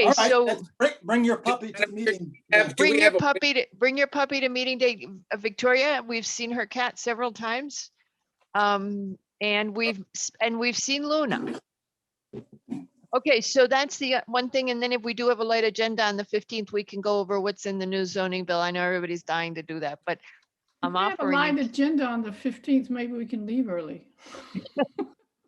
All right, so let's bring your puppy to the meeting. Do bring we your have a- puppy to meeting day. Victoria, we've seen her cat several times. And we've seen Luna. Okay, so that's the one thing. And then if we do have a light agenda on the 15th, we can go over what's in the new zoning bill. I know everybody's dying to do that, but If I'm we have a offering. live it. agenda on the 15th, maybe we can leave early.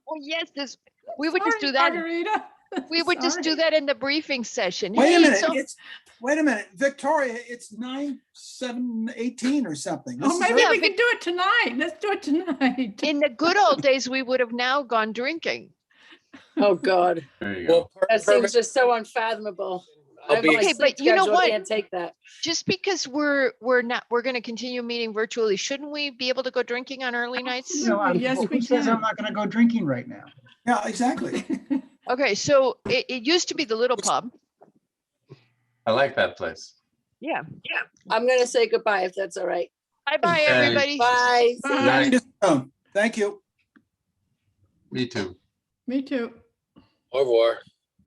Oh, yes, we would just Sorry, do that. Margarita. We would just do Sorry. that in the briefing session. Wait a Hey, minute, so- wait a minute, Victoria, it's 9/7/18 or something. This Oh, is maybe Yeah, we can do it tonight. Let's do it tonight. In the good old days, we would have now gone drinking. Oh, God. There you go. Well, That seems perfect. just so unfathomable. I I'll have be- my Okay, sleep but you know schedule, what? Can't take that. Just because we're going to continue meeting virtually, shouldn't we be able to go drinking on early nights? You know, Yes, who we says I'm can. not gonna go drinking right now? Yeah, exactly. Okay, so it used to be the Little Pub. I like that place. Yeah. I'm gonna say goodbye if that's all right. Bye-bye, Okay. everybody. Bye. See ya. Bye. Thank you. Me too. Me too. Au revoir.